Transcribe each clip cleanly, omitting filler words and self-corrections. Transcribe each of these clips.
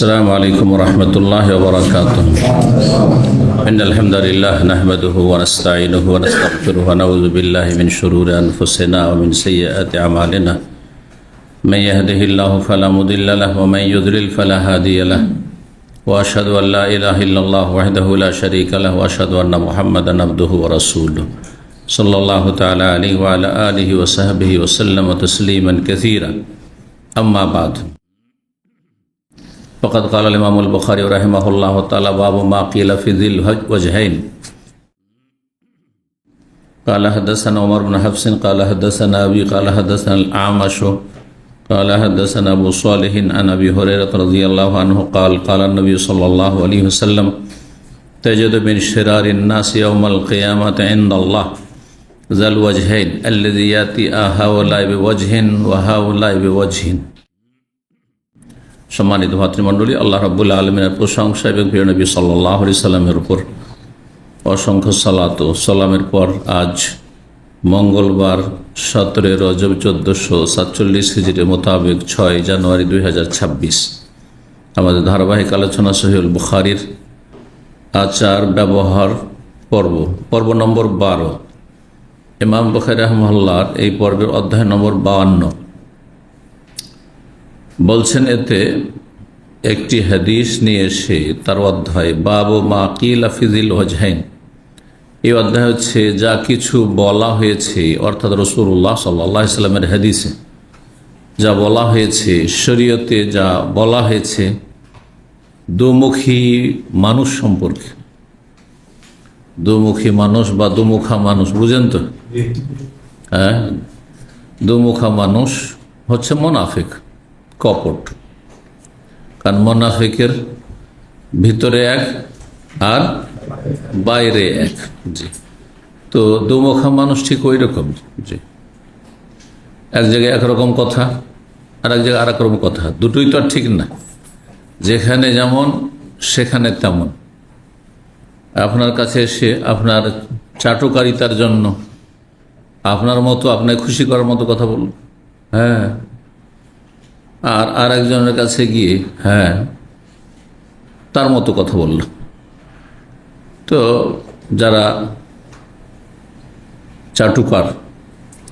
السلام عليكم ورحمة الله وبركاته. إن الحمد لله نحمده ونستعينه ونستغفره ونعوذ بالله من شرور أنفسنا ومن سيئات أعمالنا. من يهده الله فلا مضل له ومن يضلل فلا هادي له. وأشهد أن لا إله إلا الله وحده لا شريك له وأشهد أن محمدا عبده ورسوله صلى الله تعالى عليه وعلى آله وصحبه وسلم تسليما كثيرا. أما بعد، فقد قال الإمام البخاري رحمه الله تعالى: باب ما قيل في ذي الوجهين. قال حدثنا عمر بن حفص قال حدثنا أبي قال حدثنا الأعمش قال حدثنا أبو صالح عن أبي هريرة رضي الله عنه قال قال النبي صلى الله عليه وسلم: تجد من شرار الناس يوم القيامة عند الله ذا الوجهين الذي يأتي هؤلاء بوجه وهؤلاء بوجه. সম্মানিত ভাতৃমণ্ডলী, আল্লাহ রাব্বুল আলামিনের প্রশংসা এবং প্রিয় নবী সাল্লাল্লাহু আলাইহি সাল্লামের উপর অসংখ্য সালাত ও সালামের পর আজ মঙ্গলবার 17 রজব 1447 হিজরি মোতাবেক 6 জানুয়ারি 2026 আমাদের ধারাবাহিক আলোচনা সহিহুল বুখারীর আচার ব্যবহার পর্ব নম্বর 12। ইমাম বুখারী রাহিমাহুল্লাহর এই পর্বের অধ্যায় নম্বর 52 বলছেন, এতে একটি হাদিস নিয়ে এসে তার অধ্যায় বাবু মা কিলা ফিজিল ওয়াজহাইন। এই অধ্যায় হচ্ছে যা কিছু বলা হয়েছে, অর্থাৎ রাসূলুল্লাহ সাল্লাল্লাহু আলাইহি সাল্লামের হাদিসে যা বলা হয়েছে, শরীয়তে যা বলা হয়েছে দুমুখী মানুষ সম্পর্কে। দুমুখী মানুষ বা দুমুখা মানুষ বুঝেন তো? হ্যাঁ, দুমুখা মানুষ হচ্ছে মুনাফিক, কপট। কারণ মুনাফিকের ভিতরে এক আর বাইরে এক। জি, তো দুমুখা মানুষ ঠিক ওই রকম। জি, এক জায়গায় একরকম কথা আর এক জায়গায় আর এক রকম কথা, দুটোই তো আর ঠিক না। যেখানে যেমন সেখানে তেমন। আপনার কাছে এসে আপনার চাটুকারিতার জন্য আপনার মতো, আপনাকে খুশি করার মতো কথা বলল, হ্যাঁ, আর আরেকজনের কাছে গিয়ে হ্যাঁ তার মতো কথা বলল। তো যারা চাটুকার,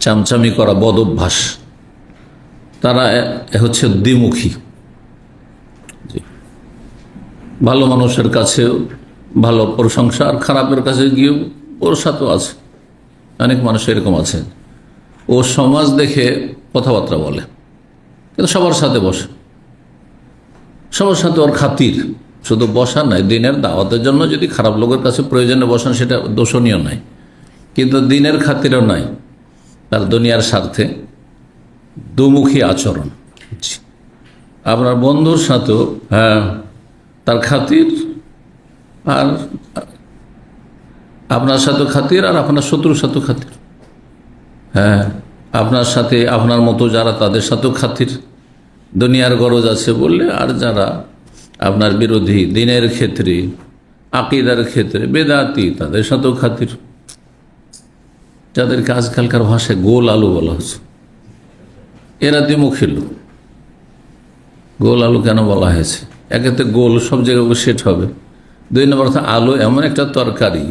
চামচামি করা বদ অভ্যাস, তারা হচ্ছে দ্বিমুখী। ভালো মানুষের কাছে ভালো প্রশংসা, আর খারাপের কাছে গিয়েও ওর সাথেও আছে। অনেক মানুষ এরকম আছে, ও সমাজ দেখে কথাবার্তা বলে, কিন্তু সবার সাথে বসে, সবার সাথে ওর খাতির। শুধু বসা নাই, দিনের দাওয়াতের জন্য যদি খারাপ লোকের কাছে প্রয়োজনে বসান সেটা দোষণীয় নয়, কিন্তু দিনের খাতিরও নাই, তার দুনিয়ার স্বার্থে দুমুখী আচরণ। আপনার বন্ধুর সাথেও হ্যাঁ তার খাতির, আর আপনার সাথেও খাতির, আর আপনার শত্রুর সাথেও খাতির। হ্যাঁ, আপনার সাথে আপনার মতো যারা, তাদের সাথেও খাতির, দুনিয়ার গরজ আছে বললে। আর যারা আপনার বিরোধী, দিনের ক্ষেত্রে, আকিদার ক্ষেত্রে বেদাতি, তাদের সাথেও খাতির। যাদেরকে আজকালকার ভাষায় গোল আলু বলা হচ্ছে, এরা দ্বিমুখী লোক। গোল আলু কেন বলা হয়েছে? একেতে গোল, সব জায়গায় সেট হবে। দুই নম্বর কথা, আলু এমন একটা তরকারি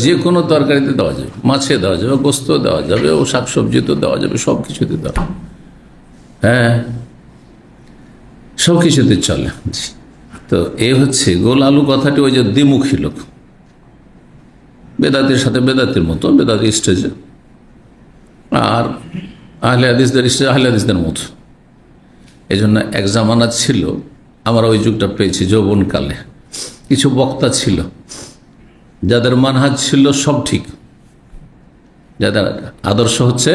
যে কোনো তরকারিতে দেওয়া যাবে, মাছে দেওয়া যাবে, গোস্ত দেওয়া যাবে, ও শাকসবজিতে দেওয়া যাবে, সব কিছুতে দেওয়া, হ্যাঁ সব কিছুতে চলে। তো এ হচ্ছে গোল আলু কথাটি, ওই যে দ্বিমুখী লোক, বেদাতির সাথে বেদাতির মতো, বেদাতি স্টেজে, আর আহলে হাদিসদের স্টেজে আহলে হাদিসদের মতো। এই জন্য এক জামানা ছিল, আমরা ওই যুগটা পেয়েছি যৌবনকালে, কিছু বক্তা ছিল যাদের মানহাজ ছিল সব ঠিক, যাদের আদর্শ হচ্ছে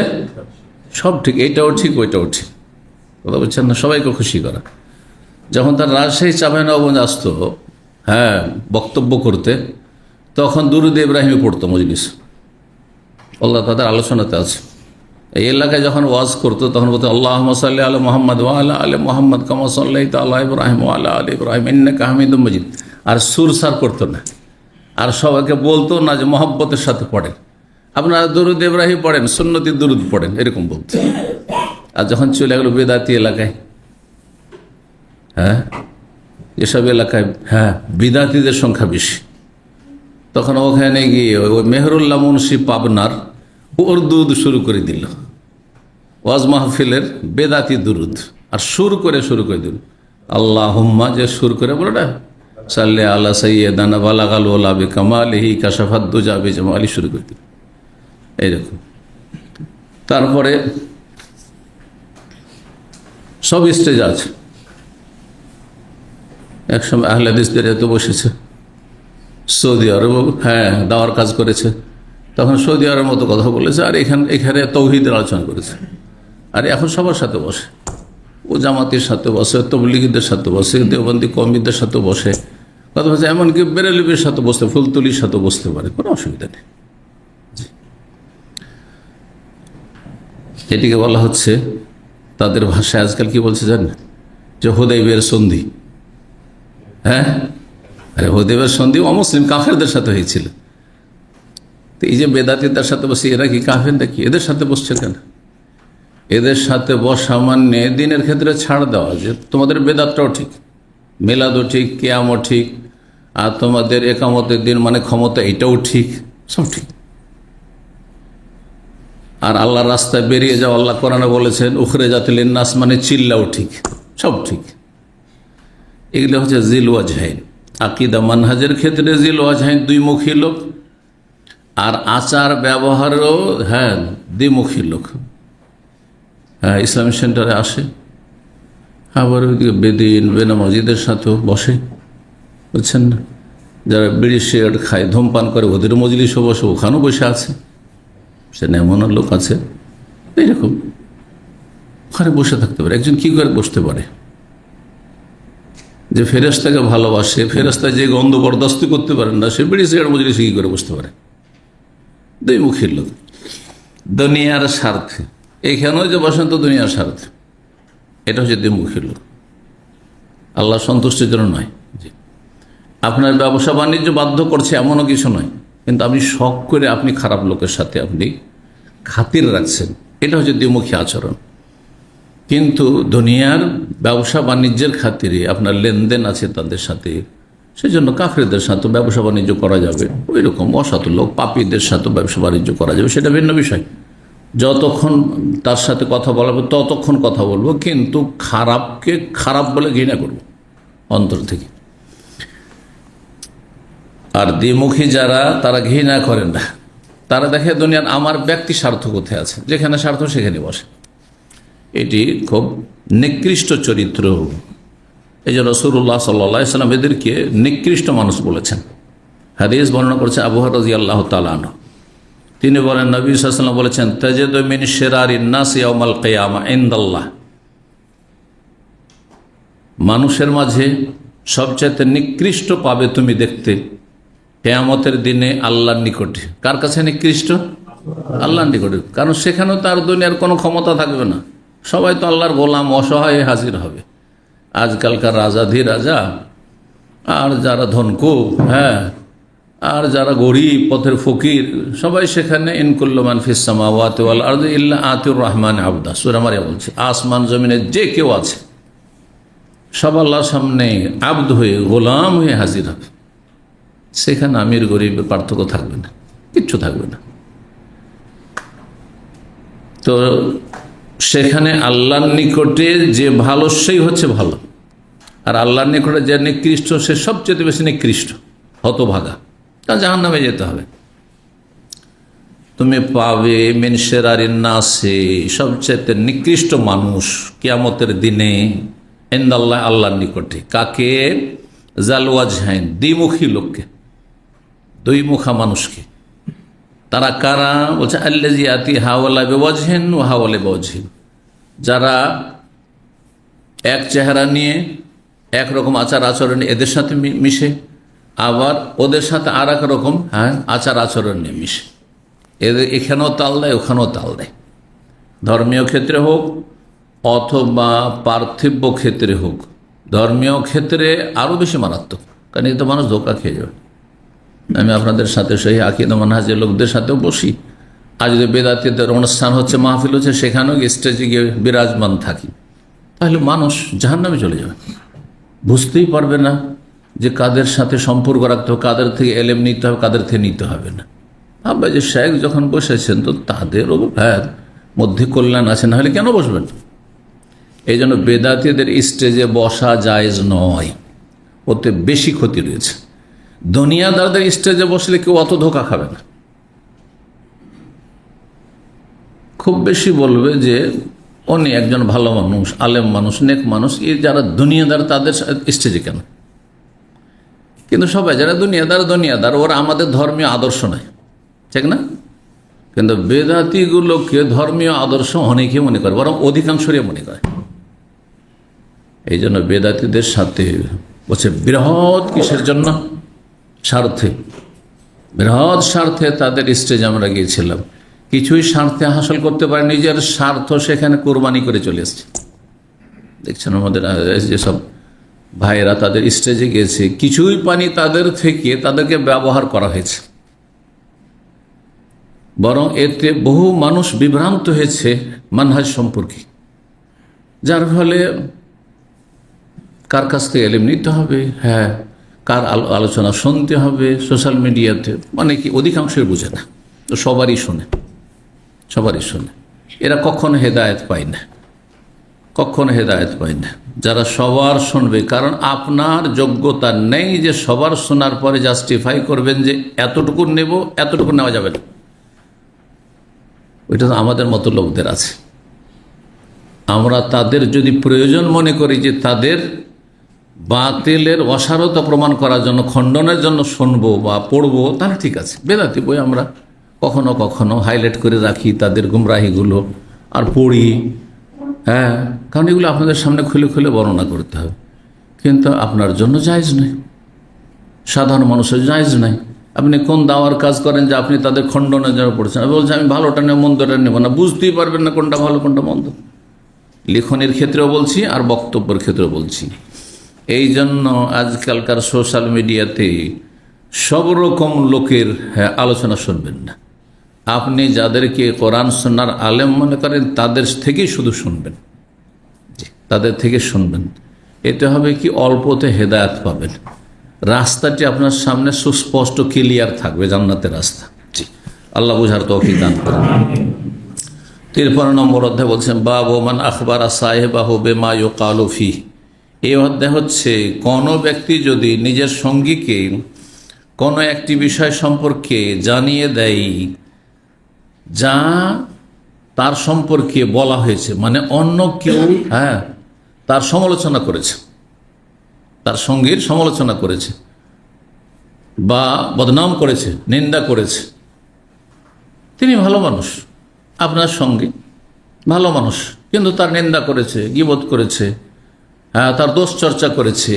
সব ঠিক, এইটাও ঠিক ওইটাও ঠিক, কথা বলছেন না, সবাইকে খুশি করা। যখন তার রাজশাহী চাঁপাইনবাবগঞ্জ আসতো হ্যাঁ বক্তব্য করতে, তখন দুরুদ ইব্রাহিমে পড়তো মজলিস, আল্লাহ তাদের আলোচনাতে আছে। এই এলাকায় যখন ওয়াজ করতো তখন বলতো আল্লাহুম্মা সাল্লি আলা মুহাম্মাদ ওয়া আলা আলি মুহাম্মাদ কামা সাল্লাইতা আলা ইব্রাহিম ওয়া আলা আলি ইব্রাহিম ইন্নাকা হামিদুম মাজিদ। আর সুরসার করতো না, আর সবাইকে বলতো না যে মহব্বতের সাথে পড়েন, আপনারা দুরুদ ইব্রাহিম পড়েন, সুন্নতি দুরুদ পড়েন, এরকম বলতো। আর যখন চলে গেল বেদাতি এলাকায়, হ্যাঁ যেসব এলাকায় বিদাতিদের সংখ্যা বেশি, তখন ওখানে গিয়ে ওই মেহরুল্লাহ মুন্সি পাবনার উর্দু শুরু করে দিল, ওয়াজ মাহফিলের বেদাতি দুরুদ, আর শুরু করে দিল আল্লাহুম্মা, যে সুর করে বলো না, সাল্লি আলা সাইয়্যিদানা বালাগাল ওলা বিকামালিহি কাশাফাদ দুজা বিজামালি, শুরু করে দিল এইরকম। তারপরে সব স্টেজ আছে। একসময় আহলে হাদিসদের এত বসেছে, সৌদি আরব দাওয়ার কাজ করেছে, তখন সৌদি আরবের মতো কথা বলেছে, আর এখানে তৌহিদের আলোচনা করেছে। আর এখন সবার সাথে বসে, ও জামাতের সাথে বসে, তবলিগীদের সাথে বসে, দেওবন্দি কওমিদের সাথে বসে কথা বলছে, এমনকি বেরেলবির সাথে বসতে, ফুলতুলির সাথে বসতে পারে, কোনো অসুবিধা নেই। এটিকে বলা হচ্ছে তাদের ভাষায় আজকাল কি বলছে জানেন, যে হুদাইবিয়ার সন্ধি। আরে হুদাইবিয়ার সন্ধি অমুসলিম কাফেরদের সাথে হয়েছিল। তো এই যে বেদাতিদের সাথে বসে, এরা কি কাফের নাকি? এদের সাথে বসছে কেন? এদের সাথে বসা মানে দিনের ক্ষেত্রে ছাড় দেওয়া, যে তোমাদের বেদাতটাও ঠিক, মিলাদও ঠিক, কিয়ামও ঠিক, আর তোমাদের একামতের দিন মানে ক্ষমতা, এটাও ঠিক, সব ঠিক। আর আল্লাহর রাস্তায় বেরিয়ে যাও, আল্লাহ কোরআনে বলেছেন উখরিজাতিল লিন্নাস, মানে চিল্লাও ঠিক, সব ঠিক। এগুলো হচ্ছে জিল ওয়াজহাইন। আকীদা মানহাজের ক্ষেত্রে জিল ওয়াজহাইন, দুই মুখী লোক, আর আচার ব্যবহারও দ্বিমুখী লোক। ইসলামিক সেন্টারে আসে, আবার ওইদিকে বেদিন বেনামাজিদের সাথেও বসে, বুঝছেন না? যারা বিড়ি সিগারেট খায়, ধূমপান করে, ওদের মজলিসও বসে, ওখানেও বসে আছে। সে এমন লোক আছে এইরকম, ওখানে বসে থাকতে পারে। একজন কি করে বসতে পারে? যে ফেরেশতাকে ভালোবাসে, ফেরেশতা যে গন্ধ বরদাস্ত করতে পারেন না, সে বিড়ি সিগারেট মজলিসে কি করে বসতে পারে? দুই মুখীর লোক, দুনিয়ার স্বার্থে। এখানেও যে বসেন তো দুনিয়ার স্বার্থে, এটা হচ্ছে দ্বিমুখী লোক, আল্লাহ সন্তুষ্টির জন্য নয়। জি, আপনার ব্যবসা বাণিজ্য বাধ্য করছে এমনও কিছু নয়, কিন্তু আপনি শখ করে আপনি খারাপ লোকের সাথে আপনি খাতির রাখছেন, এটা হচ্ছে দ্বিমুখী আচরণ। কিন্তু দুনিয়ার ব্যবসা বাণিজ্যের খাতিরে আপনার লেনদেন আছে তাদের সাথে, সেই জন্য কাফেরদের সাথে ব্যবসা বাণিজ্য করা যাবে, ওই রকম অসৎ লোক পাপীদের সাথে ব্যবসা বাণিজ্য করা যাবে, সেটা ভিন্ন বিষয়। যতক্ষণ তার সাথে কথা বলাবো ততক্ষণ কথা বলবো, কিন্তু খারাপকে খারাপ বলে ঘৃণা করব অন্তর থেকে। আর দ্বিমুখী যারা, তারা ঘৃণা করেন না, তারা দেখে দুনিয়ার আমার ব্যক্তি স্বার্থ কোথায় আছে, যেখানে স্বার্থ সেখানে বসে। এটি খুব নিকৃষ্ট চরিত্র। এই যে রাসূলুল্লাহ সাল্লাল্লাহু আলাইহি ওয়াসাল্লাম এদেরকে নিকৃষ্ট মানুষ বলেছেন। হাদিস বর্ণনা করেছে আবু হুরায়রা রাদিয়াল্লাহু তাআলা আনহু, তিনি বলেন, নবী সাল্লাল্লাহু আলাইহি ওয়াসাল্লাম বলেছেন, তাজিদু মিন শিরারিন নাস ইয়াউমাল কিয়ামা ইনদাল্লাহ, মানুষের মাঝে সবচেয়ে নিকৃষ্ট পাবে তুমি দেখতে কিয়ামতের দিনে আল্লাহর নিকটে। কার কাছে নিকৃষ্ট? আল্লাহর নিকটে। কারণ সেখানেও তার দুনিয়ার কোনো ক্ষমতা থাকবে না, সবাই তো আল্লাহর গোলাম, অসহায় হাজির হবে। আজকালকার রাজা আর যারা ধনকু, আর যারা গরিব পথের ফকির, সবাই সেখানে ইনকুল্লু মান ফিস সামাওয়াতি ওয়াল আরদি ইল্লা আতির রহমান আবদা, সূরা মারিয়াম বলছে, আসমান জমিনে যে কেউ আছে সব আল্লাহর সামনে আবদ হয়ে, গোলাম হয়ে হাজির হবে। সেখানে আমির গরিবের পার্থক্য থাকবে না, কিচ্ছু থাকবে না। তো সেখানে আল্লাহর নিকটে যে ভালো সেই হচ্ছে ভালো, আর আল্লাহর নিকটে যে নিকৃষ্ট সে সবচেয়ে বেশি নিকৃষ্ট, হতভাগা, তা জাহান্নামে যেতে হবে। তুমি পাবে মিন শিরারিন নাসে, সবচেয়ে নিকৃষ্ট মানুষ কিয়ামতের দিনে, ইনদাল্লাহ, আল্লাহর নিকটে। কাকে? যাল ওয়াজহাইন, দ্বিমুখী লোককে, দুই মুখা মানুষকে। তারা কারা? বলছে আল্লাযী ইয়াতি হাওয়ালা বিওয়াজহিন ওয়া হাওয়ালা বিওয়াজহিন, যারা এক চেহারা নিয়ে, একরকম আচার আচরণ এদের সাথে মিশে, আবার ওদের সাথে আর এক রকম আচার আচরণ নিয়ে মিশে। এদের এখানেও তাল দেয়, ওখানেও তাল দেয়, ধর্মীয় ক্ষেত্রে হোক অথবা পার্থিব্য ক্ষেত্রে হোক। ধর্মীয় ক্ষেত্রে আরও বেশি মারাত্মক, কারণ এই তো মানুষ ধোঁকা খেয়ে যাবে। আমি আপনাদের সাথে সেই আকীদা মানহাজের লোকদের সাথেও বসি, আর যদি বেদাতীদের অনুষ্ঠান হচ্ছে, মাহফিল হচ্ছে, সেখানেও স্টেজে গিয়ে বিরাজমান থাকি, তাহলে মানুষ জাহান্নামে চলে যাবে। বুঝতেই পারবে না যে কাদের সাথে সম্পর্ক রাখতে হবে, কাদের থেকে এলেম নিতে হবে, কাদের থেকে নিতে হবে না। ভাববে যে শেখ যখন বসেছেন তো তাদেরও মধ্যে কল্যাণ আছে, না হলে কেন বসবেন? এই জন্য বেদাতীদের স্টেজে বসা জায়েজ নয়, ওতে বেশি ক্ষতি রয়েছে। দুনিয়াদারদের স্টেজে বসলে কেউ অত ধোঁকা খাবে না। খুব বেশি বলবে যে উনি একজন ভালো মানুষ, আলেম মানুষ, নেক মানুষ। এই যারা দুনিয়াদার তাদের স্টেজে কেন? কিন্তু সবাই যারা দুনিয়াদার ওরা আমাদের ধর্মীয় আদর্শ নয়, ঠিক না? কিন্তু বেদাতিগুলোকে ধর্মীয় আদর্শ অনেকে মনে করে, বরং অধিকাংশই মনে করে। এই জন্য বেদাতিদের সাথে বলছে বৃহৎ কিসের জন্য? স্বার্থে, বৃহৎ স্বার্থে তাদের স্টেজে আমরা গিয়েছিলাম। কিছুই স্বার্থে হাসিল করতে পারে, নিজের স্বার্থ সেখানে কোরবানি করে চলে এসছে। দেখছেন আমাদের যেসব ভাইয়েরা তাদের স্টেজে গিয়েছে, কিছুই পানি তাদের থেকে তাদেরকে ব্যবহার করা হয়েছে, বরং এতে বহু মানুষ বিভ্রান্ত হয়েছে মানহাজ সম্পর্কে, যার ফলে কার কাছ থেকে এলিম নিতে হবে, কার আলোচনা শুনতে হবে সোশ্যাল মিডিয়াতে, অনেকে অধিকাংশই বুঝে না, তো সবারই শোনে। এরা কখনো হেদায়েত পায় না, যারা সবার শুনবে। কারণ আপনার যোগ্যতা নেই যে সবার শোনার পরে জাস্টিফাই করবেন যে এতটুকু নেব, এতটুকু নেওয়া যাবে না। ওইটা তো আমাদের মতো লোকদের আছে। আমরা তাদের যদি প্রয়োজন মনে করি যে তাদের বাতিলের অসারতা প্রমাণ করার জন্য, খণ্ডনের জন্য শুনবো বা পড়বো, তাহলে ঠিক আছে। বেদাতি বই আমরা কখনো কখনো হাইলাইট করে রাখি তাদের গুমরাহিগুলো, আর পড়ি, কারণ এগুলো আপনাদের সামনে খুলে খুলে বর্ণনা করতে হবে। কিন্তু আপনার জন্য জায়েজ নয়, সাধারণ মানুষের জায়েজ নাই। আপনি কোন দাওয়ার কাজ করেন যে আপনি তাদের খণ্ডনের জন্য পড়ছেন? বলছেন আমি ভালোটা নেব, মন্দটা নেব না, বুঝতেই পারবেন না কোনটা ভালো কোনটা মন্দ। লিখনের ক্ষেত্রেও বলছি আর বক্তব্যের ক্ষেত্রেও বলছি। এই জন্য আজকালকার সোশ্যাল মিডিয়াতে সব রকম লোকের আলোচনা শুনবেন না। আপনি যাদেরকে কোরআন সুন্নাহর আলেম মনে করেন তাদের থেকেই শুধু শুনবেন, তাদের থেকে শুনবেন। এতে হবে কি, অল্পতে হেদায়েত পাবেন, রাস্তাটি আপনার সামনে সুস্পষ্ট ক্লিয়ার থাকবে, জান্নাতের রাস্তা। জি, আল্লাহ বুঝার তৌফিক দান করেন। 53 নম্বর অধ্যায় বলছেন বাবু মান আখবারা সাহেবাহু বিমা ইউকালু ফি। এই অধ্যায় হচ্ছে কোনো ব্যক্তি যদি নিজের সঙ্গীকে কোনো একটি বিষয় সম্পর্কে জানিয়ে দেয় যা তার সম্পর্কে বলা হয়েছে, মানে অন্য কেউ তার সমালোচনা করেছে, তার সঙ্গীর সমালোচনা করেছে বা বদনাম করেছে, নিন্দা করেছে। তিনি ভালো মানুষ, আপনার সঙ্গে ভালো মানুষ, কিন্তু তার নিন্দা করেছে, গীবত করেছে, তার দোষ চর্চা করেছে।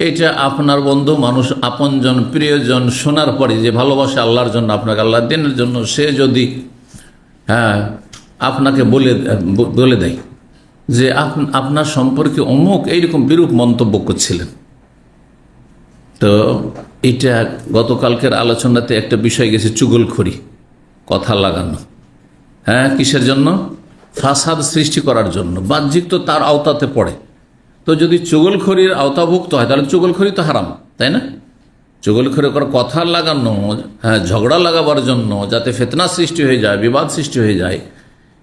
এটা আপনার বন্ধু মানুষ, আপনজন, প্রিয়জন শোনার পরে যে ভালোবাসে আল্লাহর জন্য, আপনাকে আল্লাহর দিনের জন্য, সে যদি আপনাকে বলে দেয় যে আপনার সম্পর্কে অমুক এইরকম বিরূপ মন্তব্য করছিলেন, তো এটা গতকালকের আলোচনাতে একটা বিষয় গেছে, চুগলখড়ি, কথা লাগানো। কিসের জন্য? ফাসাদ সৃষ্টি করার জন্য। বাহ্যিক তো তার আওতাতে পড়ে, তো যদি চুগলখড়ির আওতাভুক্ত হয় তাহলে চুগলখড়ি তো হারাম, তাই না? চুগলখড়ি করে কথা লাগানো, ঝগড়া লাগাবার জন্য, যাতে ফিতনা সৃষ্টি হয়ে যায়, বিবাদ সৃষ্টি হয়ে যায়,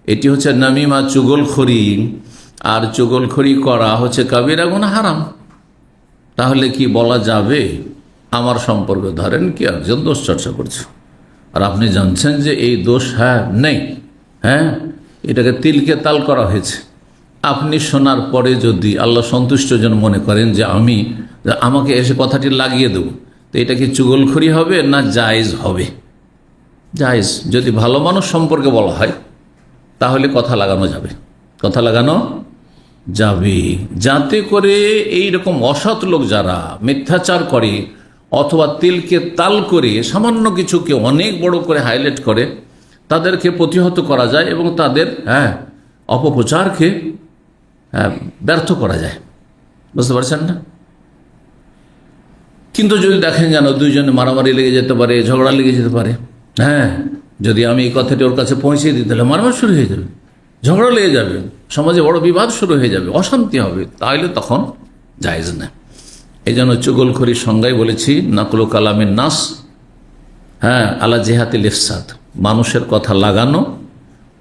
এটি হচ্ছে নামিমা, চুগলখড়ি। আর চুগলখড়ি করা হচ্ছে কাবিরা গুনাহ, হারাম। তাহলে কি বলা যাবে আমার সম্পর্কে ধরেন কি একজন দোষ চর্চা করছে, আর আপনি জানছেন যে এই দোষ নেই, এটাকে তিলকে তাল করা হয়েছে। আপনি শোনার পরে যদি আল্লাহ সন্তুষ্ট জন মনে করেন যে আমাকে এসে কথাটি লাগিয়ে দেব, তো এটা কি চুগলখড়ি হবে না জায়েজ হবে? জায়েজ। যদি ভালো মানুষ সম্পর্কে বলা হয় তাহলে কথা লাগানো যাবে, কথা লাগানো যাবে, যাতে করে এই রকম অসৎ লোক যারা মিথ্যাচার করে অথবা তিলকে তাল করে সামান্য কিছুকে অনেক বড় করে হাইলাইট করে, তাদেরকে প্রতিহত করা যায় এবং তাদের অপপ্রচারকে ব্যর্থ করা যায়। বুঝতে পারছেন না? কিন্তু যদি দেখেন যেন দুইজনে মারামারি লেগে যেতে পারে, ঝগড়া লেগে যেতে পারে, যদি আমি এই কথাটি ওর কাছে পৌঁছে দিই তাহলে মারামারি শুরু হয়ে যাবে, ঝগড়া লেগে যাবে, সমাজে বড় বিবাদ শুরু হয়ে যাবে, অশান্তি হবে, তাহলে তখন জায়েজ না। এই জন্য চুগলখড়ির সংজ্ঞায় বলেছি নাকলু কালামের নাস, আলা জেহাতিল ইফসাদ, মানুষের কথা লাগানো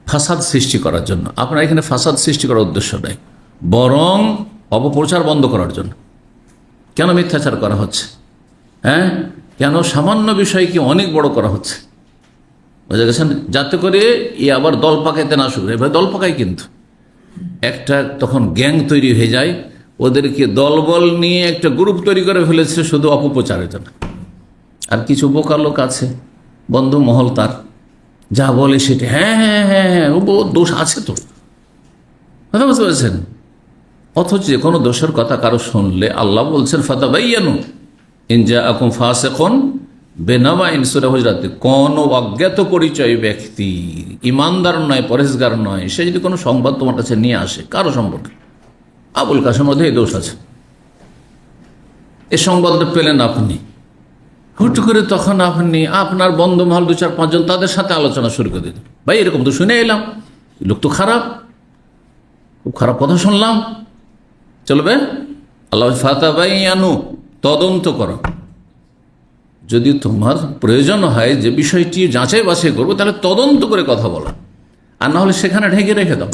ফাসাদ সৃষ্টি করার জন্য। আপনার এখানে ফাসাদ সৃষ্টি করার উদ্দেশ্য নেই, বরং অপপ্রচার বন্ধ করার জন্য। কেন মিথ্যাচার করা হচ্ছে? কেন সামান্য বিষয়কে অনেক বড় করা হচ্ছে? বুঝা গেছেন? যাতে করে আবার দল পাকাইতে না শুরু। এবার দল পাকায় কিন্তু একটা তখন গ্যাং তৈরি হয়ে যায়, ওদেরকে দলবল নিয়ে একটা গ্রুপ তৈরি করে ফেলেছে শুধু অপপ্রচারের জন্য। আর কিছু বোকা লোক আছে, বন্ধু মহল, তার যা বলে সেটা হ্যাঁ ও দোষ আছে তো, কথা বুঝতে পারছেন? অথচ যে কোনো দোষের কথা কারো শুনলে আল্লাহ বলছেন ফাতাবাইয়ানু ইন জাআকুম ফাসিকুন বিনাবাইন, সূরা হুজরাতে, কোন অজ্ঞাত পরিচয় ব্যক্তি, ইমানদার নয়, পরেশগার নয়, সে যদি কোনো সংবাদ তোমার কাছে নিয়ে আসে কারো সম্পর্কে, আবুল কাসেমের মধ্যে এই দোষ আছে, এই সংবাদটা পেলেন আপনি, হুট করে তখন আপনি আপনার বন্ধু মহল 2-4-5 জন তাদের সাথে আলোচনা শুরু করে দিলেন, ভাই এরকম তো শুনে এলাম, লোক তো খারাপ, খুব খারাপ কথা শুনলাম, চলবে? আল্লাহ ফাতাবাইয়ানু, তদন্ত করো, যদি তোমার প্রয়োজন হয় যে বিষয়টি যাচাই বাছাই করবো তাহলে তদন্ত করে কথা বলো, আর না হলে সেখানে ঢেকে রেখে দাও।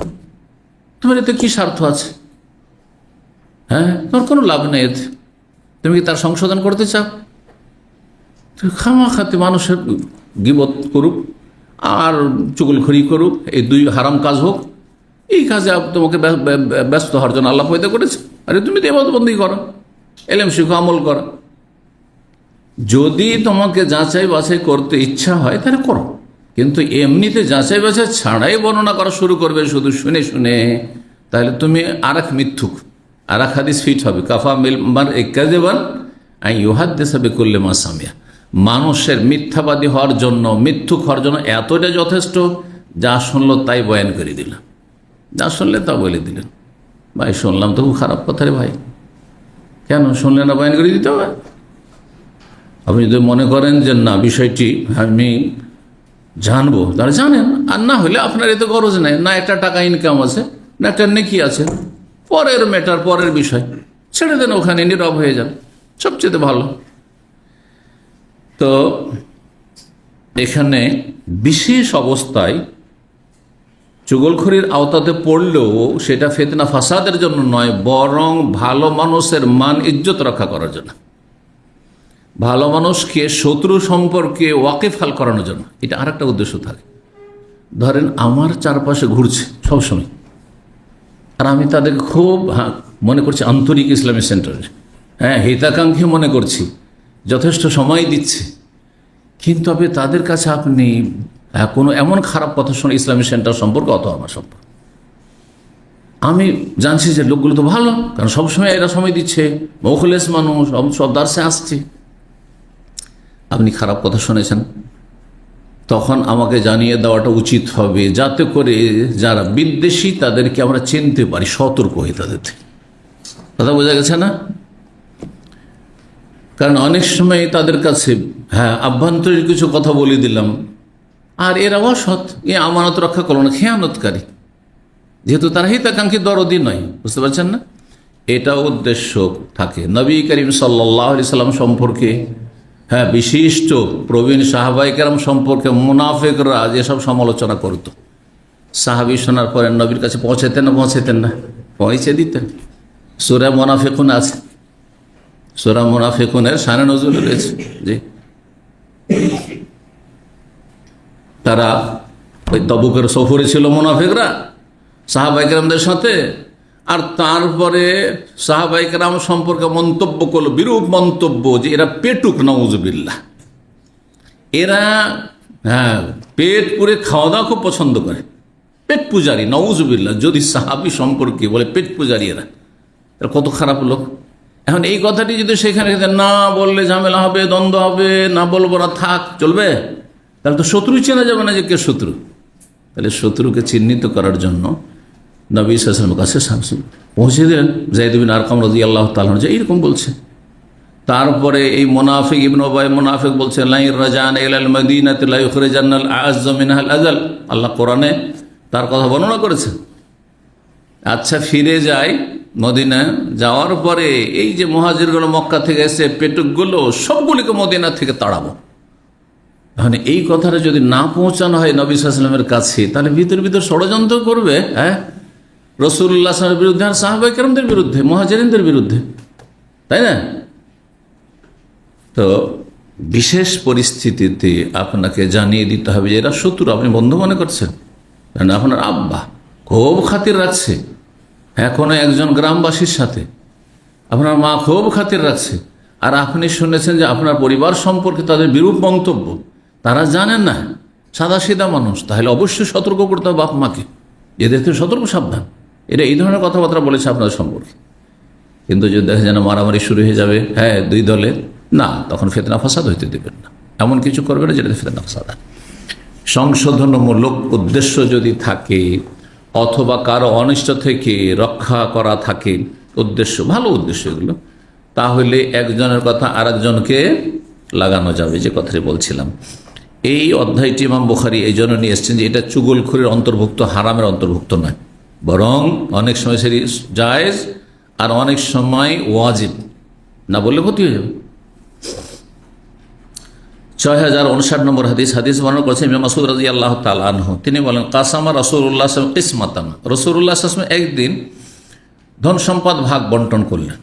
তোমার এতে কি স্বার্থ আছে? তোমার কোনো লাভ নেই এতে। তুমি কি তার সংশোধন করতে চাও? খামাখাতে মানুষের গীবত করুক আর চুগলখড়ি করুক, এই দুই হারাম কাজ হোক, এই কাজে তোমাকে ব্যস্ত হওয়ার জন্য আল্লাহ পয়দা করেছে। আরে তুমি তো ইবাদতবন্দি করো, এলেম শিখো, আমল করো। যদি তোমাকে যাচাই বাছাই করতে ইচ্ছা হয় তাহলে করো, কিন্তু এমনিতে যাচাই বাছাই ছাড়াই বর্ণনা করা শুরু করবে শুধু শুনে শুনে, তাহলে তুমি আর এক মিথ্যুক, আর এক হাদিস ফিট হবে, কাফা মিলমার একাদেবান আই ইউহাদ্দিসা বিকুল্লি মা সামিয়া। মানুষের মিথ্যাবাদী হওয়ার জন্য, মিথ্যুক হওয়ার জন্য এতটা যথেষ্ট, যা শুনলো তাই বয়ান করে দিলাম, যা শুনলে তা বলে দিলেন। ভাই শুনলাম তো খুব খারাপ কথা রে ভাই, কেন শুনলে না বয়ান করে দিতে হবে? আপনি যদি মনে করেন যে না বিষয়টি আমি জানবো তাহলে জানেন, আর না হলে আপনার এতে গরজ নেই, না একটা টাকা ইনকাম আছে, না একটা নেকি আছে, পরের ম্যাটার, পরের বিষয়, ছেড়ে দেন, ওখানে নীরব হয়ে যান, সবচেয়ে ভালো। তো এখানে বিশেষ অবস্থায় চুগলখড়ির আওতাতে পড়লেও সেটা ফিতনা ফাসাদের জন্য নয়, বরং ভালো মানুষের মান ইজ্জত রক্ষা করার জন্য, ভালো মানুষকে শত্রু সম্পর্কে ওয়াকিফাল করানোর জন্য। এটা আর একটা উদ্দেশ্য থাকে। ধরেন আমার চারপাশে ঘুরছে সবসময়, আর আমি তাদেরকে খুব মনে করছি আন্তরিক ইসলামী সেন্টারে, হিতাকাঙ্ক্ষী মনে করছি, যথেষ্ট সময় দিচ্ছে, কিন্তু আপনি তাদের কাছে আপনি কোনো এমন খারাপ কথা শুনে ইসলামী সেন্টার সম্পর্কে অথবা আমার সম্পর্কে, আমি জানছি যে লোকগুলো তো ভালো, কারণ সবসময় এরা সময় দিচ্ছে, মুখলেস মানুষ, সব দার্সে আসছে, আপনি খারাপ কথা শুনেছেন, তখন আমাকে জানিয়ে দেওয়াটা উচিত হবে, যাতে করে যারা বিদ্বেষী তাদেরকে আমরা চিনতে পারি, সতর্ক হই তাদের থেকে। কথা বোঝা গেছে না? কারণ অনেক সময় তাদের কাছে আভ্যন্তরীণ কিছু কথা বলে দিলাম, আর এরা অসৎ, আমানত রক্ষা করলো না, খেয়ানতকারী, যেহেতু তারা হিতাকাঙ্ক্ষী দরদি নয়, বুঝতে পারছেন না? এটা উদ্দেশ্য থাকে। নবী করিম সাল্লাল্লাহু আলাইহি সাল্লাম সম্পর্কে, বিশিষ্ট প্রবীণ সাহাবায়ে কেরাম সম্পর্কে মুনাফিকরা যেসব সমালোচনা করত, সাহাবী শোনার পরে নবীর কাছে পৌঁছাতেন না? পৌঁছে দিতেন। সূরা মুনাফিকুন আছে, সূরা মুনাফিকুনের শানে নজুল রয়েছে, জি, তারা ওই তবুকের সফরে ছিল মুনাফিকরা সাহাবায়ে কেরামদের সাথে, আর তারপরে সাহাবায়ে কেরাম সম্পর্কে মন্তব্য করলো, বিরূপ মন্তব্য, যে এরা পেটুক, নাউজুবিল্লাহ, এরা পেট পুরে খাওয়া দাওয়া খুব পছন্দ করে, পেট পূজারী, নাউজুবিল্লাহ। যদি সাহাবী সম্পর্কে বলে পেট পূজারী, এরা কত খারাপ লোক। এখন এই কথাটি যদি সেখানে না বললে ঝামেলা হবে, দ্বন্দ্ব হবে, না বলবো না, থাক, চলবে? তাহলে তো শত্রু চেনা যাবে না যে কে শত্রু। তাহলে শত্রুকে চিহ্নিত করার জন্য নবী সাল্লাল্লাহু আলাইহি ওয়াসাল্লামের কাছে পৌঁছে দিলেন যায়েদ বিন আরকাম রাদিয়াল্লাহু তাআলা যে এইরকম বলছে। তারপরে এই মুনাফিক ইবনে উবাই মুনাফিক বলছে লা ইরজান ইলাল মাদিনাতি লা ইখরিজান্নাল আ'আজ্জু মিনহাল আযাল। আল্লাহ কোরআনে তার কথা বর্ণনা করেছেন আচ্ছা, ফিরে যাই মদিনা। যাওয়ার পরে এই যে মুহাজিরগুলো মক্কা থেকে এসে পেটুকগুলো সবগুলিকে মদিনা থেকে তাড়াবো। তাহলে এই কথাটা যদি না পৌঁছানো হয় নবী সাল্লাল্লাহু আলাইহি ওয়াসাল্লামের কাছে, তাহলে ভিতর ভিতর ষড়যন্ত্র করবে, হ্যাঁ, রাসূলুল্লাহ সাল্লাল্লাহু আলাইহি ওয়াসাল্লামের বিরুদ্ধে আর সাহাবায়ে কেরামদের বিরুদ্ধে, মুহাজিরিনদের বিরুদ্ধে, তাই না? তো বিশেষ পরিস্থিতিতে আপনাকে জানিয়ে দিতে হবে যে এরা শত্রু, আপনি বন্ধু মনে করছেন, কারণ আপনার আব্বা খুব খাতির রাখছে এখনো একজন গ্রামবাসীর সাথে, আপনার মা খুব খাতির রাখছে, আর আপনি শুনেছেন যে আপনার পরিবার সম্পর্কে তাদের বিরূপ মন্তব্য, তারা জানেন না, সাদা সিধা মানুষ, তাহলে অবশ্যই সতর্ক করতে হবে বাপ মাকে, এদের থেকে সতর্ক সাবধান, এরা এই ধরনের কথাবার্তা বলেছে আপনার সম্পর্কে। কিন্তু যদি দেখা যায় না মারামারি শুরু হয়ে যাবে, হ্যাঁ, দুই দলে, না, তখন ফিতনা ফাসাদ হইতে দেবেন না, এমন কিছু করবে না যেটাতে ফিতনা ফাসাদ হয়। সংশোধনমূলক উদ্দেশ্য যদি থাকে অথবা কারো অনিষ্ট থেকে রক্ষা করা থাকে উদ্দেশ্য, ভালো উদ্দেশ্য এগুলো, তাহলে একজনের কথা আরেকজনকে লাগানো যাবে, যে কথাটি বলছিলাম। এই অধ্যায়টি ইমাম বুখারী এই জন্য নিয়ে এসেছেন যে এটা চুগলখড়ির অন্তর্ভুক্ত, হারামের অন্তর্ভুক্ত নয়, বরং অনেক সময় সেটি জায়েজ আর অনেক সময় ওয়াজিব, না বললে ক্ষতি হয়ে যাবে। 6059 নম্বর হাদিস বর্ণনা করেছেন ইমাম মাসউদ রাদিয়াল্লাহু তাআলা আনহু। তিনি বলেন, কাসামা রাসূলুল্লাহ সাল্লাল্লাহু আলাইহি ওয়াসাল্লাম কিসমাতান, রাসূলুল্লাহ সাল্লাল্লাহু আলাইহি ওয়াসাল্লাম একদিন ধন সম্পদ ভাগ বন্টন করলেন,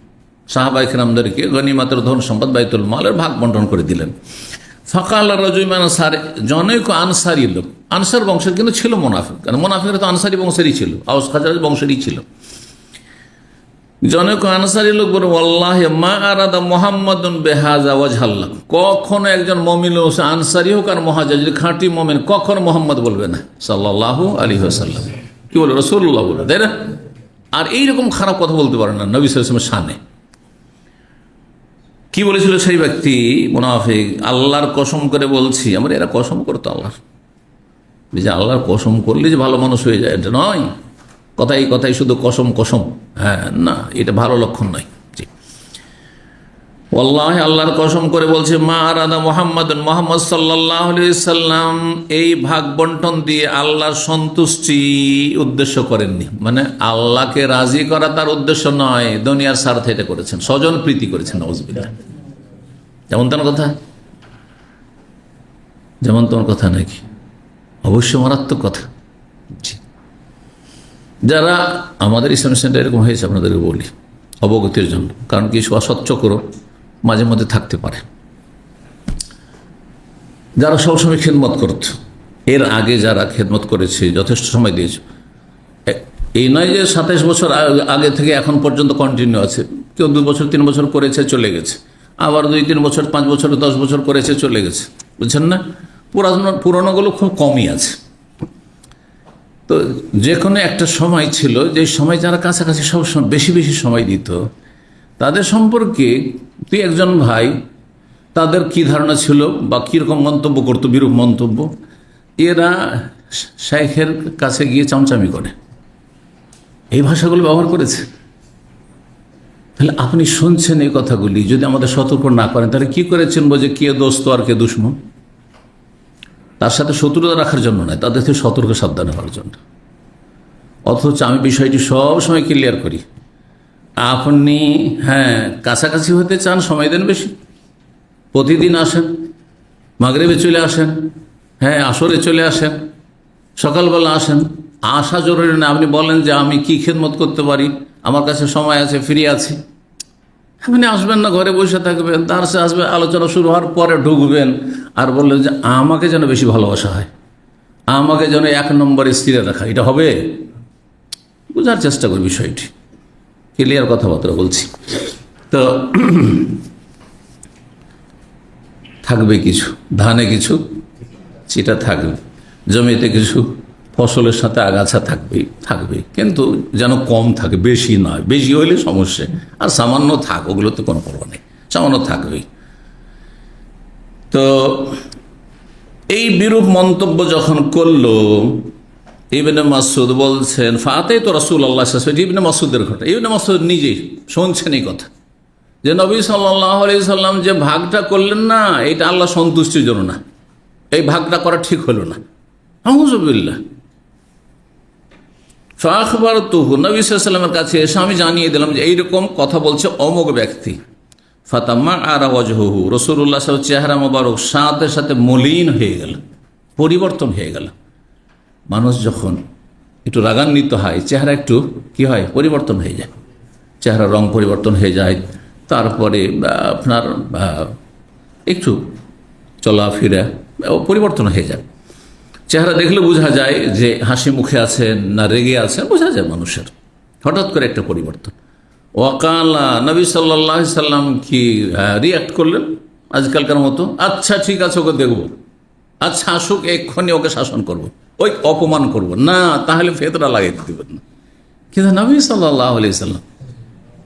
সাহাবায়ে কেরামদেরকে গনিমতের ধন সম্পদ বাইতুল মালের ভাগ বন্টন করে দিলেন। ফাকাল রাজুল আনসার, জনৈক আনসারী লোক, আনসার বংশের কিন্তু ছিল মুনাফিক, কারণ মুনাফিকরা তো আনসারী বংশেরই ছিল, আওস খাজরাজ বংশেরই ছিল। জনৈক আনসারী লোক বলে, ওয়াল্লাহি মা আরাদা মুহাম্মাদুন বিহাযা ওয়াজহাল্লাহ, কখনো একজন মুমিন আনসারী হোক আর মুহাজির যদি খাঁটি মুমিন কখনো মুহাম্মদ বলবে না সাল্লাল্লাহু আলাইহি ওয়াসাল্লাম, কি বলে রাসূলুল্লাহ বলে, তাই না? আর এইরকম খারাপ কথা বলতে পারে না নবী সাল্লাল্লাহু আলাইহি ওয়াসাল্লামের শানে। কি বলেছিল সেই ব্যক্তি মুনাফিক, আল্লাহর কসম করে বলছি, আমরা এরা কসম করতো আল্লাহর, যে আল্লাহর কসম করলে যে ভালো মানুষ হয়ে যায় এটা নয়, কথাই কথাই শুধু কসম কসম, হ্যাঁ, না, এটা ভালো লক্ষণ নয়। জি, ওয়াল্লাহি আল্লাহর কসম করে বলছে, মা আরাদা মুহাম্মাদুন, মুহাম্মদ সাল্লাল্লাহু আলাইহি সাল্লাম এই ভাগ বন্টন দিয়ে আল্লাহর সন্তুষ্টি উদ্দেশ্য করেননি, মানে আল্লাহকে রাজি করা তার উদ্দেশ্য নয়, দুনিয়ার স্বার্থে এটা করেছেন, স্বজন প্রীতি করেছেন, নাউযুবিল্লাহ। যেমন তেমন কথা, যেমন তেমন কথা নাকি, অবশ্য মারাত্মক কথা। জি, যারা আমাদের ইসলাম সেন্টার এরকম হয়েছে আপনাদেরকে বলি অবগতির জন্য, কারণ কিছু অসৎচক্র মাঝে মধ্যে থাকতে পারে, যারা সবসময় খেদমত করত, এর আগে যারা খেদমত করেছে যথেষ্ট সময় দিয়েছে, এই নয় যে 27 বছর আগে থেকে এখন পর্যন্ত কন্টিনিউ আছে, কেউ 2 বছর 3 বছর করেছে চলে গেছে, আবার 2-3 বছর 5 বছর 10 বছর করেছে চলে গেছে, বুঝছেন না? পুরোনোগুলো খুব কমই আছে। তো যে কোনো একটা সময় ছিল, যে সময় যারা কাছাকাছি সব বেশি বেশি সময় দিত, তাদের সম্পর্কে তুই একজন ভাই, তাদের কি ধারণা ছিল বা কীরকম মন্তব্য করতো, বিরূপ মন্তব্য, এরা শাইখের কাছে গিয়ে চামচামি করে, এই ভাষাগুলো ব্যবহার করেছে। তাহলে আপনি শুনছেন এই কথাগুলি, যদি আমাদের সতর্ক না করেন তাহলে কি করে চিনবো যে কে দোস্ত আর কে দুশমন? তার সাথে শত্রুতা রাখার জন্য নয়, তাদের থেকে সতর্ক সাবধান হওয়ার জন্য। অথচ আমি বিষয়টি সব সময় ক্লিয়ার করি, আপনি হ্যাঁ কাছাকাছি হতে চান, সময় দেন বেশি, প্রতিদিন আসেন, মাগরিবে চলে আসেন, হ্যাঁ আসরে চলে আসেন, সকালবেলা আসেন, আসা জরুরি না। আপনি বলেন যে আমি কি খেদমত করতে পারি, আমার কাছে সময় আছে, ফ্রি আছি, আপনি আসবেন না, ঘরে বসে থাকবেন, তার সে আসবে, আলোচনা শুরু হওয়ার পরে ঢুকবেন আর বললেন যে আমাকে যেন বেশি ভালোবাসা হয়, আমাকে যেন 1 নম্বরে স্থিরে রাখা, এটা হবে? বোঝার চেষ্টা করি বিষয়টি, ক্লিয়ার কথাবার্তা বলছি। তো থাকবে কিছু, ধানে কিছু চিটা থাকবে, জমিতে কিছু ফসলের সাথে আগাছা থাকবেই, কিন্তু যেন কম থাকে, বেশি নয়। বেশি হইলে সমস্যা, আর সামান্য থাক, ওগুলোতে কোনো পরোয়া নেই, সামান্য থাকবেই। তো এই বিরূপ মন্তব্য যখন করলো, ইবনে মাসউদ বলছেন, ফাতাইতু রাসূলুল্লাহ সাল্লাল্লাহু আলাইহি ওয়াসাল্লাম, ইবনে মাসউদের ঘটনা, ইবনে মাসউদ নিজেই শুনছেন এই কথা, যে নবী সাল্লাল্লাহু আলাইহি সাল্লাম যে ভাগটা করলেন না, এটা আল্লাহ সন্তুষ্টির জন্য না, এই ভাগটা করা ঠিক হলো না। আউযুবিল্লাহ, ফাখবারতুহু, নবী সাল্লাল্লাহু আলাইহি ওয়াসাল্লামের কাছে এসে আমি জানিয়ে দিলাম যে এইরকম কথা বলছে অমুক ব্যক্তি। ফাতাম্মা আরা ওয়াজহুহু, রাসূলুল্লাহ সাল্লাল্লাহু আলাইহি ওয়াসাল্লাম চেহারা মোবারক সাথে সাথে মলিন হয়ে গেল, পরিবর্তন হয়ে গেল। মানুষ যখন একটু রাগান্বিত হয় চেহারা একটু কি হয়, পরিবর্তন হয়ে যায়, চেহারার রং পরিবর্তন হয়ে যায়। তারপরে আপনার একটু চলাফেরা পরিবর্তন হয়ে যায়। চেহারা দেখলে বোঝা যায় যে হাসি মুখে আছেন না রেগে আছেন, বোঝা যায় মানুষের হঠাৎ করে একটা পরিবর্তন। ওয়াকালা, নবী সাল্লাল্লাহু আলাইহি সাল্লাম কি রিয়াক্ট করলেন আজকালকার মতো, আচ্ছা ঠিক আছে ওকে দেখবো, আচ্ছা আসুক এক্ষুনি ওকে শাসন করব, ওই অপমান করব না, তাহলে ফেতরা লাগাইতে দেবেন না। কিন্তু নবী সাল্লাল্লাহু আলাইহি সাল্লাম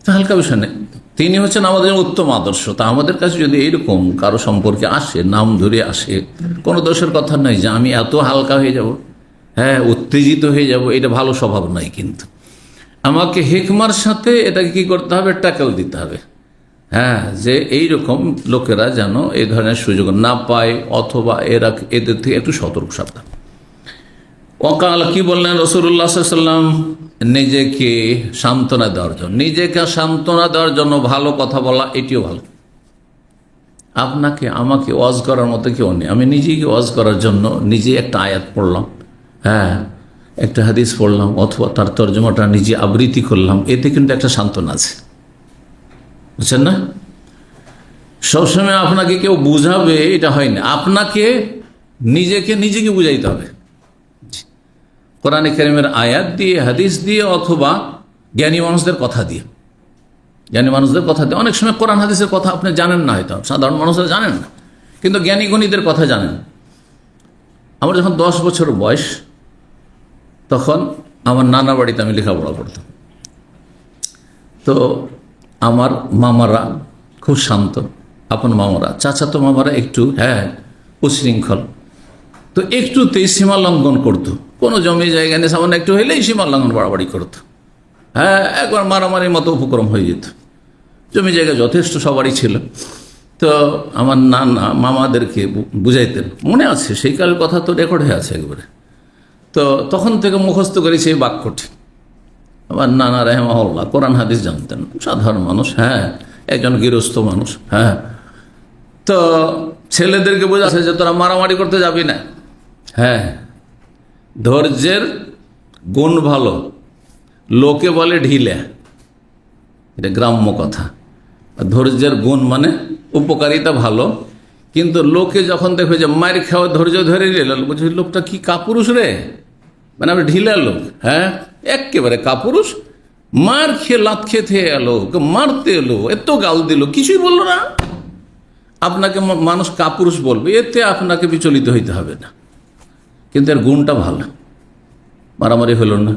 তা হালকা বিষয় নেই, তিনি হচ্ছেন আমাদের উত্তম আদর্শ। তা আমাদের কাছে যদি এইরকম কারো সম্পর্কে আসে, নাম ধরে আসে, কোনো দোষের কথা নয় যে আমি এত হালকা হয়ে যাব, হ্যাঁ উত্তেজিত হয়ে যাব, এটা ভালো স্বভাব নয়। কিন্তু আমাকে হিকমার সাথে এটাকে কি করতে হবে, ট্যাকল দিতে হবে। হ্যাঁ, যে এইরকম লোকেরা যেন এই ধরনের সুযোগ না পায়, অথবা এদের থেকে একটু সতর্ক সাবধান। ওকাল, কি বললেন রাসূলুল্লাহ সাল্লাল্লাহু আলাইহি ওয়াসাল্লাম, নিজেকে সান্ত্বনা দেওয়ার জন্য, নিজেকে সান্ত্বনা দেওয়ার জন্য ভালো কথা বলা, এটিও ভালো। আপনাকে আমাকে ওয়াজ করার মতো কেউ নেই, আমি নিজেকে ওয়াজ করার জন্য নিজে একটা আয়াত পড়লাম, হ্যাঁ একটা হাদিস পড়লাম, অথবা তার তর্জমাটা নিজে আবৃত্তি করলাম, এতে কিন্তু একটা সান্ত্বনা আছে, বুঝছেন না? সবসময় আপনাকে কেউ বুঝাবে এটা হয় না, আপনাকে নিজেকে বুঝাইতে হবে। কোরআনে কারীমের আয়াত দিয়ে, হাদিস দিয়ে, অথবা জ্ঞানী মানুষদের কথা দিয়ে। জ্ঞানী মানুষদের কথা দিয়ে, অনেক সময় কোরআন হাদিসের কথা আপনি জানেন না, হয়তো সাধারণ মানুষরা জানেন না, কিন্তু জ্ঞানী গণীদের কথা জানেন। আমার যখন 10 বছর বয়স, তখন আমার নানা বাড়িতে আমি লেখাপড়া করতাম। তো আমার মামারা খুব শান্ত, আপন মামারা, চাচাতো মামারা একটু উশৃঙ্খল। তো একটুতেই সীমা লঙ্ঘন করতো, কোনো জমি জায়গা নিয়ে সামান্য একটু হইলেই সীমা লঙ্ঘন বাড়াবাড়ি করতো। একবার মারামারির মতো উপক্রম হয়ে যেত। জমি জায়গা যথেষ্ট সবারই ছিল। তো আমার নানা মামাদেরকে বুঝাইতেন, মনে আছে সেই কালের কথা, তো রেকর্ড হয়ে আছে একবারে। তো তখন থেকে মুখস্থ করেছি এই বাক্যটি। আমার নানা রাহিমাহুল্লাহ কোরআন হাদিস জানতেন, সাধারণ মানুষ, একজন গৃহস্থ মানুষ। তো ছেলেদেরকে বোঝাচ্ছে যে তোরা মারামারি করতে যাবি না, ধৈর্যের গুণ ভালো, লোকে বলে ঢিলে, এটা গ্রাম্য কথা। ধৈর্যের গুণ মানে উপকারিতা ভালো, কিন্তু লোকে যখন দেখবে যে মার খাওয়া ধৈর্য ধরে নিল, বলছে লোকটা কি কাপুরুষ রে, মানে আমি ঢিলা লোক, একেবারে কাপুরুষ, মার খেয়ে লাত খেতে এলো, মারতে এলো, এত গাল দিল, কিছুই বললো না। আপনাকে মানুষ কাপুরুষ বলবে, এতে আপনাকে বিচলিত হইতে হবে না, কিন্তু এর গুণটা ভালো। মারামারি হলো না,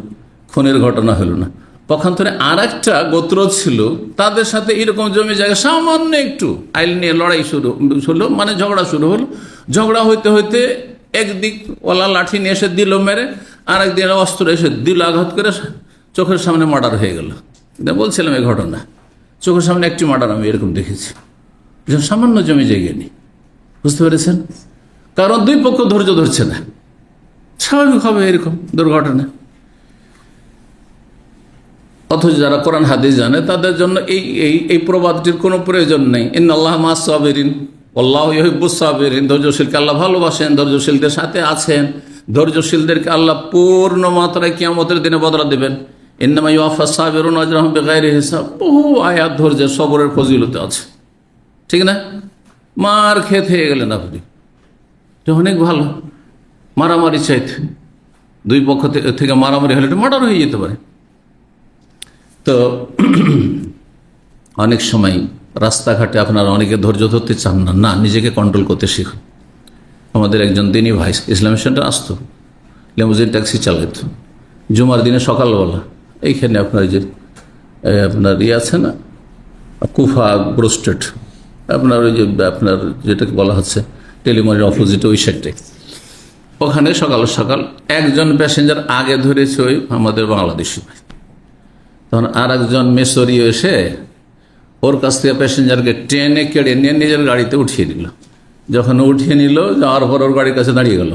খুনের ঘটনা হলো না। পক্ষান্তরে আর একটা গোত্র ছিল, তাদের সাথে এরকম জমি জায়গা সামান্য একটু আইল নিয়ে লড়াই শুরু হলো, মানে ঝগড়া শুরু হলো। ঝগড়া হইতে হইতে একদিক ওলা লাঠি নিয়ে এসে দিল মেরে, আর একদিন অস্ত্র এসে দিল আঘাত করে, চোখের সামনে মার্ডার হয়ে গেল। বলছিলাম এই ঘটনা, চোখের সামনে একটি মার্ডার আমি এরকম দেখেছি, সামান্য জমি জায়গা নেই। বুঝতে পেরেছেন? কারণ দুই পক্ষ ধৈর্য ধরছে না, স্বাভাবিক হবে এরকম দুর্ঘটনা। অথচ যারা কোরআন হাদিস জানে তাদের জন্য এই প্রবাদটির কোনো প্রয়োজন নেই। ইন্নাল্লাহ মা'আস সাবিরিন ওয়াল্লাহু ইউহিব্বুস সাবিরিন। ধৈর্যশীলকে আল্লাহ ভালোবাসেন, ধৈর্যশীলদের সাথে আছেন। ধৈর্যশীলদেরকে আল্লাহ পূর্ণ মাত্রায় কিয়ামতের দিনে বদলা দেবেন। ইন্নামা ইউওয়াফাস সাবিরুনা আজরাহুম বিগাইরি হিসাব। বহু আয়াত ধৈর্যের, সবরের ফজিলতে আছে, ঠিক না? মার খেতে হয়ে গেলেন আপনি, অনেক ভালো। মারামারি চাইতে, দুই পক্ষ থেকে মারামারি হলে এটা মার্ডার হয়ে যেতে পারে। তো অনেক সময় রাস্তাঘাটে আপনারা অনেকে ধৈর্য ধরতে চান না, না নিজেকে কন্ট্রোল করতে শিখুন। আমাদের একজন দিনী ভাই ইসলামী সেন্টার আসতো, লিমুজিন ট্যাক্সি চালাইতো, জুমার দিনে সকালবেলা এইখানে আপনার যে আপনার আছে না কুফা ব্রোস্টেড, আপনার ওই যে আপনার যেটাকে বলা হচ্ছে টেলিমনের অপোজিটে ওই সাইডটাই, ওখানে সকাল সকাল একজন প্যাসেঞ্জার আগে ধরেছে ওই আমাদের বাংলাদেশি ভাই। তখন আর একজন মেসরি এসে ওর কাছ থেকে প্যাসেঞ্জারকে ট্রেনে কেড়ে নিয়ে নিজের গাড়িতে উঠিয়ে নিল। যখন উঠিয়ে নিল, যাওয়ার পর ওর গাড়ির কাছে দাঁড়িয়ে গেল,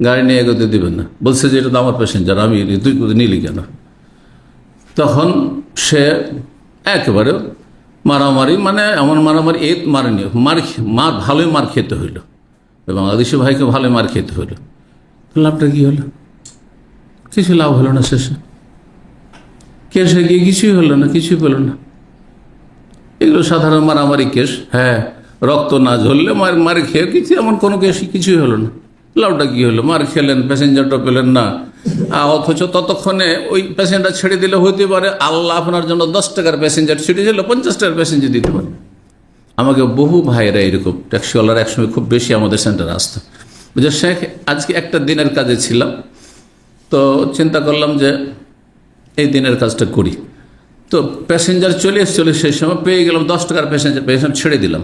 গাড়ি নিয়ে এগোতে দিবেন না। বলছে যে এটা তো আমার প্যাসেঞ্জার, আমি তুই নিলি কেন? তখন সে একেবারে মারামারি, মানে এমন মারামারি মারেনি, ভালোই মার খেতে হইল, বাংলাদেশি ভাইকে ভালোই মার খেতে হইল। লাভটা কি হলো? কিছু লাভ হলো না। শেষে কেসে গিয়ে কিছুই হলো না, কিছুই পেল না। এগুলো সাধারণ মারামারি কেস। হ্যাঁ, রক্ত না ঝরলে মার খেয়ে কিছু, এমন কোনো কেস কিছুই হলো না। লাভটা কি হলো? মার খেলেন, প্যাসেঞ্জারটা পেলেন না, অথচ ততক্ষণে ওই প্যাসেঞ্জার ছেড়ে দিলে হইতে পারে আল্লাহ আপনার জন্য 10 টাকার প্যাসেঞ্জার ছেড়েছিল 50 টাকার প্যাসেঞ্জার দিতে পারে। আমাকে বহু ভাইয়েরা এরকম, ট্যাক্সিওয়ালার একসময় খুব বেশি আমাদের সেন্টারে আসতো। বুঝে শেখ, আজকে একটা দিনের কাজে ছিলাম, তো চিন্তা করলাম যে এই দিনের কাজটা করি। তো প্যাসেঞ্জার চলে এসেছিল, সেই সময় পেয়ে গেলাম 10 টাকার প্যাসেঞ্জার ছেড়ে দিলাম,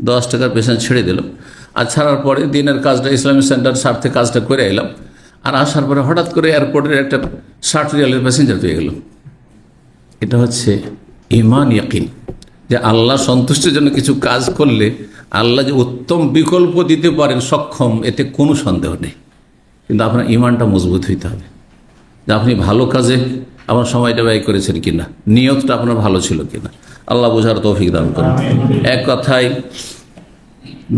10 টাকার প্যাসেঞ্জার ছেড়ে দিলাম। আর ছাড়ার পরে দিনের কাজটা, ইসলামিক সেন্টার স্বার্থে কাজটা করে এলাম। আর আসার পরে হঠাৎ করে এয়ারপোর্টের একটা 60 রিয়ালের প্যাসেঞ্জার পেয়ে গেলাম। এটা হচ্ছে ঈমান, ইয়াকিন, যে আল্লাহ সন্তুষ্টির জন্য কিছু কাজ করলে আল্লাহ যে উত্তম বিকল্প দিতে পারেন সক্ষম, এতে কোনো সন্দেহ নেই। কিন্তু আপনার ঈমানটা মজবুত হইতে হবে, যে আপনি ভালো কাজে আপনার সময়টা ব্যয় করেছেন কিনা, নিয়তটা আপনার ভালো ছিল কিনা। আল্লাহ বোঝার তৌফিক দান করুন। এক কথায়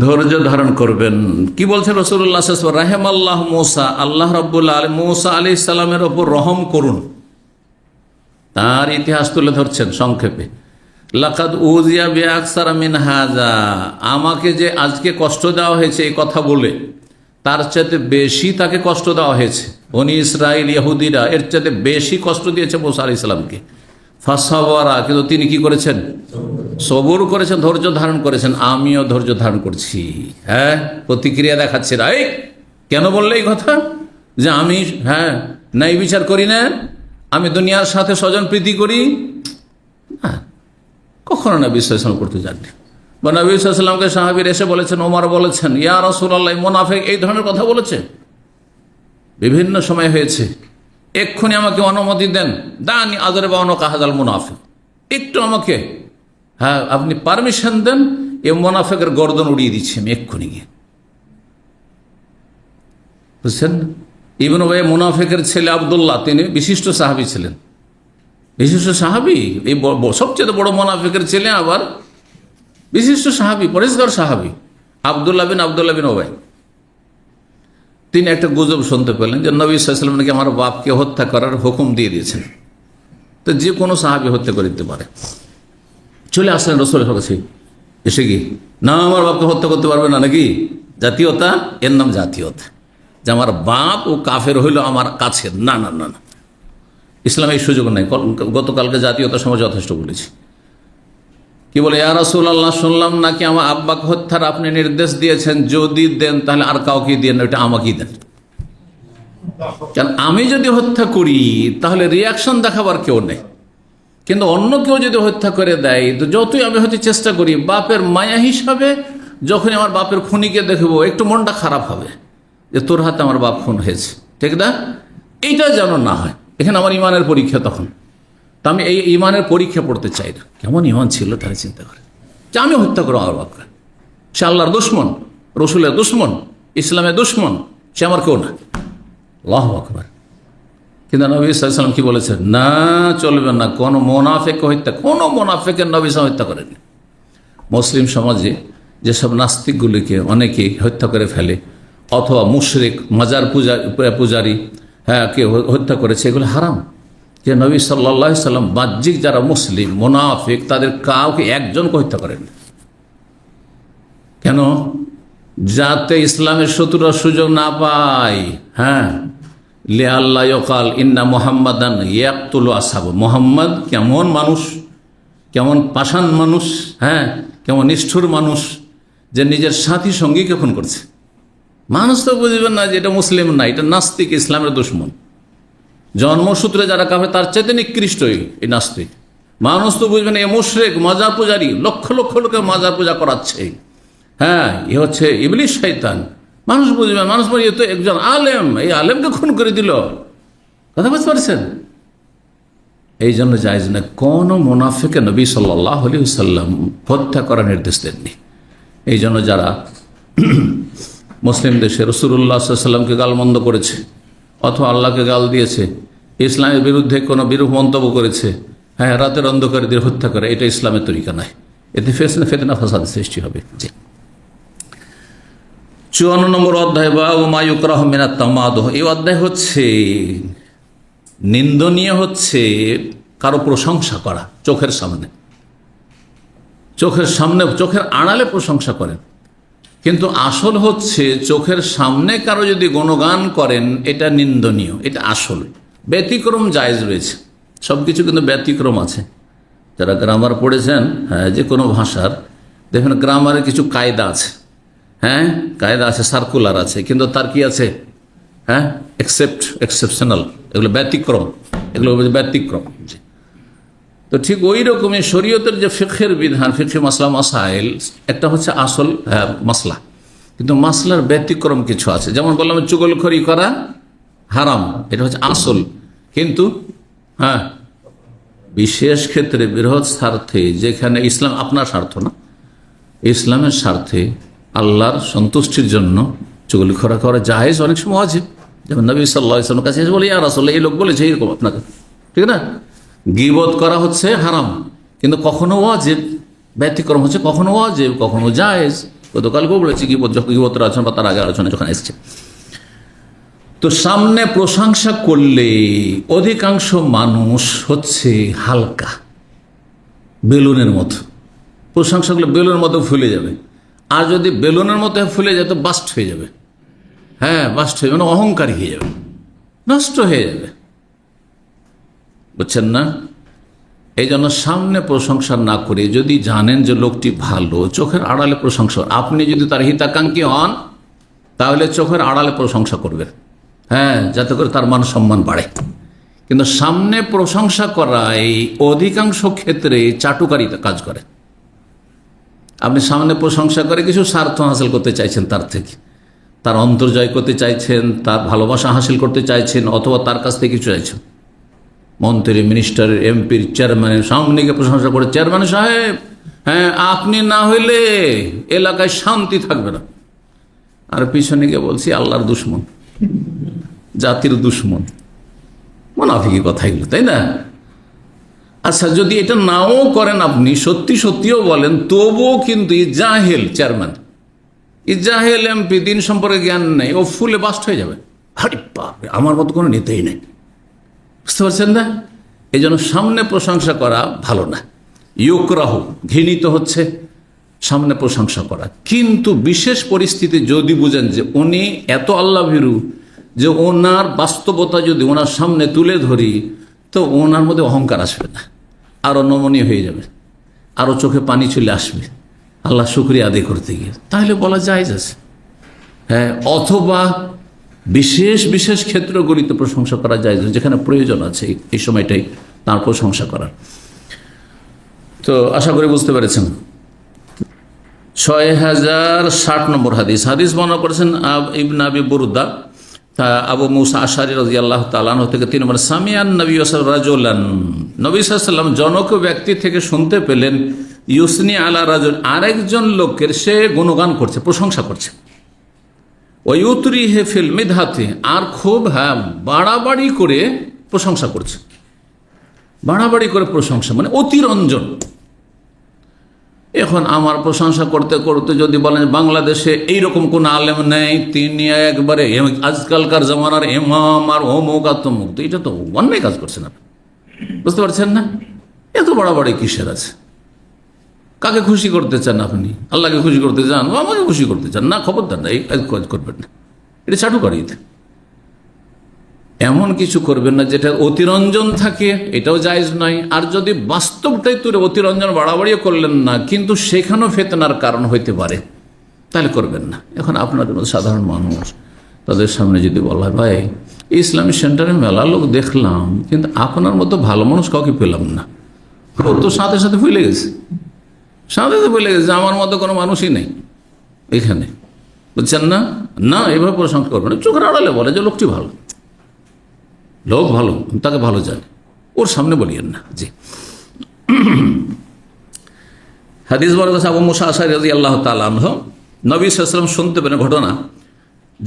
ধৈর্য ধারণ করবেন। কি বলছেন রাসূলুল্লাহ সাল্লাল্লাহু আলাইহি ওয়াসাল্লাম? রাহিমাল্লাহ মুসা, আল্লাহ রাব্বুল আলামিন মুসা আলাইহিস সালামের ওপর রহম করুন। তার ইতিহাস তুলে ধরছেন সংক্ষেপে। লাকাদ উযিয়া বিআকসারা মিন হাযা, আমাকে যে আজকে কষ্ট দেওয়া হয়েছে এই কথা বলে, তার চাইতে বেশি তাকে কষ্ট দেওয়া হয়েছে। বনি ইসরাইল, ইহুদিরা এর চাইতে বেশি কষ্ট দিয়েছে মুসা আলাইহিস সালামকে। ফাসাবারা, কিন্তু তিনি কি করেছেন? সবর করেছেন, ধৈর্য ধারণ করেছেন। আমিও ধৈর্য ধারণ করছি। হ্যাঁ, প্রতিক্রিয়া দেখাচ্ছে না। এই কেন বললে এই কথা যে আমি ন্যায় বিচার করি না, আমি দুনিয়ার সাথে স্বজন প্রীতি করি? না, কখনো নবী সাল্লাল্লাহু আলাইহি ওয়াসাল্লাম করতে যাননি। বা নবী সাল্লাল্লাহু আলাইহি ওয়াসাল্লামকে সাহাবীর এসে বলেছেন, ওমর বলেছেন, ইয়া রাসূলুল্লাহ, মুনাফিক এই ধরনের কথা বলেছে, বিভিন্ন সময় হয়েছে। এক্ষুনি আমাকে অনুমতি দেন, দানি আদরে বাউনো কাহাজাল মুনাফিক, একটু আমাকে আপনি পারমিশন দেন, এ মুনাফিকের গর্দন উড়িয়ে দিচ্ছি আমি এক্ষুনি গিয়ে। বুঝছেন? ইবনে উবাই মুনাফিকের ছেলে আব্দুল্লাহ, তিনি বিশিষ্ট সাহাবী ছিলেন, বিশিষ্ট সাহাবী, এই সবচেয়ে বড় মুনাফিকের ছেলে, আবার বিশিষ্ট সাহাবী, পরিষ্কার সাহাবী আব্দুল্লাহ বিন উবাই। তিনি একটা গুজব শুনতে পেলেন যে নবী সাল্লাল্লাহু আলাইহি ওয়াসাল্লাম নাকি আমার বাপকে হত্যা করার হুকুম দিয়ে দিয়েছেন। তো যে কোনো সাহাবী হত্যা করে দিতে পারে। চলে আসলেন রাসূলের কাছে, এসে কি না আমার বাপকে হত্যা করতে পারবে না নাকি? জাতীয়তা, এর নাম জাতীয়তা, যে আমার বাপ ও কাফের হইল আমার কাছে। না না না না, ইসলামে এই সুযোগ নাই। গতকালকে জাতীয়তা সমাজ যথেষ্ট বলেছি। কি বলে, ইয়া রাসূলুল্লাহ, শুনলাম নাকি আমার আব্বাকে হত্যার আপনি নির্দেশ দিয়েছেন, যদি দেন তাহলে আর কাউকে দিয়ে না, ওইটা আমাকেই দেন। কারণ আমি যদি হত্যা করি তাহলে রিয়াকশন দেখাবার কেউ নেই, কিন্তু অন্য কেউ যদি হত্যা করে দেয়, তো যতই আমি হয়তো চেষ্টা করি, বাপের মায়া হিসাবে যখনই আমার বাপের খুনিকে দেখবো একটু মনটা খারাপ হবে যে তোর হাতে আমার বাপ খুন হয়েছে, ঠিক না? এইটা যেন না হয়। এখানে আমার ইমানের পরীক্ষা তখন। তা আমি এই ইমানের পরীক্ষা পড়তে চাই না। কেমন ইমান ছিল তারা চিন্তা করে, যে আমি হত্যা করবো আমার বাপকে। সে আল্লাহর দুশমন, রসুলের দুশমন, ইসলামের দুশমন, সে আমার কেউ না। আল্লাহু আকবার। কিন্তু নবী সাল্লাল্লাহু আলাইহি ওয়াসাল্লাম কি বলেছেন? না, চলবে না, কোনো মুনাফিককে হত্যা, কোনো মুনাফিকের নবী সাল্লাল্লাহু আলাইহি ওয়াসাল্লাম হত্যা করেননি। মুসলিম সমাজে যেসব নাস্তিকগুলিকে অনেকেই হত্যা করে ফেলে, অথবা মুশরিক, মাজার পূজারী কে হত্যা করেছে, এগুলো হারাম। যে নবী সাল্লাল্লাহু আলাইহি ওয়াসাল্লাম বাহ্যিক যারা মুসলিম মুনাফিক, তাদের কাউকে একজনকে হত্যা করেন। কেন? যাতে ইসলামের শত্রুরা সুযোগ না পায়। লে আল্লাহ ইয়কাল ইন্না মুহাম্মাদান ইয়াকতুলু আসহাবু, মুহাম্মদ কেমন মানুষ, কেমন পাষাণ মানুষ, কেমন নিষ্ঠুর মানুষ, যে নিজের সাথী সঙ্গীকে খুন করছে। মানুষ তো বুঝবেন না যে এটা মুসলিম না, এটা নাস্তিক, ইসলামের দুশমন। জন্মসূত্রে যারা কাফের তার চাইতে নিকৃষ্ট এই নাস্তিক। মানুষ তো বুঝবেন এ মুশরিক, মাজার পূজারী, লক্ষ লক্ষ লোকে মাজার পূজা করাচ্ছে, এ হচ্ছে ইবলিস, শয়তান। মানুষ বুঝবেন, মানুষ বলে এ তো একজন আলেম, এই আলেমকে খুন করে দিল। কথা বুঝতে পারছেন? এই জন্য জায়েজ না, কোন মুনাফিককে নবী সাল্লাল্লাহু আলাইহি ওয়াসাল্লাম হত্যা করার নির্দেশ দেননি। এই জন্য যারা মুসলিম দেশে রাসূলুল্লাহ সাল্লাল্লাহু আলাইহি ওয়াসাল্লামকে গালমন্দ করেছে অথবা আল্লাহকে গাল দিয়েছে, ইসলামের বিরুদ্ধে কোনো বিরূপ মন্তব্য করেছে, হ্যাঁ, রাতের অন্ধকারীদের হত্যা করে, এটা ইসলামের তরিকা নয়। এতে ফিতনা ফাসাদ সৃষ্টি হবে। জি। 54 নম্বর অধ্যায় বা মা ইউকরাহু মিনাত তামাদুহ। এই অধ্যায় হচ্ছে নিন্দনীয় হচ্ছে কারো প্রশংসা করা চোখের সামনে, চোখের আড়ালে প্রশংসা করেন, কিন্তু আসল হচ্ছে চোখের সামনে কারো যদি গুণগান করেন এটা নিন্দনীয়, এটা আসল। ব্যতিক্রম জায়েজ রয়েছে, সব কিছু কিন্তু ব্যতিক্রম আছে। যারা গ্রামার পড়েছেন, হ্যাঁ, যে কোনো ভাষার দেখবেন গ্রামারে কিছু কায়দা আছে, হ্যাঁ, কায়দা আছে, সার্কুলার আছে, কিন্তু তার কি আছে, হ্যাঁ, এক্সেপশনাল, এগুলো ব্যতিক্রম, এগুলো ব্যতিক্রম। তো ঠিক ওই রকমই শরীয়তের যে ফিকহের বিধান, ফিকহে মাসলা মাসাইল, একটা হচ্ছে আসল মাসলা, কিন্তু মাসলার ব্যতিক্রম কিছু আছে। যেমন বললাম চুগলখড়ি করা হারাম, এটা হচ্ছে আসল, কিন্তু হ্যাঁ বিশেষ ক্ষেত্রে বৃহৎ স্বার্থে, যেখানে ইসলাম আপনার স্বার্থ না, ইসলামের স্বার্থে আল্লাহর সন্তুষ্টির জন্য চুগলখড়ি করা জায়েজ, অনেক সময় আছে। যেমন নবী সাল্লাল্লাহু আলাইহি ওয়াসাল্লামের কাছে এসে বলে, ইয়া রাসূলুল্লাহ, এই লোক বলেছে এরকম আপনাকে, ঠিক না? গীবত করা হচ্ছে হারাম, কিন্তু কখনো ওয়াজিব, ব্যতিক্রম হচ্ছে কখনো ওয়াজিব, কখনো জায়েজ। গতকালকেও বলেছি গীবতের আলোচনা বা তার আগে আলোচনা যখন এসছে। তো সামনে প্রশংসা করলে অধিকাংশ মানুষ হচ্ছে হালকা, বেলুনের মতো, প্রশংসা করলে বেলুনের মতো ফুলে যাবে। আর যদি বেলুনের মতো ফুলে যায় তো বাস্ট হয়ে যাবে, হ্যাঁ, বাস্ট হয়ে যাবে, মানে অহংকারী হয়ে যাবে, নষ্ট হয়ে যাবে, বুঝছেন না? এই জন্য সামনে প্রশংসা না করে, যদি জানেন যে লোকটি ভালো, চোখের আড়ালে প্রশংসা, আপনি যদি তার হিতাকাঙ্ক্ষী হন তাহলে চোখের আড়ালে প্রশংসা করবেন, হ্যাঁ, যাতে করে তার মান সম্মান বাড়ে। কিন্তু সামনে প্রশংসা করাই অধিকাংশ ক্ষেত্রে চাটুকারিতা কাজ করে। আপনি সামনে প্রশংসা করে কিছু স্বার্থ হাসিল করতে চাইছেন, তার থেকে তার অন্তর্জয় করতে চাইছেন, তার ভালোবাসা হাসিল করতে চাইছেন, অথবা তার কাছ থেকে কিছু চাইছেন। মন্ত্রী, মিনিস্টারের, এমপির, চেয়ারম্যানের সামনে গিয়ে প্রশংসা করে, চেয়ারম্যান সাহেব, হ্যাঁ, আপনি না হইলে এলাকায় শান্তি থাকবে না। আর পিছনে গিয়ে বলছি আল্লাহর দুশ্মন, জাতির দুশ্মন, মুনাফিকি কথা এগুলো, তাই না? আচ্ছা, যদি এটা নাও করেন, আপনি সত্যি সত্যিও বলেন, তবুও কিন্তু এই জাহেল চেয়ারম্যান, এই জাহেল এমপি, দিন সম্পর্কে জ্ঞান নেই, ও ফুলে বাস্ট হয়ে যাবে। আরে বাপরে, আমার মতো কোনো নেতাই নেই, বুঝতে পারছেন না? এই জন্য সামনে প্রশংসা করা ভালো না, ইউকরাহু, ঘৃণিত হচ্ছে সামনে প্রশংসা করা। কিন্তু বিশেষ পরিস্থিতি যদি বুঝেন যে উনি এত আল্লাহ ভীরু যে ওনার বাস্তবতা যদি ওনার সামনে তুলে ধরি তো ওনার মধ্যে অহংকার আসবে না, আরও নমনীয় হয়ে যাবে, আরও চোখে পানি চলে আসবে আল্লাহ শুকরিয়া আদায় করতে গিয়ে, তাহলে বলা জায়েজ আছে, হ্যাঁ। অথবা বিশেষ বিশেষ ক্ষেত্রগুলিতে প্রশংসা করা যায়, যেখানে প্রয়োজন আছে এই সময়টাই তার প্রশংসা করার। তো আশা করি বুঝতে পেরেছেন। 6060 নম্বর হাদিস বর্ণনা করেছেন ইবনে আবি বুরদা, আবু মুসা আশআরী রাদিয়াল্লাহু তাআলা আনহু থেকে 3 নম্বর, সামিআন নবী রাজুলান, নবী সাল্লাল্লাহু আলাইহি ওয়াসাল্লাম জনক ব্যক্তি থেকে শুনতে পেলেন, ইউসনি আলা রাজুল, আরেকজন লোকের সে গুণগান করছে, প্রশংসা করছে, ওয়ুতরিহি ফিল মিদহাতি, আর খুব, হ্যাঁ, বাড়াবাড়ি করে প্রশংসা করছে, বাড়াবাড়ি করে প্রশংসা মানে অতিরঞ্জন। এখন আমার প্রশংসা করতে করতে যদি বলেন বাংলাদেশে এইরকম কোন আলেম নেই, তিনি একবারে আজকালকার জামানার ইমাম আর অমুক আর তমুক, তো এটা তো অন্যায় কাজ করছেন আপনি, বুঝতে পারছেন না? এত বাড়াবাড়ি কিসের আছে? কাকে খুশি করতে চান আপনি? আল্লাহকে খুশি করতে চান, আমাকে খুশি করতে চান? না, খবরদার না, এই কাজ করবেন না, এটা চাটুকারিতা। এমন কিছু করবেন না যেটা অতিরঞ্জন থাকে, এটাও জায়েজ নয়। আর যদি বাস্তবটাই তুলে অতিরঞ্জন বাড়াবাড়িও করলেন না, কিন্তু সেখানেও ফিতনার কারণ হইতে পারে, তাহলে করবেন না। এখন আপনাদের মতো সাধারণ মানুষ, তাদের সামনে যদি বলা হয়, ভাই ইসলামী সেন্টারে মেলা লোক দেখলাম, কিন্তু আপনার মতো ভালো মানুষ কাউকে পেলাম না, ও তো সাথে সাথে ভুলে গেছে, সাথে সাথে ভুলে গেছে, আমার মতো কোনো মানুষই নেই এখানে, বুঝছেন না? না, এভাবে প্রশংসা করবেন না, চোখের আড়ালে বলে যে লোকটি ভালো, লোক ভালো, তাকে ভালো জানে, ওর সামনে বলিয়েন না। জি। হাদিস বর্ণনা আবু মুসা আশআরী রাদিয়াল্লাহু তাআলা আনহু, নবী সাল্লাল্লাহু আলাইহি ওয়াসাল্লাম শুনতে পেলেন ঘটনা,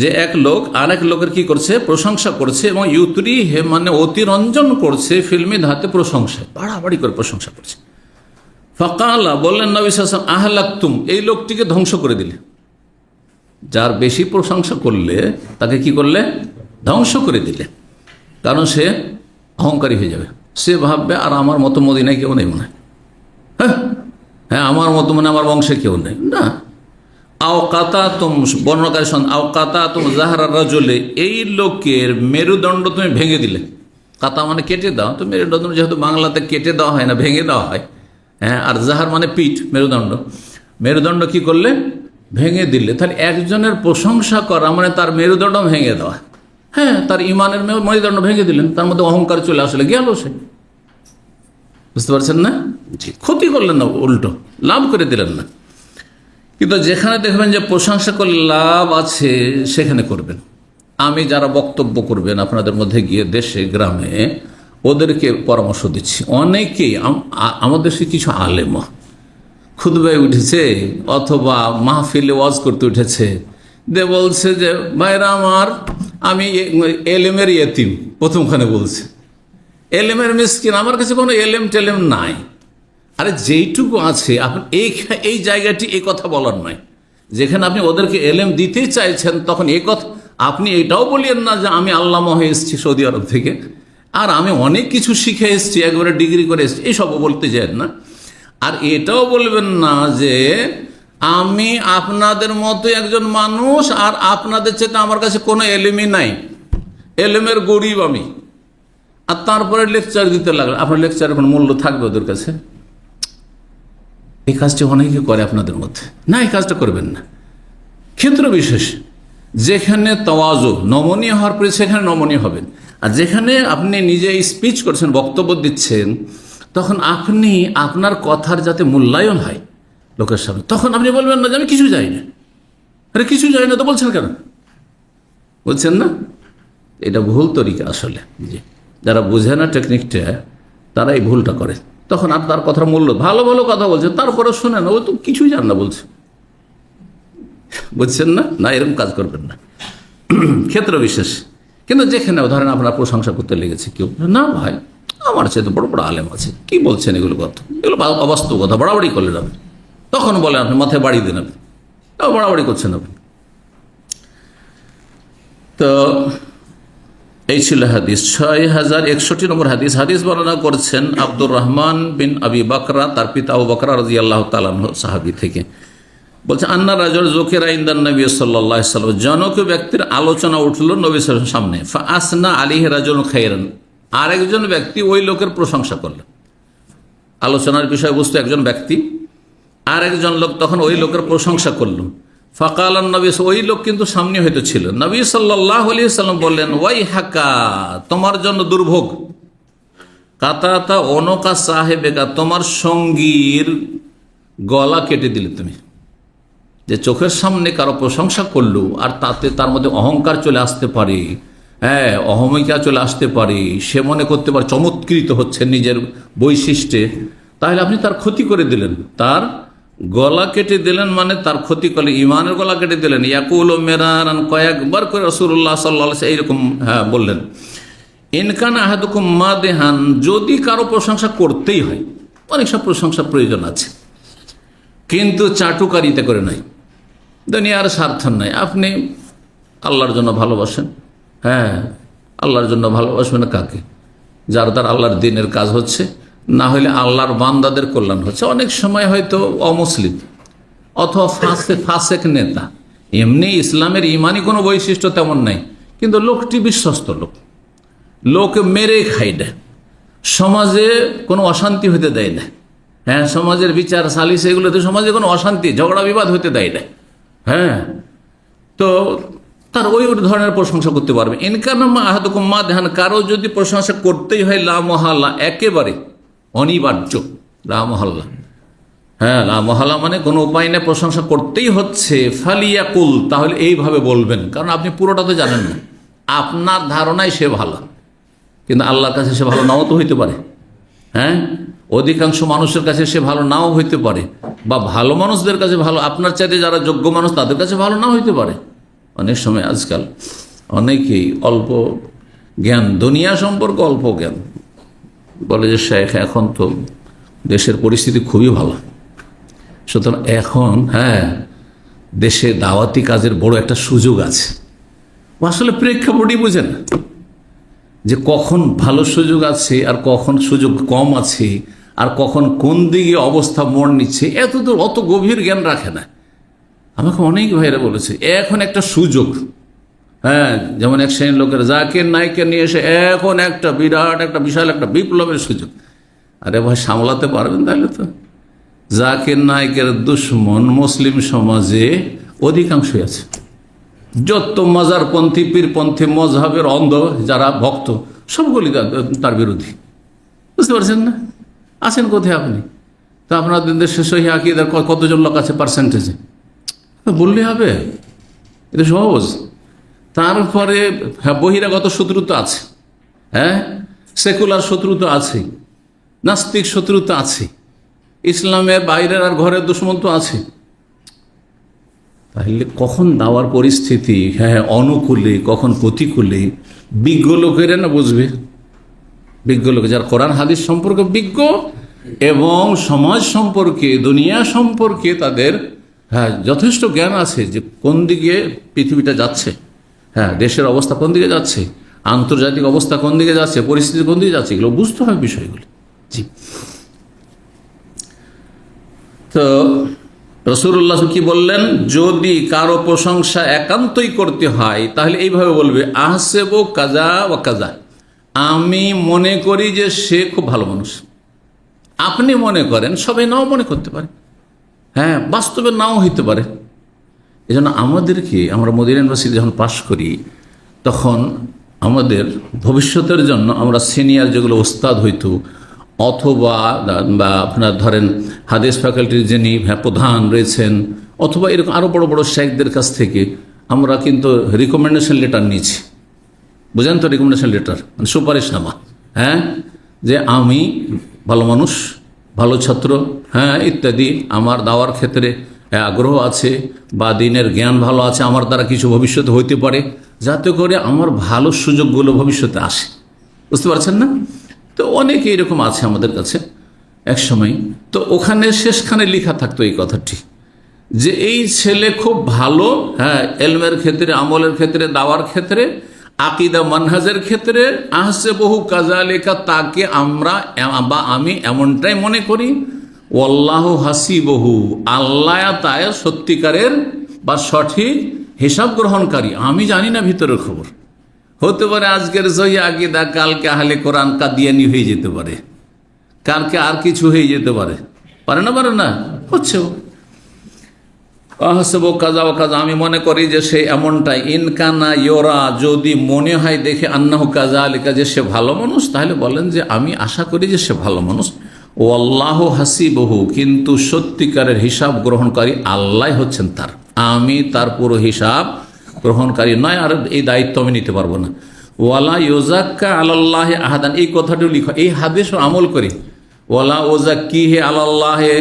যে এক লোক আরেক লোকের কি করছে, প্রশংসা করছে, এবং ইউতরি হে মানে অতিরঞ্জন করছে, ফিল্মি ধাতে প্রশংসায় বাড়াবাড়ি করে প্রশংসা করছে। ফাকালা বললেন নবী সাল্লাল্লাহু আলাইহি ওয়াসাল্লাম আহলাকতুম, এই লোকটিকে ধ্বংস করে দিলে। যার বেশি প্রশংসা করলে তাকে কি করলে, ধ্বংস করে দিলে। কারণ সে অহংকারী হয়ে যাবে, সে ভাববে আর আমার মতো মদিনায় কেউ নেই মনে হয়, হ্যাঁ আমার মতো মানে আমার বংশে কেউ নেই না। আওকাতা তুম বর্ণকারী আওকাতা তুম জাহারা রাজলে, এই লোকের মেরুদণ্ড তুমি ভেঙে দিলে। কাতা মানে কেটে দাও, তো মেরুদণ্ড যেহেতু বাংলাতে কেটে দেওয়া হয় না, ভেঙে দেওয়া হয়। হ্যাঁ, আর জাহার মানে পিঠ, মেরুদণ্ড, মেরুদণ্ড কি করলে, ভেঙে দিলে। তাহলে একজনের প্রশংসা করা মানে তার মেরুদণ্ড ভেঙে দেওয়া। হ্যাঁ, তার ইমানের মেরুদণ্ড ভেঙে দিলেন, তার মধ্যে অহংকার চলে আসলে গেল সে। বুঝতে পারছেন না? জি, ক্ষতি করলেন না, উল্টো লাভ করে দিলেন না। কিন্তু যেখানে দেখবেন যে প্রশংসা করলে লাভ আছে সেখানে করবেন। আমি যারা বক্তব্য করবেন আপনাদের মধ্যে গিয়ে দেশে গ্রামে, ওদেরকে পরামর্শ দিচ্ছি। অনেকেই আমাদের দেশে কিছু আলেম খুতবায় উঠেছে অথবা মাহফিলে ওয়াজ করতে উঠেছে, বলছে যে ভাইরা আমার, আমি এলেমের ইয়েতিম। প্রথমখানে বলছে এলেমের মিসকিন, আমার কাছে কোনো এলেম টেলেম নাই। আরে যেইটুকু আছে আপনি এই জায়গাটি এই কথা বলার নয়। যেখানে আপনি ওদেরকে এলেম দিতে চাইছেন, তখন এই কথা আপনি এটাও বলিয়েন না যে আমি আল্লামা হয়ে এসেছি সৌদি আরব থেকে, আর আমি অনেক কিছু শিখে এসেছি, একবারে ডিগ্রি করে এসেছি, এইসবও বলতে চান না। আর এটাও বলবেন না যে আমি আপনাদের মতো একজন মানুষ, আর আপনাদের চেয়ে আমার কাছে কোনো এলেমই নাই, এলেমের গরিব আমি। আর তারপরে লেকচার দিতে লাগলো। আপনার লেকচারের কোনো মূল্য থাকবে ওদের কাছে? এই কাজটি অনেকে করে আপনাদের মধ্যে, না এই কাজটা করবেন না। ক্ষেত্র বিশেষ যেখানে তাওয়াজু, নমনীয় হওয়ার পরে সেখানে নমনীয় হবেন। আর যেখানে আপনি নিজে স্পিচ করছেন, বক্তব্য দিচ্ছেন, তখন আপনি আপনার কথার যাতে মূল্যায়ন হয় লোকের সামনে, তখন আপনি বলবেন না যে আমি কিছু যাই না। আরে কিছু যাই না তো বলছেন কেন? বলছেন না, এটা ভুল তরিকা আসলে। জি, যারা বুঝে না টেকনিকটা, তারা এই ভুলটা করে। তখন আর তার কথার মূল্য, ভালো ভালো কথা বলছে, তারপরে শুনে না, ও তো কিছুই জান না বলছে। বুঝছেন না? না, এরকম কাজ করবেন না, ক্ষেত্র বিশেষ। কিন্তু যেখানে ধরেন আপনার প্রশংসা করতে লেগেছে কেউ, না ভাই আমার চেয়ে তো বড় বড় আলেম আছে, কি বলছেন এগুলো কথা, এগুলো অবাস্তব কথা, বাড়াবাড়ি করলেন আপনি। তখন বলেন আপনি মাথায় বাড়ি দেন, আপনি তাও বাড়াবাড়ি করছেন আপনি। তো এই ছিল হাদিস 6061 নম্বর হাদিস। হাদিস বর্ণনা করছেন আব্দুর রহমান বিন আবি বকরা, তার পিতা আবু বকরা রাদিয়াল্লাহু তাআলা আনহু সাহাবী থেকে। বলছে আন্না রাজুল যুকিরা ইনদান নবী সাল্লাল্লাহু আলাইহি ওয়াসাল্লাম, জনক ব্যক্তির আলোচনা উঠল নবী সাল্লাল্লাহু আলাইহি ওয়াসাল্লামের সামনে। ফাআসনা আলাইহি রাজুলুন খায়রান, আরেকজন ব্যক্তি ওই লোকের প্রশংসা করলেন। আলোচনার বিষয়বস্তু একজন ব্যক্তি, আর একজন লোক তখন ওই লোকের প্রশংসা করল। ফাকাল নবী, ওই লোক কিন্তু সামনে হয়তো ছিল। নবী সাল্লাল্লাহু আলাইহি ওয়াসাল্লাম বললেন, ওয়াই হাকা, তোমার জন্য দুর্ভোগ। কাতাতা অনকা সাহেবেকা, তোমার সঙ্গীর গলা কেটে দিলে তুমি। যে চোখের সামনে কারো প্রশংসা করলো, আর তাতে তার মধ্যে অহংকার চলে আসতে পারে, হ্যাঁ অহমিকা চলে আসতে পারে, সে মনে করতে পারে চমৎকৃত হচ্ছে নিজের বৈশিষ্ট্যে, তাহলে আপনি তার ক্ষতি করে দিলেন, তার গলা কেটে দিলেন, মানে তার ক্ষতি করলে ইমানের গলা কেটে দিলেন। ইয়াকুল ও মেরান, কয়েকবার করে রাসূলুল্লাহ সাল্লাল্লাহু আলাইহি ওয়াসাল্লাম এইরকম বললেন। ইনকান আহাদুকুম মাদেহান, যদি কারো প্রশংসা করতেই হয়, অনেক সব প্রশংসা প্রয়োজন আছে, কিন্তু চাটুকারিতা করে নাই, দুনিয়ার স্বার্থ নাই। আপনি আল্লাহর জন্য ভালোবাসেন, হ্যাঁ আল্লাহর জন্য ভালোবাসবেন কাকে? যার দ্বারা আল্লাহর দিনের কাজ হচ্ছে, না হলে আল্লাহর বান্দাদের কল্যাণ হচ্ছে। অনেক সময় হয়তো অমুসলিম অথবা ফাসেক নেতা, এমনি ইসলামের ইমানি কোনো বৈশিষ্ট্য তেমন নাই, কিন্তু লোকটি বিশ্বস্ত লোক, লোক মেরে খাই না, সমাজে কোনো অশান্তি হতে দেয় না, হ্যাঁ সমাজের বিচার সালিস এগুলোতে সমাজে কোনো অশান্তি ঝগড়া বিবাদ হতে দেয় না, হ্যাঁ তো তার ওই ধরনের প্রশংসা করতে পারবে। ইনকানামা আহাদুকুম মাদহান, কারো যদি প্রশংসা করতেই হয় লা মহাল্লা, একেবারে অনিবার্য, লা মহাল্লা, হ্যাঁ লা মহাল্লা মানে কোনো উপায় নেই, প্রশংসা করতেই হচ্ছে। ফালিয়াকুল, তাহলে এইভাবে বলবেন, কারণ আপনি পুরোটা তো জানেন না, আপনার ধারণায় সে ভালো, কিন্তু আল্লাহর কাছে সে ভালো নাও তো হইতে পারে, হ্যাঁ অধিকাংশ মানুষের কাছে সে ভালো নাও হইতে পারে, বা ভালো মানুষদের কাছে ভালো, আপনার চাইতে যারা যোগ্য মানুষ তাদের কাছে ভালো নাও হইতে পারে, অনেক সময় আজকাল অনেকেই অল্প জ্ঞান, দুনিয়া সম্পর্কে অল্প জ্ঞান, বলে যে শেখ এখন তো দেশের পরিস্থিতি খুবই ভালো, সুতরাং এখন দেশে দাওয়াতি কাজের বড় একটা সুযোগ আছে। ও আসলে প্রেক্ষাপটই বুঝে না যে কখন ভালো সুযোগ আছে আর কখন সুযোগ কম আছে আর কখন কোন দিকে অবস্থা মোড় নিচ্ছে, অত গভীর জ্ঞান রাখে না। আমাকে অনেক ভাইরা বলেছে এখন একটা সুযোগ, যেমন এক শ্রেণীর লোকের জাকির নাইককে নিয়ে এসে এখন একটা বিরাট একটা বিশাল একটা বিপ্লবের সুযোগ। আরে ভাই, সামলাতে পারবেন তাহলে? তো জাকির নাইকের দুশ্মন মুসলিম সমাজে অধিকাংশই আছে। যত মাজারপন্থী, পীরপন্থী, মজহাবের অন্ধ যারা ভক্ত, সবগুলি তার বিরোধী। বুঝতে পারছেন না? আছেন কোথায় আপনি? তো আপনাদের দেশে সহি আকীদার কতজন লোক আছে পার্সেন্টেজে? বললে হবে? এটা সহজ। তারপরে বহিরাগত শত্রু তো আছে, সেকুলার শত্রু তো আছে, নাস্তিক শত্রু তো আছে, ইসলামের বাইরের আর ঘরের দুশ্মন তো আছে। তাহলে কখন দাওয়ার পরিস্থিতি অনুকূলে, কখন প্রতিকূলে, বিজ্ঞ লোকেরা না বুঝবে। বিজ্ঞ লোক যারা কোরআন হাদিস সম্পর্কে বিজ্ঞ এবং সমাজ সম্পর্কে, দুনিয়া সম্পর্কে তাদের যথেষ্ট জ্ঞান আছে যে কোন দিকে পৃথিবীটা যাচ্ছে, দেশের অবস্থা কোন দিকে যাচ্ছে, আন্তর্জাতিক অবস্থা কোন দিকে যাচ্ছে, পরিস্থিতি কোন দিকে যাচ্ছে, এগুলো বুঝতে হবে বিষয়গুলো। জি, তো রাসূলুল্লাহ কি বললেন? যদি কারো প্রশংসা একান্তই করতে হয় তাহলে এইভাবে বলবে, আহসেবু কাজা ওয়া কাজা, আমি মনে করি যে সে খুব ভালো মানুষ। আপনি মনে করেন, সবাই নাও মনে করতে পারে, বাস্তবে নাও হইতে পারে। এই জন্য আমাদেরকে, আমরা মদিনা ইউনিভার্সিটি যখন পাশ করি তখন আমাদের ভবিষ্যতের জন্য আমরা সিনিয়র যেগুলো ওস্তাদ হইতো অথবা আপনার ধরেন হাদিস ফ্যাকাল্টির যিনি প্রধান রয়েছেন অথবা এরকম আরও বড় বড় শেখদের কাছ থেকে আমরা কিন্তু রিকমেন্ডেশন লেটার নিয়েছি। বুঝেন তো? রিকমেন্ডেশন লেটার মানে সুপারিশনামা, যে আমি ভালো মানুষ, ভালো ছাত্র, ইত্যাদি, আমার দাওয়ার ক্ষেত্রে আগ্রহ আছে বা দিনের জ্ঞান ভালো আছে, আমার দ্বারা কিছু ভবিষ্যতে হইতে পারে, যাতে করে আমার ভালো সুযোগগুলো ভবিষ্যতে আসে। বুঝতে পারছেন না? তো অনেকে এরকম আছে আমাদের কাছে এক সময়। তো ওখানে শেষখানে লেখা থাকতো এই কথাটি যে এই ছেলে খুব ভালো, এলমের ক্ষেত্রে, আমলের ক্ষেত্রে, দাওয়ার ক্ষেত্রে, আকিদা মানহাজের ক্ষেত্রে, আহসেবহু কাযালিকা, তাকে আমরা বা আমি এমনটাই মনে করি, ওয়াল্লাহু হাসিবহু, আল্লাহ তার সত্যিকারের বা সঠিক হিসাব গ্রহণকারী। আমি জানি না ভিতরের খবর, হতে পারে আজকের সহি আকীদা কালকে আহলে কোরআন কাদিয়ানি হয়ে যেতে পারে, কালকে আর কিছু হয়ে যেতে পারে, পারে না হচ্ছেও। আহসেবু কাযা ওয়া কাযা, আমি মনে করি যে সে এমনটাই। ইনকানা ইয়োরা, যদি মনে হয় দেখে, আন্নাহু কাযালিকা, যে সে ভালো মানুষ, তাহলে বলেন যে আমি আশা করি যে সে ভালো মানুষ। ওয়াল্লাহু হাসিবহু, কিন্তু সত্যিকারের হিসাব গ্রহণকারী আল্লাহ হচ্ছেন তার, আমি তার পুরো হিসাব গ্রহণকারী নয়, আর এই দায়িত্ব আমি নিতে পারবো না। ওয়ালা ইউজাক্কা আলাল্লাহি আহাদান, এই কথাটিও লিখো, এই হাদিসও আমল করি। ওয়ালা উযাক্কিহি আলাল্লাহি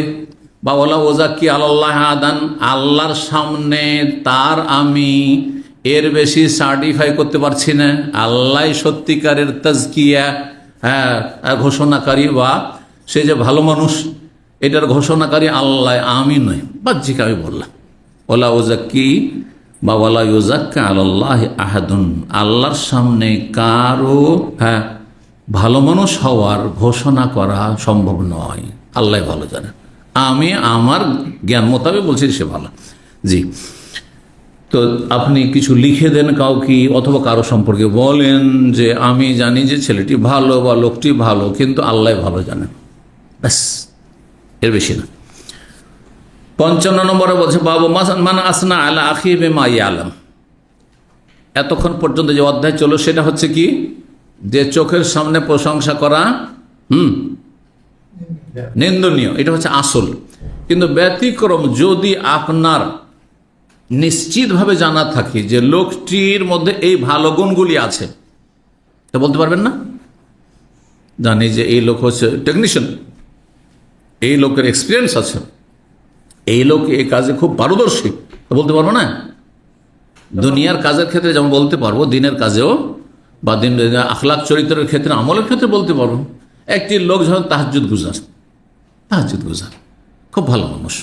বা ওয়ালা উযাক্কি আলাল্লাহি আহাদান, আল্লাহর সামনে তার আমি এর বেশি সার্টিফাই করতে পারছি না। আল্লাহ সত্যিকারের তাজকিয়া ঘোষণাকারী, বা সে যে ভালো মানুষ এটার ঘোষণাকারী আল্লাহ, আমি নয়, বাহ্যিক আমি বললাম। ওয়ালা উযাক্কি বা ওয়ালা ইউযাক্কা আলাল্লাহি আহাদুন, আল্লাহর সামনে কারো ভালো মানুষ হওয়ার ঘোষণা করা সম্ভব নয়, আল্লাহ ভালো জানেন, আমি আমার জ্ঞান মোতাবেক বলছি সে ভালো। জি, তো আপনি কিছু লিখে দেন কাউকে অথবা কারো সম্পর্কে বলেন যে আমি জানি যে ছেলেটি ভালো বা লোকটি ভালো, কিন্তু আল্লাহ ভালো জানেন, ব্যাস, এর বেশি না। 55 নম্বরে বলছে বাবু মান আসনা আলা আখি বিমা ইয়ালাম। এতক্ষণ পর্যন্ত যে অধ্যায় চলো সেটা হচ্ছে কি, যে চোখের সামনে প্রশংসা করা নিন্দনীয়, এটা হচ্ছে আসল। কিন্তু ব্যতিক্রম, যদি আপনার নিশ্চিতভাবে জানা থাকে যে লোকটির মধ্যে এই ভালো গুণগুলি আছে, তা বলতে পারবেন না? জানি যে এই লোক হচ্ছে টেকনিশিয়ান, এই লোকের এক্সপিরিয়েন্স আছে, এই লোক এই কাজে খুব পারদর্শী, বলতে পারবো না? দুনিয়ার কাজের ক্ষেত্রে যেমন বলতে পারবো, দিনের কাজেও বা দিন আখলাক চরিত্রের ক্ষেত্রে, আমলের ক্ষেত্রে বলতে পারবো। একটি লোক যখন তাহাজ্জুদ গুজার খুব ভালো মানুষ,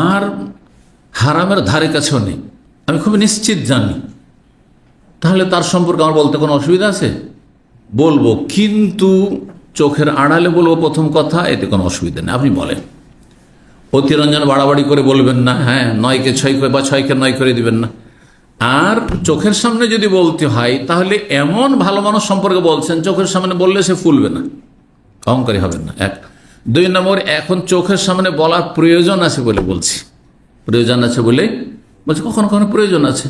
আর হারামের ধারে কাছেও নেই, আমি খুব নিশ্চিত জানি, তাহলে তার সম্পর্কে আমার বলতে কোনো অসুবিধা আছে? বলবো, কিন্তু চোখের আড়ালে বলবো প্রথম কথা, এতে কোনো অসুবিধা নেই। আপনি বলেন, অতিরঞ্জন বাড়াবাড়ি করে বলবেন না, হ্যাঁ 9কে 6 করে বা 6কে 9 করে দিবেন না। আর চোখের সামনে যদি বলতে হয়, তাহলে এমন ভালো মানুষ সম্পর্কে বলছেন, চোখের সামনে বললে সে ফুলবে না, অহংকারী হবেন না। 2 নম্বর, এখন চোখের সামনে বলার প্রয়োজন আছে বলে বলছি, প্রয়োজন আছে বলে বলছি। কখনো কখনো প্রয়োজন আছে,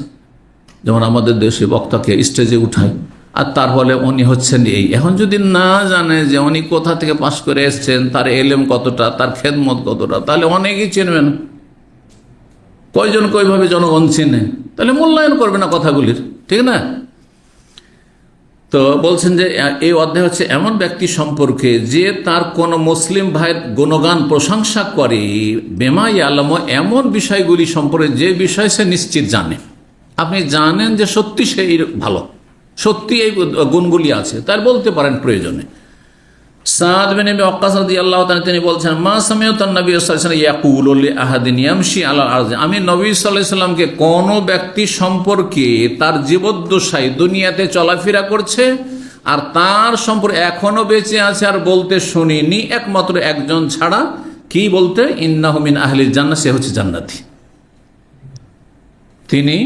যেমন আমাদের দেশে বক্তাকে স্টেজে উঠায়, আর তার ফলে উনি হচ্ছেন এই। এখন যদি না জানে যে উনি কোথা থেকে পাশ করে এসছেন, তার এলেম কতটা, তার খেদমত কতটা, তাহলে অনেকেই চিনবেন। কয়জন কইভাবে জনগণ চিনে, তাহলে মূল্যায়ন করবে না কথাগুলির, ঠিক না? তো বলছেন যে এই অধ্যায় হচ্ছে এমন ব্যক্তি সম্পর্কে যে তার কোন মুসলিম ভাইয়ের গুণগান প্রশংসা করে, বেমাই আলম, এমন বিষয়গুলি সম্পর্কে যে বিষয় সে নিশ্চিত জানে। আপনি জানেন যে সত্যি সে ভালো, সত্যি এই গুণগুলি আছে, তার বলতে পারেন প্রয়োজনে। সাদ বিন আবি ওয়াক্কাস রাদিয়াল্লাহু তাআলা তিনি বলছেন, মা সামিআতু নবী সাল্লাল্লাহু আলাইহি ওয়াসাল্লাম ইয়াকুলু লিআহাদিন ইয়ামশি আলাল আরজ, আমি নবী সাল্লাল্লাহু আলাইহি ওয়াসাল্লামকে কোন ব্যক্তি সম্পর্কে তার জীবদ্দশায় দুনিয়াতে চলাফেরা করছে আর তার সম্পর্কে এখনো বেঁচে আছে আর বলতে শুনিনি একমাত্র একজন ছাড়া, কি বলতে? ইন্নাহু মিন আহলিল জান্নাহ, সে হচ্ছে জান্নাতি। তিনি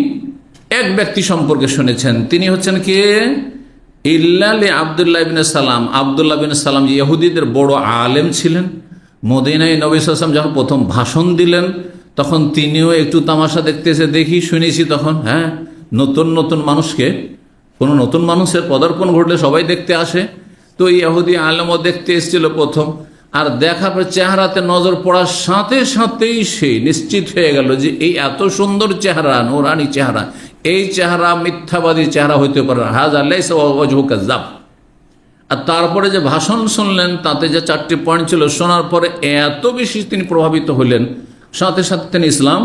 এক ব্যক্তি সম্পর্কে শুনেছেন, তিনি হচ্ছেন কে? ইল্লালি আব্দুল্লাহ বিন সালাম। আব্দুল্লাহ বিন সালাম ইহুদিদের বড় আলেম ছিলেন। মদিনায় নবী সাল্লাল্লাহু আলাইহি ওয়াসাল্লাম যখন প্রথম ভাষণ দিলেন, তখন তিনিও একটু তামাশা দেখতেছে, দেখি শুনেছি তখন, হ্যাঁ নতুন নতুন মানুষকে, কোনো নতুন মানুষের পদার্পণ ঘটলে সবাই দেখতে আসে, তো ইহুদি আলেমও দেখতে এসেছিল প্রথম। আর দেখার পর চেহারাতে নজর পড়ার সাথে সাথেই সে নিশ্চিত হয়ে গেল যে এই এত সুন্দর চেহারা, নূরানি চেহারা, এই চেহারা মিথ্যাবাদী চেহারা হইতে পারে, হাযা লাইসা ওয়াজহু কাযাব। আর তারপরে যে ভাষণ শুনলেন, তাতে যে 4টি পয়েন্ট ছিল, শোনার পরে এত বেশি তিনি প্রভাবিত হলেন, সাথে সাথে তিনি ইসলাম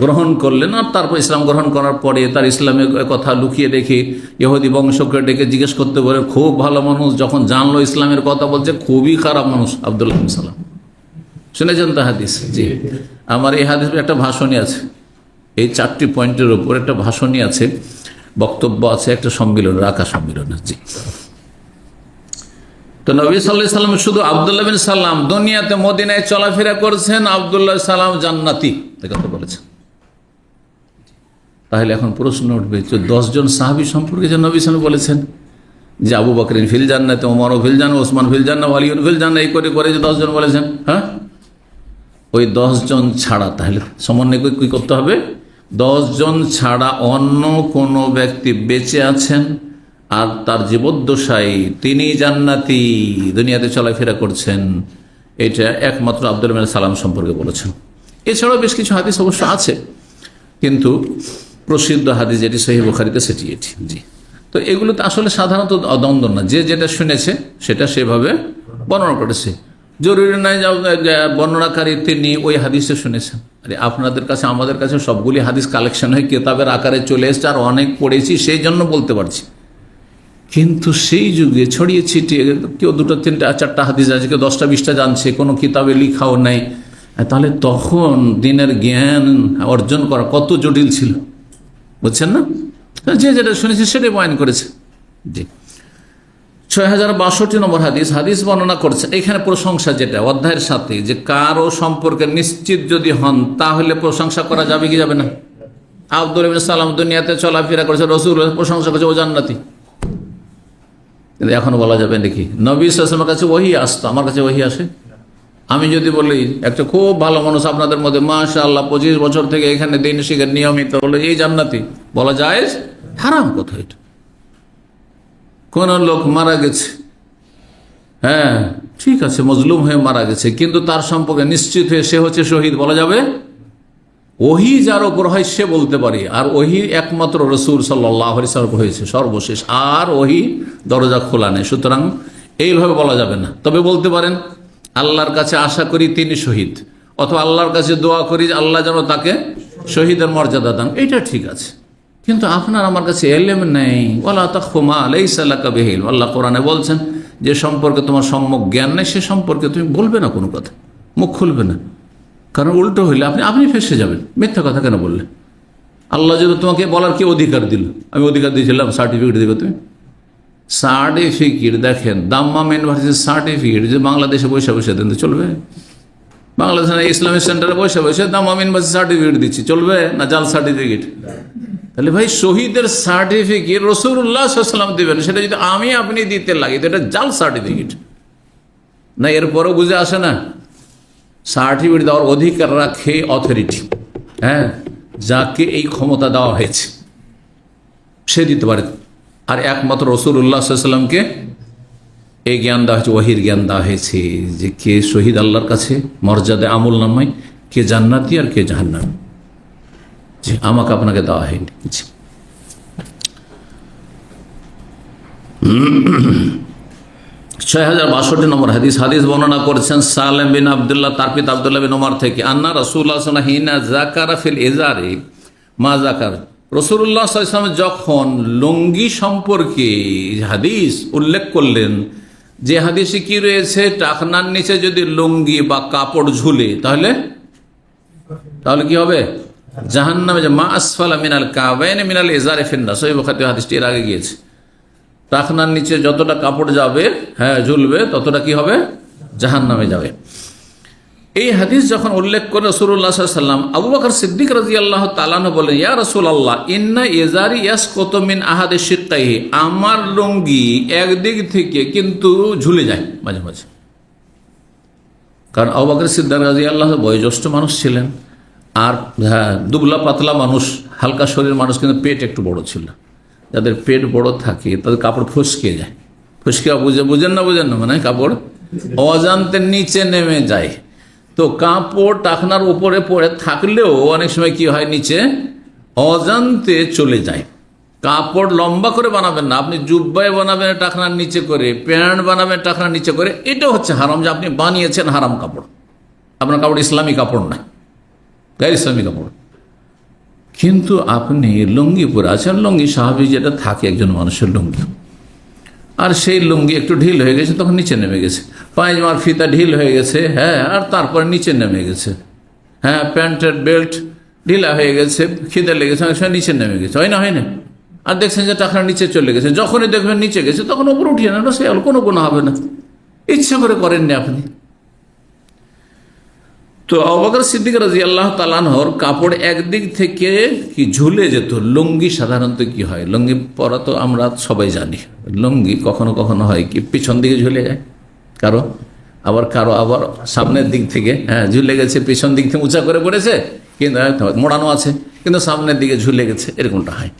গ্রহণ করলেন। আর তারপর ইসলাম গ্রহণ করার পরে তার ইসলামের কথা লুকিয়ে রেখে ইহুদি বংশকে ডেকে জিজ্ঞেস করতে পারে, খুব ভালো মানুষ, যখন জানলো ইসলামের কথা বলছে খুবই খারাপ মানুষ আব্দুল্লাহ বিন সালাম। শুনেছেন তো হাদিস? জি, আমার এই হাদিসের একটা ভাষণই আছে, এই 4টি পয়েন্টের উপর একটা ভাষণই আছে, বক্তব্য আছে, একটা সম্মেলন, রাখা সম্মেলন। জি, তো নবী সাল্লাল্লাহু আলাইহি ওয়াসাল্লাম শুধু আব্দুল্লাহ বিন সালাম দুনিয়াতে মদিনায় চলাফেরা করছেন, আব্দুল্লাহ সালাম জান্নাতি কথা বলেছেন। তাহলে এখন প্রশ্ন উঠবে, 10 জন সাহাবী সম্পর্কে যে নবী সাল্লাল্লাহু আলাইহি ওয়াসাল্লাম বলেছেন যে আবু বকর ফিল জান্নাত, ওমর ফিল জান্নাত, ওসমান ফিল জান্নাত, আলী ফিল জান্নাত, এই করে করে যে 10 জন বলেছেন, হ্যাঁ ওই 10 জন ছাড়া তাহলে সমন্বয় কি করতে হবে? 10 জন ছাড়া অন্য কোনো ব্যক্তি বেঁচে আছেন আর তার জীবদ্দশায় তিনি জান্নাতি, দুনিয়াতে চলাফেরা করছেন, এটা একমাত্র আব্দুল্লাহ বিন সালাম সম্পর্কে বলেছেন। এছাড়াও বেশ কিছু হাদিস অবশ্য আছে, কিন্তু প্রসিদ্ধ হাদিস যেটি সহিহ বুখারীতে সেটি এটি। জি, তো এগুলো তো আসলে সাধারণত দ্বন্দ্ব না, যে যেটা শুনেছে সেটা সেভাবে বর্ণনা করেছে। জরুরি নয় যে বর্ণনাকারী তিনি ওই হাদিসে শুনেছেন। আরে আপনাদের কাছে আমাদের কাছে সবগুলি হাদিস কালেকশন হয়ে কিতাবের আকারে চলে এসছে, আর অনেক পড়েছি, সেই জন্য বলতে পারছি। কিন্তু সেই যুগে ছড়িয়ে ছিটিয়ে কেউ 2, 3, 4টা হাদিস আছে, কেউ 10টা 20টা জানছে, কোনো কিতাবে লিখাও নাই, তাহলে তখন দিনের জ্ঞান অর্জন করা কত জটিল ছিল, বুঝছেন না? যে যেটা শুনেছে সেটাই বয়ান করেছে। জি, 6062 নম্বর হাদিস, হাদিস বর্ণনা করছে এখানে প্রশংসা, যেটা অধ্যায়ের সাথে, যে কারো সম্পর্কে নিশ্চিত যদি হন তাহলে প্রশংসা করা যাবে কি যাবে না? আব্দুল্লাহ বিন সালাম দুনিয়াতে চলাফেরা করেছে, রাসূল প্রশংসা করেছে, ও জান্নাতি। কিন্তু এখন বলা যাবে নাকি? নবী সাল্লাল্লাহু আলাইহি ওয়াসাল্লামের কাছে ওহী আসতো, আমার কাছে ওহী আসে, আমি যদি বলি একটা খুব ভালো মানুষ আপনাদের মধ্যে, মাশাআল্লাহ 25 বছর থেকে এখানে দিন শিখে নিয়মিত, বলে এই জান্নাতি, বলা যায়? হারাম কথা এটা। কোন লোক মারা গেছে, হ্যাঁ ঠিক আছে, মজলুম হয়ে মারা গেছে, কিন্তু তার সম্পর্কে নিশ্চিত হয়ে সে হচ্ছে শহীদ, বলা যাবে? ওহী যার উপর হয় সে বলতে পারি, আর ওহী একমাত্র রাসূল সাল্লাল্লাহু আলাইহি ওয়াসাল্লাম হয়েছে সর্বশেষ, আর ওহী দরজা খোলা নেই, সুতরাং এইভাবে বলা যাবে না। তবে বলতে পারেন আল্লাহর কাছে আশা করি তিনি শহীদ, অথবা আল্লাহর কাছে দোয়া করি আল্লাহ যেন তাকে শহীদের মর্যাদা দান, এটা ঠিক আছে। কিন্তু আপনার আমার কাছে এলেম নেই। ওয়ালা তাখফু মা লাইসা লাকা বিহি ইলম, আল্লাহ কোরআনে বলছেন যে সম্পর্কে তোমার সম্যক জ্ঞান নেই সে সম্পর্কে তুমি বলবে না কোনো কথা, মুখ খুলবে না। কারণ উল্টো হইলে আপনি ফেসে যাবেন। মিথ্যা কথা কেন বললে? আল্লাহ যদি তোমাকে বলার কি অধিকার দিল? আমি অধিকার দিয়েছিলাম সার্টিফিকেট দিবে তুমি? সার্টিফিকেট দেখেন, দাম্মাম ইউনিভার্সিটির সার্টিফিকেট যে বাংলাদেশে বসে বসে দেন চলবে? বাংলাদেশের ইসলামিক সেন্টারে বসে বসে দাম্মাম ইউনিভার্সিটি সার্টিফিকেট দিচ্ছি, চলবে না? জাল সার্টিফিকেট। তাহলে ভাই শহীদের সার্টিফিকেট রাসূলুল্লাহ সাল্লাল্লাহু আলাইহি ওয়াসাল্লাম দিবেন, সেটা যদি আপনি দিতে লাগি তো এটা জাল সার্টিফিকেট না? এরপরেও বুঝে আসে না? সার্টিফিকেট দেওয়ার অধিকার রাখে অথরিটি, হ্যাঁ, যাকে এই ক্ষমতা দেওয়া হয়েছে সে দিতে পারে। আর একমাত্র রাসূলুল্লাহ সাল্লাল্লাহু আলাইহি ওয়াসাল্লামকে এই জ্ঞান দেওয়া হয়েছে, ওহীর জ্ঞান দেওয়া হয়েছে যে কে শহীদ আল্লাহর কাছে মর্যাদা আমল নামায়, কে জান্নাতি আর কে জাহান্নামী। জি, আমাকে আপনাকে দেওয়া হয়নি। জি। 6062 নম্বর হাদিস বর্ণনা করেছেন সালেম বিন আব্দুল্লাহ, তার পিতা আব্দুল্লাহ বিন ওমর থেকে, আন্না রাসূলুল্লাহ সাল্লাল্লাহু আলাইহি ওয়াসাল্লাম হিনা যাকারা ফিল ইজারি মা যাকার, রাসূলুল্লাহ সাল্লাল্লাহু আলাইহি ওয়াসাল্লাম যখন লুঙ্গি সম্পর্কে হাদিস উল্লেখ করলেন, যে হাদিসে কি রয়েছে, টাকনার নিচে যদি লুঙ্গি বা কাপড় ঝুলে তাহলে কি হবে? জাহান্নামে। যে মা আসফালা মিনাল কাবাইন মিনাল ইজারি ফিন্নার, সহিহ বুখারী হাদিসটি এর আগে গিয়েছে। টাকনার নিচে যতটা কাপড় যাবে, হ্যাঁ, ঝুলবে, ততটা কি হবে? জাহান্নামে যাবে। এই হাদিস যখন উল্লেখ করে রাসূলুল্লাহ সাল্লাল্লাহু আলাইহি ওয়াসাল্লাম, আবু বকর সিদ্দিক রাদিয়াল্লাহু তাআলা আনহু বলেন, ইয়া রাসূলুল্লাহ ইন্না ইজারি ইয়াসকুতু মিন আহাদি শিক্কাইহি, আমার লুঙ্গি একদিক থেকে কিন্তু ঝুলে যায় মাঝে মাঝে। কারণ আবু বকর সিদ্দিক রাদিয়াল্লাহু বয়োজ্যেষ্ঠ মানুষ ছিলেন, আর হ্যাঁ, দুবলা পাতলা মানুষ, হালকা শরীর মানুষ, কিন্তু পেট একটু বড় ছিল। যাদের পেট বড় থাকে তাদের কাপড় ফসকে যায়। ফসকে বুঝেন না মানে কাপড় অজান্তে নিচে নেমে যায়। তো কাপড় টাকনার উপরে পড়ে থাকলেও অনেক সময় কি হয়, নিচে অজান্তে চলে যায়। কাপড় লম্বা করে বানাবেন না, আপনি জুব্বায় বানাবেন টাকনার নিচে করে, প্যান্ট বানাবেন টাকনার নিচে করে, এটা হচ্ছে হারাম, যে আপনি বানিয়েছেন হারাম কাপড়। আপনার কাপড় ইসলামী কাপড় না, গায়ের ইসলামী কাপড়। কিন্তু আপনি লুঙ্গি পরে আছেন, লুঙ্গি স্বাভাবিক যেটা থাকে একজন মানুষের লুঙ্গি, আর সেই লুঙ্গি একটু ঢিল হয়ে গেছে, তখন নিচে নেমে গেছে। পায়জামার ফিতা ঢিল হয়ে গেছে, হ্যাঁ, আর তারপরে নিচে নেমে গেছে। হ্যাঁ, প্যান্টের বেল্ট ঢিলা হয়ে গেছে, খিদে লেগেছে, অনেক সময় নিচে নেমে গেছে, হয় না? আর দেখছেন যে টাকা নিচে চলে গেছে, যখনই দেখবেন নিচে গেছে তখন উপরে উঠিয়ে নেন, সে কোনো গুনাহ হবে না, ইচ্ছা করে করেননি আপনি। তো আবু বকর সিদ্দিক রাদিয়াল্লাহু তাআলা আনহুর কাপড় একদিক থেকে কি ঝুলে যেত। লুঙ্গি সাধারণত কি হয়, লুঙ্গি পরা তো আমরা সবাই জানি, লুঙ্গি কখনো কখনো হয় কি পিছন দিকে ঝুলে যায়, কারো আবার সামনের দিক থেকে, হ্যাঁ, ঝুলে গেছে, পিছন দিক থেকে উঁচা করে পড়েছে, কিন্তু মোড়ানো আছে, কিন্তু সামনের দিকে ঝুলে গেছে, এরকমটা হয়।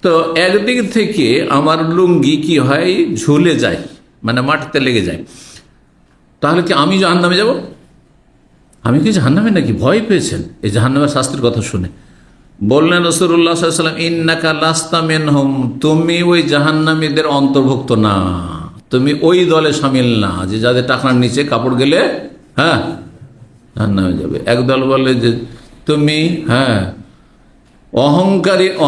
তো একদিক থেকে আমার লুঙ্গি কি হয়, ঝুলে যায়, মানে মাটিতে লেগে যায়। তাহলে কি আমি জাহান্নামে যাব? আমি কি জাহান্নামে নাকি? ভয় পেয়েছেন এই জাহান্নামের শাস্তির কথা শুনে। বললেন রাসূলুল্লাহ সাল্লাল্লাহু আলাইহি ওয়াসাল্লাম, ইন্নাকা লাস্তা মিনহুম, তুমি ওই জাহান্নামীদের অন্তর্ভুক্ত না, তুমি ওই দলে শামিল না যে যাদের টাকনার নিচে কাপড় গেলে, হ্যাঁ, জাহান্নামে যাবে। একদল বলে যে তুমি, হ্যাঁ,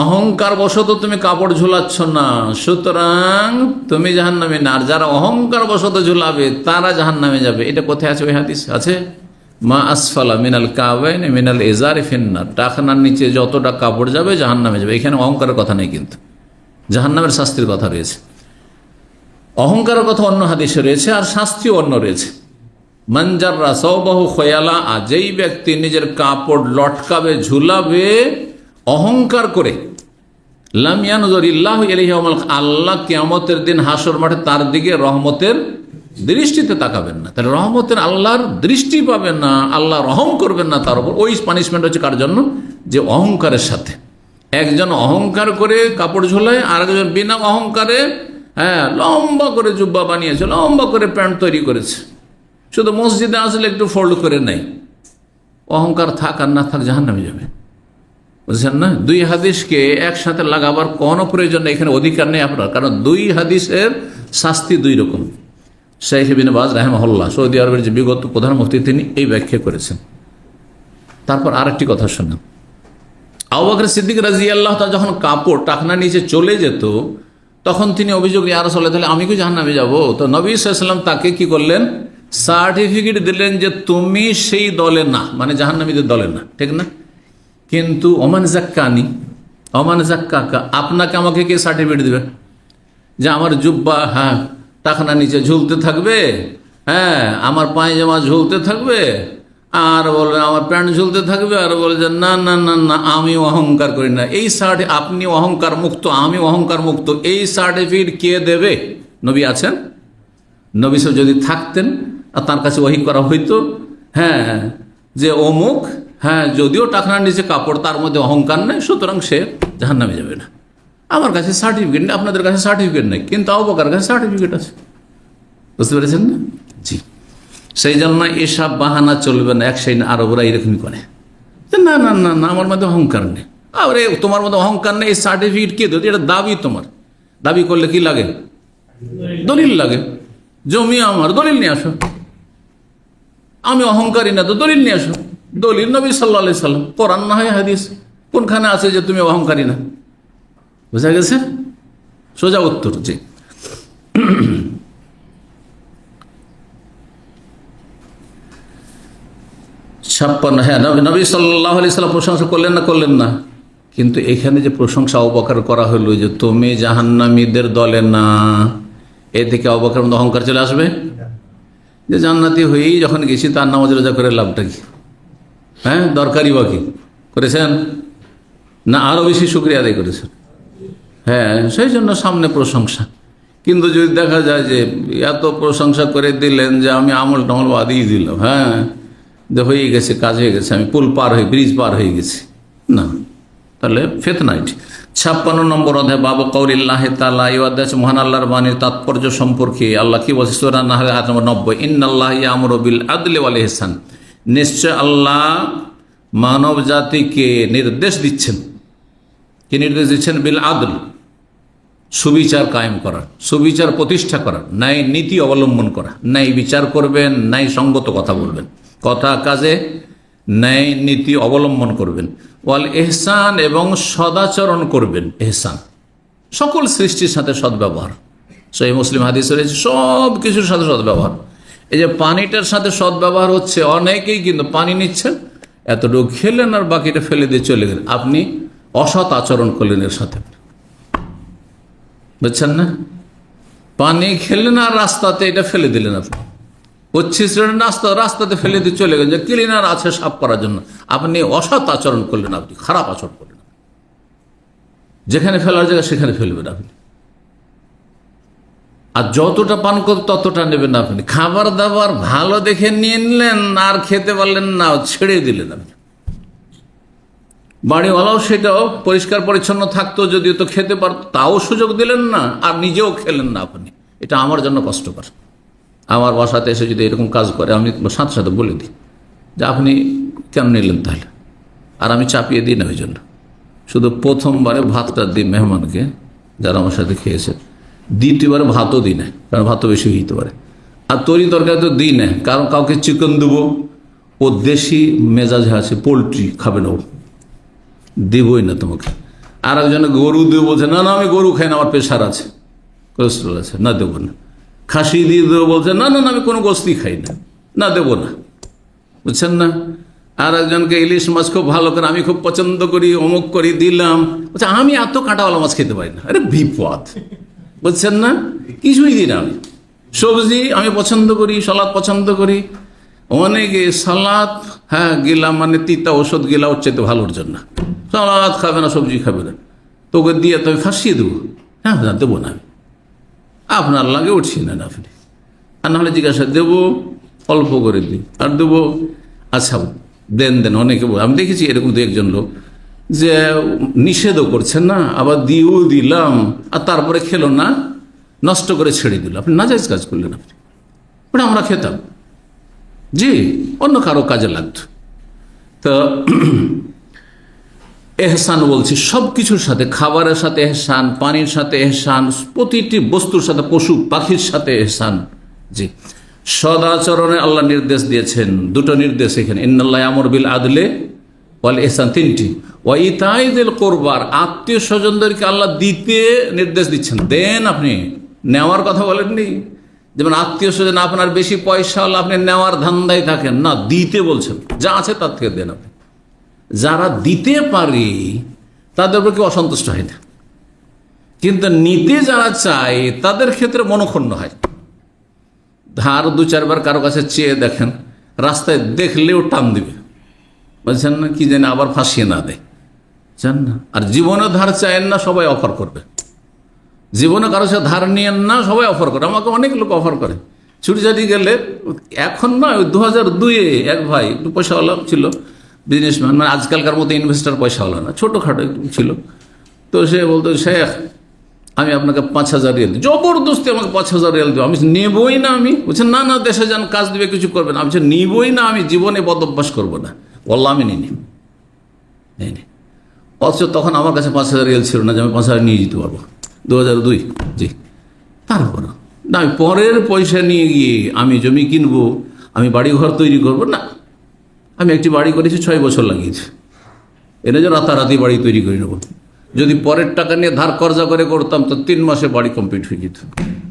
অহংকার বশত তুমি কাপড় ঝুলাচ্ছ না, সুতরাং তুমি জাহান্নামে না। আর যারা অহংকার বশত ঝুলাবে তারা জাহান্নামে যাবে। এটা কোথায় আছে? ওই হাদিস আছে, মা আসফালা মিনাল কাবাইন মিনাল ইজারি ফিন্নার, টাকনার নিচে যতটা কাপড় যাবে জাহান্নামে যাবে। এখানে অহংকারের কথা নেই, কিন্তু জাহান্নামের শাস্তির কথা রয়েছে। অহংকারের কথা অন্য হাদিসে রয়েছে, আর শাস্তিও অন্য রয়েছে। মানজাররা সাওবাহু খয়ালা, যেই ব্যক্তি নিজের কাপড় লটকাবে, ঝুলাবে অহংকার করে, লাম ইয়ানজুরিল্লাহু ইলাইহি ইয়াওমাল, আল্লাহ কিয়ামতের দিন হাসর মাঠে তার দিকে রহমতের দৃষ্টিতে তাকাবেন না। তাহলে রহমতের আল্লাহর দৃষ্টি পাবেন না, আল্লাহ রহম করবেন না তার উপর। ওই পানিশমেন্ট হচ্ছে কার জন্য? যে অহংকারের সাথে। একজন অহংকার করে কাপড় ঝোলায়, আর একজন বিনা অহংকারে, হ্যাঁ, লম্বা করে জুব্বা বানিয়েছে, লম্বা করে প্যান্ট তৈরি করেছে, শুধু মসজিদে আসলে একটু ফোল্ড করে নেয়। অহংকার থাক আর না থাক, জাহান্নামে যাবে। বুঝছেন না? দুই হাদিসকে একসাথে লাগাবার কোনো প্রয়োজন নেই, এখানে অধিকার নেই আপনার, কারণ দুই হাদিসের শাস্তি দুই রকম। শেখ ইবনে বাজ রাহিমাহুল্লাহ, সৌদি আরবের যে বিগত প্রধান মুফতি, তিনি এই ব্যাখ্যা করেছেন। তারপর আরেকটি কথা শুনুন, আবু বকর সিদ্দিক রাদিয়াল্লাহু তাআলা যখন কাপড় টাকনা নিচে চলে যেত তখন তিনি অভিযোগ, ইয়া রাসূলুল্লাহ তাহলে আমি কি জাহান্নামে যাব? তো নবী সাল্লাল্লাহু আলাইহি ওয়াসাল্লাম তাকে কি করলেন, সার্টিফিকেট দিলেন যে তুমি সেই দলে না, মানে জাহান্নামীদের দলে না, ঠিক না? কিন্তু ওমান জাক্কানি, ওমান জাক্কাকা, আপনাকে আমাকে কে সার্টিফিকেট দেবে যে আমার জুব্বা টাকনা নিচে ঝুলতে থাকবে, আমার পায়জামা ঝুলতে থাকবে, আর বলবে আমার প্যান্ট ঝুলতে থাকবে, আর বলে যে না না না না আমি অহংকার করি না, এই আপনি অহংকার মুক্ত, আমি অহংকার মুক্ত, এই সার্টিফিকেট কে দেবে? নবী আছেন? নবী সাহেব যদি থাকতেন আর তার কাছে ওহী করা হইতো, যে অমুক, যদিও টাকনার নিচে কাপড়, তার মধ্যে অহংকার নেই, সুতরাং সে জাহান্নামে যাবে না। আমার কাছে সার্টিফিকেট নেই, আপনাদের কাছে সার্টিফিকেট নেই, কিন্তু আবু বকরের কাছে সার্টিফিকেট আছে। বুঝতে পেরেছেন না? জি। সেই জন্য এসব বাহানা চলবে না। এক সেই আরবরা এরকমই করে, না না না না আমার মধ্যে অহংকার নেই। আরে তোমার মধ্যে অহংকার নেই, এই সার্টিফিকেট কে দেবে? এটা দাবি তোমার। দাবি করলে কি লাগে? দলিল লাগে। জমি আমার, দলিল নিয়ে আসো। আমি অহংকারী না, তো দলিল নিয়ে আসো। দলিল নবী সাল্লাল্লাহু আলাইহি সাল্লাম, কোরআন না হয় হাদিস, কোনখানে আছে যে তুমি অহংকারী না? বুঝা গেছে? সোজা উত্তর। জি। 56, নবী সাল্লাল্লাহু আলাইহি সাল্লাম প্রশংসা করলেন না? করলেন না। কিন্তু এখানে যে প্রশংসা আবু বকর করা হলো যে তুমি জাহান্নামীদের দলে না, এ থেকে আবু বকরের মধ্যে অহংকার চলে আসবে? যে জান্নাতি হয়েই যখন গেছি তার নামাজ রোজা করে লাভটা কি? দরকারি বা কি করেছেন? না আরো বেশি শুকরিয়া আদায় করেছেন? সেই জন্য সামনে প্রশংসা। কিন্তু যদি দেখা যায় যে এত প্রশংসা করে দিলেন যে আমি আমল টমল বাদিয়ে দিলাম, হয়ে গেছে, কাজ হয়ে গেছে, আমি পুল পার হয়ে, ব্রিজ পার হয়ে গেছি, না, তাহলে ফিতনা। 56 নম্বর অধ্যায় বাবু কওলিল্লাহ তাআলা, এই অধ্যায় আছে মহান আল্লাহর বাণীর তাৎপর্য সম্পর্কে। আল্লাহ কি বলছে সূরা নাহল আয়াত নম্বর 90, ইন্নাল্লাহ ইয়ামুরু বিল আদলি ওয়াল ইহসান, নিশ্চয় আল্লাহ মানব জাতিকে নির্দেশ দিচ্ছেন। কি নির্দেশ দিচ্ছেন? বিল আদল, সুবিচার কায়েম করার, সুবিচার প্রতিষ্ঠা করার, ন্যায় নীতি অবলম্বন করা, ন্যায় বিচার করবেন, ন্যায় সঙ্গত কথা বলবেন, কথা কাজে ন্যায় নীতি অবলম্বন করবেন। ওয়াল এহসান, এবং সদাচরণ করবেন। এহসান সকল সৃষ্টির সাথে সদ্ব্যবহার। সহিহ মুসলিম হাদিস রয়েছে সব কিছুর সাথে সদ্ব্যবহার। এই যে পানিটার সাথে সদ্ব্যবহার হচ্ছে, অনেকেই কিন্তু পানি নিচ্ছেন, এতটুকু খেলেন আর বাকিটা ফেলে দিয়ে চলে গেলেন, আপনি অসৎ আচরণ করলেন এর সাথে। বুঝছেন না? পানি খেলেন আর রাস্তাতে এটা ফেলে দিলেন, আপনি 25 রাস্তাতে ফেলে দিয়ে চলে গেলেন, যে ক্লিনার আছে সাফ করার জন্য, আপনি অসৎ আচরণ করলেন, আপনি খারাপ আচরণ করলেন। যেখানে ফেলার জায়গা সেখানে ফেলবেন আপনি, আর যতটা পান করতে ততটা নেবেন আপনি। খাবার দাবার ভালো দেখে নিয়ে নিলেন আর খেতে পারলেন না, ছেড়ে দিলেন আপনি। বাড়িওয়ালাও সেটাও পরিষ্কার পরিচ্ছন্ন থাকতো, যদিও তো খেতে পারত, তাও সুযোগ দিলেন না, আর নিজেও খেলেন না আপনি। এটা আমার জন্য কষ্টকর। আমার বাসাতে এসে যদি এরকম কাজ করে, আমি সাথে সাথে বলে দিই যে আপনি কেন নিলেন তাহলে, আর আমি চাপিয়ে দিই না। ওই জন্য শুধু প্রথমবারে ভাতটা দিই মেহমানকে, যারা আমার সাথে খেয়েছে, দ্বিতীয়বারে ভাতও দিই না, কারণ ভাতও বেশি হইতে পারে, আর তরি তরকারি তো দিই না, কারণ কাউকে চিকেন দেবো, ও দেশি মেজাজ আছে, পোলট্রি খাবে না, ও দেবই না তোমাকে। আর একজনে গরু দেবো বলছে, না না আমি গরু খাই না, আমার প্রেশার আছে, কোলেস্ট্রল আছে, না দেবো না। খাসি দিয়ে দেবো বলছে, না না আমি কোনো গোস্তি খাই না, না দেবো না। বুঝছেন না? আর একজনকে ইলিশ মাছ খুব ভালো করে, আমি খুব পছন্দ করি, অমুক করি, দিলাম, বলছে আমি এত কাঁটাওয়ালা মাছ খেতে পারি না। আরে বিপদ। বুঝছেন না? কিছুই দিই না আমি। সবজি আমি পছন্দ করি, সালাদ পছন্দ করি, অনেকে সালাদ গিলাম, মানে তিতা ওষুধ গিলা ওর চাইতে ভালোর জন্য। সালাদ খাবে না, সবজি খাবে না, তোকে দিয়ে তো আমি ফাঁসিয়ে দেবো। দেবো না আমি, আপনার লাগে উঠছি না আপনি। আর নাহলে জিজ্ঞাসা, দেবো অল্প করে দিই, আর দেবো আচ্ছা দেন দেন। অনেকে আমি দেখেছি এরকম 2-1 লোক যে নিষেধও করছেন না, আবার দিয়েও দিলাম, আর তারপরে খেলো না, নষ্ট করে ছেড়ে দিল। আপনি নাজায়েজ কাজ করলেন। আপনি ওটা আমরা খেতাম, জি, অন্য কারো কাজে লাগতো। তো এহসান বলছি সব কিছুর সাথে, খাবারের সাথে এহসান, পানির সাথে এহসান, প্রতিটি বস্তুর সাথে, পশু পাখির সাথে এহসান। জি, সদাচরণে আল্লাহ নির্দেশ দিয়েছেন। 2টো নির্দেশ এখানে, ইন্নাল্লাহ ইয়ামুরু বিল আদলি ওয়াল ইহসান তিনটি, ওয়া ইতাই যিল কুরবার আত্মীয় স্বজনদেরকে আল্লাহ দিতে নির্দেশ দিচ্ছেন। দেন, আপনি নেওয়ার কথা বলেননি। যেমন আত্মীয় স্বজন আপনার বেশি পয়সা হলে আপনি নেওয়ার ধান্দায় থাকেন না, দিতে বলছেন, যা আছে তার থেকে দেন আপনি। যারা দিতে পারে তাদের উপর কেউ অসন্তুষ্ট হয় না, কিন্তু নিতে যারা চায় তাদের ক্ষেত্রে মনক্ষুণ্ণ হয়। ধার দু চারবার কারো কাছে চেয়ে দেখেন, রাস্তায় দেখলেও টান দিবে, বলছেন না কি জানি আবার ফাঁসিয়ে না দেয়, জান না। আর জীবনে ধার চায়েন না, সবাই অফার করবে। জীবনে কারো সাথে ধার নিয়েন না, সবাই অফার করে। আমাকে অনেক লোক অফার করে। ছুটি গেলে এখন না, ওই 2002-এ এক ভাই একটু পয়সাওয়ালা ছিল, বিজনেসম্যান, মানে আজকালকার মতো ইনভেস্টার পয়সাওয়ালা না, ছোটোখাটো একটু ছিল। তো সে বলতো, শেখ আমি আপনাকে 5,000 রিয়াল দিই, জবরদস্তি আমাকে 5,000 রিয়াল দেবো। আমি নেবই না। আমি বলছেন না না, দেশে যান, কাজ দিবে, কিছু করবে না। আমি নিবই না, আমি জীবনে বদ অভ্যাস করবো না। বললাম আমি নিই। অথচ তখন আমার কাছে 5,000 রিয়াল ছিল না যে আমি 5,000 নিয়ে যেতে পারবো। 2002, জি। তারপর না, আমি পরের পয়সা নিয়ে গিয়ে আমি জমি কিনবো, আমি বাড়ি ঘর তৈরি করবো না। আমি একটি বাড়ি করেছি, 6 বছর লাগিয়েছি। এটা যে রাতারাতি বাড়ি তৈরি করে নেবো। যদি পরের টাকা নিয়ে ধার কর্জা করে করতাম তো 3 মাসে বাড়ি কমপ্লিট হয়ে যেত।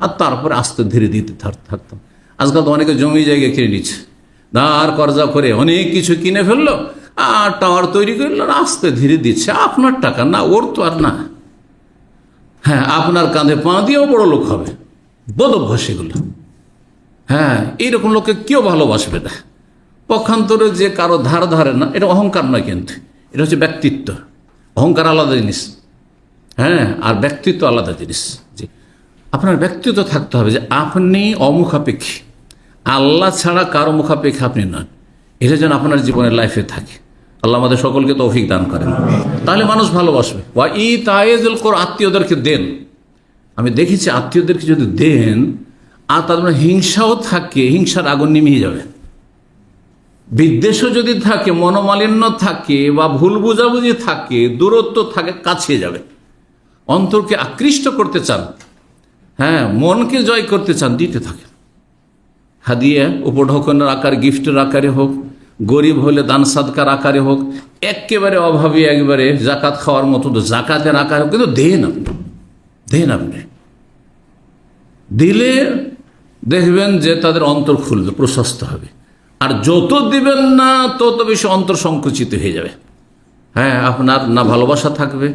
আর তারপরে আস্তে ধীরে দিতে থাকতাম। আজকাল তো অনেকে জমি জায়গা কিনে নিচ্ছে, ধার কর্জা করে অনেক কিছু কিনে ফেললো, আর টাওয়ার তৈরি করলো, আস্তে ধীরে দিচ্ছে। আপনার টাকা না, ওর তো আর না। হ্যাঁ, আপনার কাঁধে পা দিয়েও বড় লোক হবে। বদ অভ্যাস এগুলো। হ্যাঁ, এইরকম লোককে কেউ ভালোবাসবে না। পক্ষান্তরে যে কারো ধার ধারে না, এটা অহংকার নয়, কিন্তু এটা হচ্ছে ব্যক্তিত্ব। অহংকার আলাদা জিনিস, হ্যাঁ, আর ব্যক্তিত্ব আলাদা জিনিস। জি, আপনার ব্যক্তিত্ব থাকতে হবে যে আপনি অমুখাপেক্ষী, আল্লাহ ছাড়া কারো মুখাপেক্ষী আপনি নন। এটা যেন আপনার জীবনের লাইফে থাকে। আল্লাহ আমাদের সকলকে তৌফিক দান করেন, তাহলে মানুষ ভালোবাসবে। ওয়া ইতাইযিল কুরবা, আত্মীয়দেরকে দেন। আমি দেখেছি আত্মীয়দেরকে যদি দেন আর তাদের হিংসাও থাকে, হিংসার আগুন নিমিয়ে যাবে। বিদ্বেষও যদি থাকে, মনোমালিন্য থাকে, বা ভুল বুঝাবুঝি থাকে, দূরত্ব থাকে, কাছে যাবে। অন্তরকে আকৃষ্ট করতে চান, হ্যাঁ, মনকে জয় করতে চান, দিতে থাকে। হাদিয়া, উপঢৌকনের আকার, গিফটের আকারে হোক, গরিব হলে দান সাদকার আকারে হোক, একেবারে অভাবী একবারে জাকাত খাওয়ার মতো তো জাকাতের আকারে হোক, কিন্তু দেন আপনি, দেন আপনি। দিলে দেখবেন যে তাদের অন্তর খুলবে, প্রশস্ত হবে। আর যত দিবেন না তত বেশি অন্তর সংকুচিত হয়ে যাবে। হ্যাঁ, আপনার না ভালোবাসা থাকবে,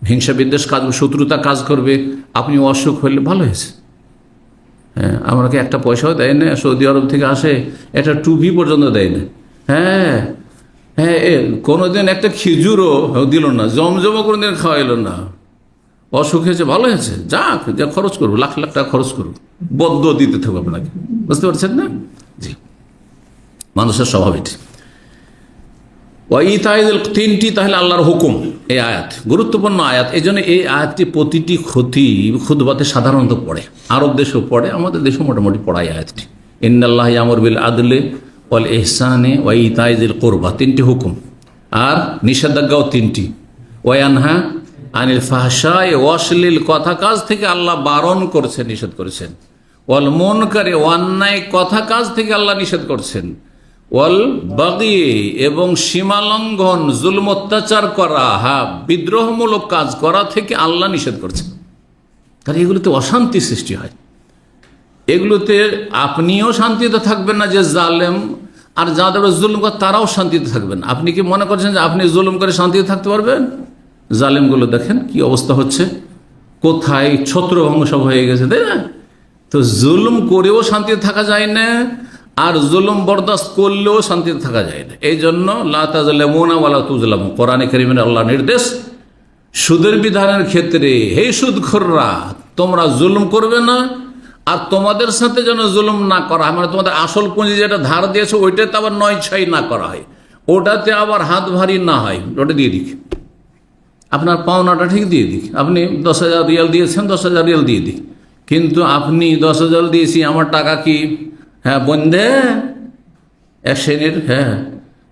হিংসা বিদ্বেষ কাজ, শত্রুতা কাজ করবে। আপনি অসুখ হলে ভালো হয়েছে। হ্যাঁ, আমাকে একটা পয়সাও দেয় না, সৌদি আরব থেকে আসে, একটা টুপি পর্যন্ত দেয় না। হ্যাঁ হ্যাঁ, কোনোদিন একটা খেজুরও দিল না, জমজমও কোনোদিন খাওয়াইল না। অসুখ হয়েছে, ভালো হয়েছে, যাক, যা খরচ করবো, লাখ লাখ টাকা খরচ করবো, বদ্ধ দিতে থাকবো আপনাকে। বুঝতে পারছেন না? জি, মানুষের স্বভাব এটি। ওয়াইতাইযিল, তিনটি তাহলে আল্লাহর হুকুম। এই আয়াত গুরুত্বপূর্ণ আয়াত। এই জন্য এই আয়াতটি প্রতিটি খুতবাতে সাধারণত পড়ে, আরব দেশেও পড়ে, আমাদের দেশেও মোটামুটি পড়ায় আয়াতটি। ইন্নাল্লাহ ইয়ামুরু বিল আদলি ওয়াল ইহসানি ওয়া ইতাইযিল কুরবা, তিনটি হুকুম। আর নিষেধাজ্ঞাও তিনটি। ওয়ায়ানহা আনিল ফাহশাই, অশ্লীল কথা কাজ থেকে আল্লাহ বারণ করছেন, নিষেধ করেছেন। ওয়াল মুনকারি, অন্যায় কথা কাজ থেকে আল্লাহ নিষেধ করছেন। ওয়াল বাগি, এবং সীমালঙ্ঘন, জুলম অত্যাচার করা, হ্যাঁ, বিদ্রোহমূলক কাজ করা থেকে আল্লাহ নিষেধ করছেন। কারণ এগুলোতে অশান্তি সৃষ্টি হয়। এগুলোতে আপনিও শান্তিতে থাকবেন না যে জালেম, আর যাদের জুলুম করে তারাও শান্তিতে থাকবেন। আপনি কি মনে করছেন যে আপনি জুলুম করে শান্তিতে থাকতে পারবেন? জালেমগুলো দেখেন কি অবস্থা হচ্ছে, কোথায় ছত্রভঙ্গ হয়ে গেছে, তাই না? তো জুলুম করেও শান্তিতে থাকা যায় না, আর জুলুম বরদাস্ত করলেও শান্তিতে থাকা যায় না। এই জন্য লা তাজলামুনা ওয়ালা তুজলামুন, কোরআনে কারীমের আল্লাহ নির্দেশ, সুদের বিধানের ক্ষেত্রে, হে সুদখোররা, তোমরা জুলুম করবে না, আর তোমাদের সাথে যেন জুলুম না করা হয়। মানে তোমাদের আসল পুঁজি যেটা ধার দিয়েছে ওইটাতে আবার 9-6 না করা হয়, ওটাতে আবার হাত ভারী না হয়, ওটা দিয়ে দিক। আপনার পাওনাটা ঠিক দিয়ে দিক। আপনি 10,000 রিয়াল দিয়েছেন, 10,000 রিয়াল দিয়ে দিক। কিন্তু আপনি 10,000 দিয়েছি, আমার টাকা কি, হ্যাঁ, বন্ধে এক শ্রেণীর, হ্যাঁ,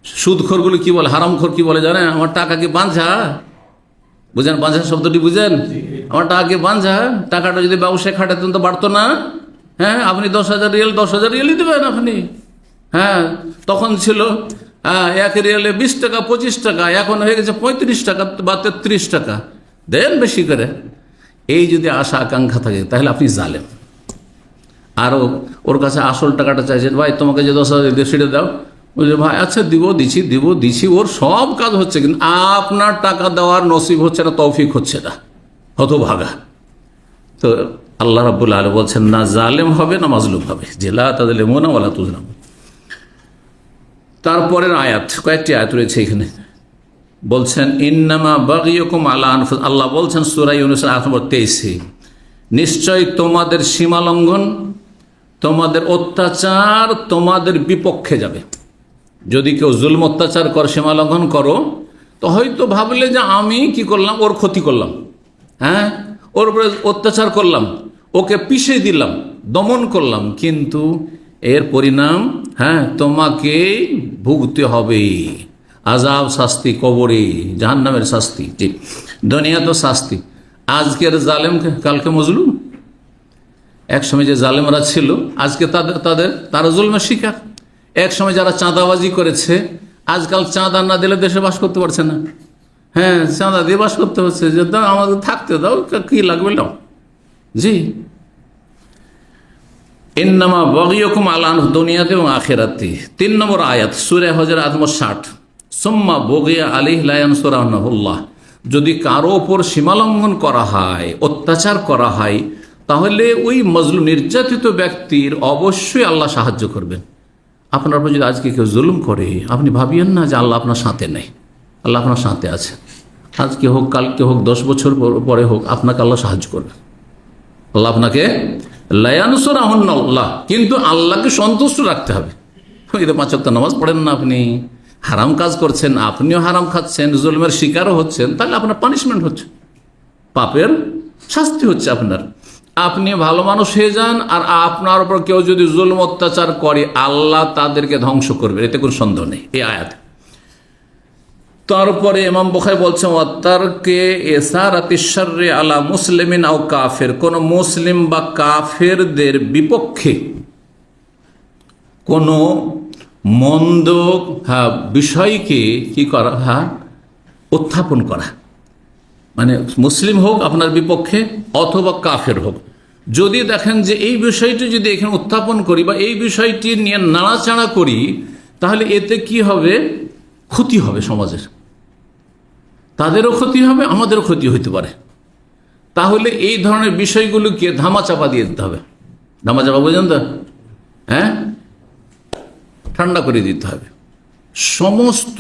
সুদখোরগুলো কি বলে, হারামখোর কি বলে জানেন? আমার টাকা কি বাঞ্ঝা, বুঝেন বাঞ্ঝা শব্দটি, বুঝেন? আমার টাকা কি বাঞ্ঝা? টাকাটা যদি ব্যবসায় খাটাতেন তো বাড়তো না। হ্যাঁ, আপনি 10,000 রিয়াল 10,000 রিয়ালই দেবেন আপনি। হ্যাঁ, তখন ছিল হ্যাঁ, 1 রিয়ালে 20 টাকা 25 টাকা, এখন হয়ে গেছে 35 টাকা বা 33 টাকা, দেন বেশি করে। এই যদি আশা আকাঙ্ক্ষা থাকে তাহলে আপনি জালেম। আরও ওর কাছে আসল টাকাটা চাইছেন, ভাই তোমাকে যে 10,000 দিয়ে সেটা দাও, বলছে ভাই আচ্ছা দিচ্ছি, ওর সব কাজ হচ্ছে, কিন্তু আপনার টাকা দেওয়ার নসিব হচ্ছে না, তৌফিক হচ্ছে না, হতভাগা। তো আল্লাহ রাব্বুল আলামিন বলছেন না জালেম হবে না মাজলুম হবে, যে লা তাযলিমুনা ওয়া লা তুযলামুন। তারপরের আয়াত, কয়েকটি আয়াত রয়েছে এখানে, বলছেন ইন্নামা বাগিয়ুকুম আলা আনফুস, আল্লাহ বলছেন সূরা ইউনূসের আয়াত নম্বর 23, নিশ্চয় তোমাদের সীমালঙ্ঘন, তোমাদের অত্যাচার তোমাদের বিপক্ষে যাবে। যদি কেউ জুলম অত্যাচার করে, সীমালঙ্ঘন করো, তো হয়তো ভাবলে যে আমি কি করলাম, ওর ক্ষতি করলাম, হ্যাঁ, ওর উপরে অত্যাচার করলাম, ওকে পিষে দিলাম, দমন করলাম, কিন্তু এর পরিণাম হ্যাঁ তোমাকে ভুগতে হবে, আযাব, শাস্তি, কবরে জাহান্নামের শাস্তি। ঠিক, দুনিয়া তো শাস্তি, আজকের জালেম কালকে মজলুম। এক সময় যে জালেমরা ছিল আজকে তারা জুলমের শিকার। এক সময় যারা চাঁদাবাজি করেছে আজকাল চাঁদা না দিলে দেশে বাস করতে পারছে না, হ্যাঁ চাঁদা দিয়ে বাস করতে হচ্ছে, যে দাও আমাদের থাকতে দাও, কি লাগবে নাও। জি, ইন্নামা বাগিয়ুকুম আলা দুনিয়াতে এবং আখিরাতে। 3 নম্বর আয়াত সূরা হজর আয়াত নম্বর 60, সুম্মা বুগিয়া আলাইহি লা ইয়ানসুরাহুল্লাহ, যদি কারো ওপর সীমালঙ্ঘন করা হয়, অত্যাচার করা হয়, তাহলে ওই মজলুম নির্যাতিত ব্যক্তির অবশ্যই আল্লাহ সাহায্য করবেন। আপনার উপর যদি আজকে কেউ জুলুম করে, আপনি ভাবিয়েন না যে আল্লাহ আপনার সাথে নেই, আল্লাহ আপনার সাথে আছে। আজকে হোক, কালকে হোক, 10 বছর পরে হোক, আপনাকে আল্লাহ সাহায্য করবে। আল্লাহ আপনাকে লা ইয়ানসুরাহুল্লাহ, কিন্তু আল্লাহকে সন্তুষ্ট রাখতে হবে। এটা 5 ওয়াক্ত নামাজ পড়েন না, আপনি হারাম কাজ করছেন, আপনিও হারাম খাচ্ছেন, জুলমের শিকারও হচ্ছেন, তাহলে আপনার পানিশমেন্ট হচ্ছে, পাপের শাস্তি হচ্ছে আপনার। আপনি ভালো মানুষ হয়ে যান, আর আপনার উপর কেউ যদি জুলম অত্যাচার করে, আল্লাহ তাদেরকে ধ্বংস করবে, এতে কোনো সন্দেহ নেই এই আয়াত। তারপরে ইমাম বুখারী বলছেন ওয়াতারকে ইসারাতিশ শাররি আলা মুসলিমিন আও কাফির, কোন মুসলিম বা কাফেরদের বিপক্ষে কোন মন্দ বিষয়কে কি করা, উত্থাপন করা, মানে মুসলিম হোক আপনার বিপক্ষে অথবা কাফের হোক, যদি দেখেন যে এই বিষয়টি যদি এখানে উত্থাপন করি বা এই বিষয়টি নিয়ে নাড়াচাড়া করি, তাহলে এতে কি হবে, ক্ষতি হবে সমাজের, তাদেরও ক্ষতি হবে, আমাদেরও ক্ষতি হইতে পারে। তাহলে এই ধরনের বিষয়গুলোকে ধামাচাপা দিয়ে দিতে হবে। ধামাচাপা বুঝেন তো, হ্যাঁ, ঠান্ডা করে দিতে হবে। সমস্ত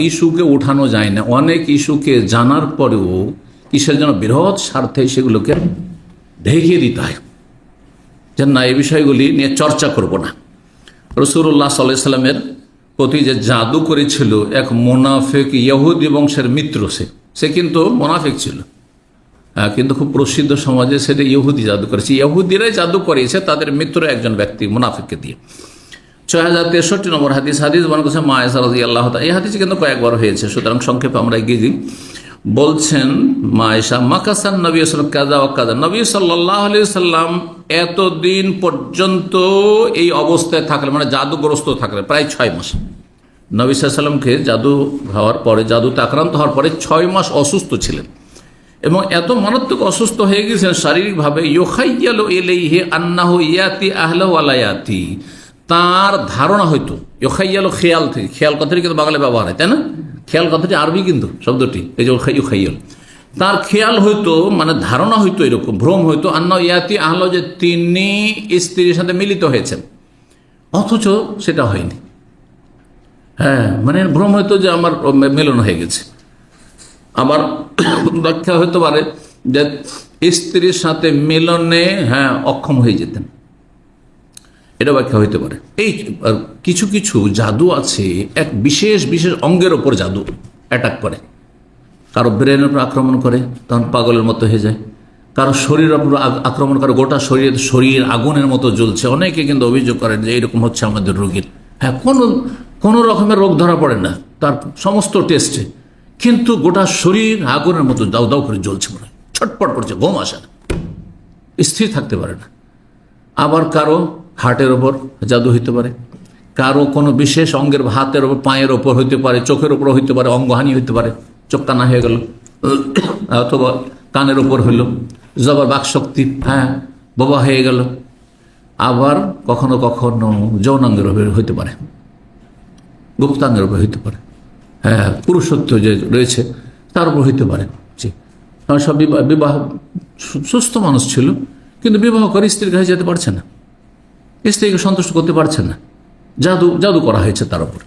ইস্যুকে উঠানো যায় না, অনেক ইস্যুকে জানার পরেও কিসের জন্য, বৃহৎ স্বার্থে সেগুলোকে ঢেকে দিতে হয়, যে না এই বিষয়গুলি নিয়ে চর্চা করব না। রাসূলুল্লাহ সাল্লাল্লাহু আলাইহি সাল্লামের প্রতি যে জাদু করেছিল এক মুনাফিক ইহুদি বংশের মিত্র, সে কিন্তু মুনাফিক ছিল, কিন্তু খুব প্রসিদ্ধ সমাজে সেটা ইহুদি জাদু করেছে, ইহুদিরাই জাদু করেছে তাদের মিত্র একজন ব্যক্তি মুনাফিককে দিয়ে। 6063 নম্বর হাদিস বর্ণনা করেছেন মা আয়েশা রাদিয়াল্লাহু তাআলা। এই হাদিসে কিন্তু কয়েকবার হয়েছে, সুতরাং সংক্ষেপে আমরা এগিয়ে দিই। বলছেন মা আয়েশা, মাকাসান নবী সাল্লাল্লাহু আলাইহি ওয়াসাল্লাম কাযা ওয়া কাযা, নবী সাল্লাল্লাহু আলাইহি ওয়াসাল্লাম এতদিন পর্যন্ত এই অবস্থায় থাকলেন, মানে জাদুগ্রস্ত থাকলেন প্রায় 6 মাস। নবী সাল্লাল্লাহু আলাইহি ওয়াসাল্লামকে জাদু হওয়ার পরে, জাদুতে আক্রান্ত হওয়ার পরে 6 মাস অসুস্থ ছিলেন, এবং এত মারাত্মক অসুস্থ হয়ে গেছেন শারীরিকভাবে, ইউখাইয়ালু ইলাইহি আন্নাহু ইয়াতি আহলা ওয়া লা ইয়াতি, তার ধারণা হইতো, ইউখাইয়ালু খেয়াল থেকে, খেয়াল কথাটি কিন্তু বাংলায় ব্যবহার হয়, তাই না? খেয়াল কথাটি আরবি কিন্তু শব্দটি, এই যে ইউখাইয়াল, তার খেয়াল হইতো, মানে ধারণা হইতো, এরকম ভ্রম হইতো, আন্নাহু ইয়াতি আহলা, যে তিনি স্ত্রীর সাথে মিলিত হয়েছেন, অথচ সেটা হয়নি। হ্যাঁ, মানে ভ্রম হইতো যে আমার মিলন হয়ে গেছে। আবার ব্যাখ্যা হতে পারে যে স্ত্রীর সাথে মিলনে অক্ষম হয়ে যেতেন, এটা ব্যাখ্যা হইতে পারে। এই কিছু কিছু জাদু আছে, এক বিশেষ বিশেষ অঙ্গের ওপর জাদু অ্যাটাক করে, কারো ব্রেনের উপর আক্রমণ করে, তখন পাগলের মতো হয়ে যায়, কারো শরীরের উপর আক্রমণ করে, গোটা শরীর আগুনের মতো জ্বলছে। অনেকে কিন্তু অভিযোগ করেন যে এইরকম হচ্ছে আমাদের রোগীর। হ্যাঁ, কোনো রকমের রোগ ধরা পড়ে না তার সমস্ত টেস্টে, কিন্তু গোটা শরীর আগুনের মতো দাউ দাউ করে জ্বলছে, মনে হয় ছটপট করছে, ঘুম আসে না, স্থির থাকতে পারে না। আবার কারো হার্টের ওপর জাদু হইতে পারে, কারো কোনো বিশেষ অঙ্গের হাতের ওপর, পায়ের ওপর হইতে পারে, চোখের ওপর হইতে পারে, অঙ্গহানি হইতে পারে, চোখ কানা হয়ে গেল, অথবা কানের ওপর হইল, জবার বাকশক্তি, বোবা হয়ে গেল। আবার কখনো কখনো যৌনাঙ্গের উপর হইতে পারে, গুপ্তাঙ্গের উপর হইতে পারে, পুরুষত্ব যে রয়েছে তার উপর হইতে পারে। জি, সব বিবাহ সুস্থ মানুষ ছিল, কিন্তু বিবাহ করে স্ত্রীর কাছে যেতে পারছে না, স্ত্রীকে সন্তুষ্ট করতে পারছে না, জাদু করা হয়েছে তার উপর।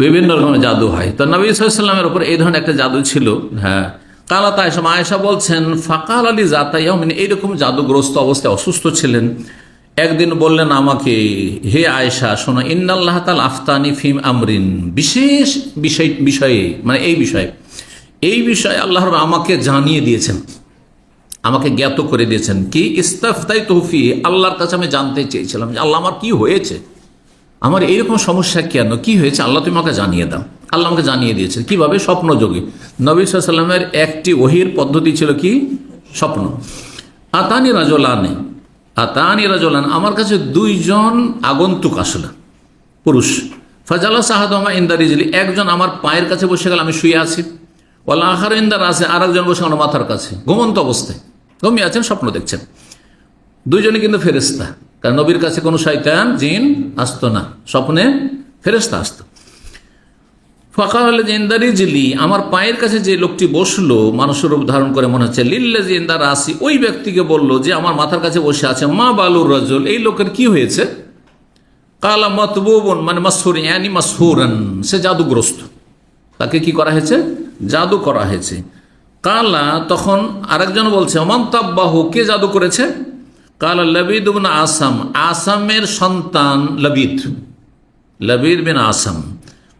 বিভিন্ন রকমের জাদু হয়। তো নবী সাল্লাল্লাহু আলাইহি ওয়াসাল্লামের উপর এই ধরনের একটা জাদু ছিল। কালাত আয়েশা বলছেন, ফাকাল আলী জাতা ইয়াউমিন, এইরকম জাদুগ্রস্ত অবস্থায় অসুস্থ ছিলেন। একদিন বললেন আমাকে, হে আয়েশা শোনো, ইন্নাল্লাহ তাআলা আফতানি ফিম আমরিন, বিশেষ বিষয়ে, মানে এই বিষয়ে আল্লাহ আমাকে জানিয়ে দিয়েছেন, আমাকে জ্ঞাত করে দিয়েছেন। কি? ইস্তাফতাই তৌফি, আল্লাহর কাছে আমি জানতে চেয়েছিলাম যে আল্লাহ আমার কি হয়েছে, আমার এইরকম সমস্যা কেন, কি হয়েছে, আল্লাহ তুমি আমাকে জানিয়ে দাও। আল্লাহ আমাকে জানিয়ে দিয়েছে। কিভাবে? স্বপ্নযোগে। নবী সাল্লাল্লাহু আলাইহি ওয়াসাল্লামের একটি ওহীর পদ্ধতি ছিল কি? স্বপ্ন। আতানি রাজুলান, আমার কাছে দুইজন আগন্তুক আসলো, পুরুষ। ফাজালাস আহাদুহুমা ইনদা রিজলি, একজন আমার পায়ের কাছে বসে গেল, আমি শুয়ে আছি। ওয়াল আখার ইনদা রাসি, আরেকজন বসে গেল মাথার কাছে, ঘুমন্ত অবস্থায়, ঘুমিয়ে আছেন, স্বপ্ন দেখছেন। দুইজনে কিন্তু ফেরেশতা, কারণ নবীর কাছে কোনো শয়তান জিন আসতো না, স্বপ্নে ফেরেশতা আসতো। ফাকাল ইনদা রিজলি, আমার পায়ের কাছে যে লোকটি বসলো, মানুষের রূপ ধারণ করে মনে হচ্ছে, লিল্লাজি ইনদা রাসি, ওই ব্যক্তিকে বলল যে আমার মাথার কাছে বসে আছে, মা বালুর রাজুল, এই লোকের কি হয়েছে? কালা মাতবুবুন, মানে মাসহুর, ইয়ানি মাসহুরান, সে জাদুগ্রস্ত, তাকে কি করা হয়েছে? জাদু করা হয়েছে। কালা, তখন আরেকজন বলছে, মান তাব্বাহু, কে জাদু করেছে? কালা লবিদ বিন আসাম, আসামের সন্তান লবিদ বিন আসাম।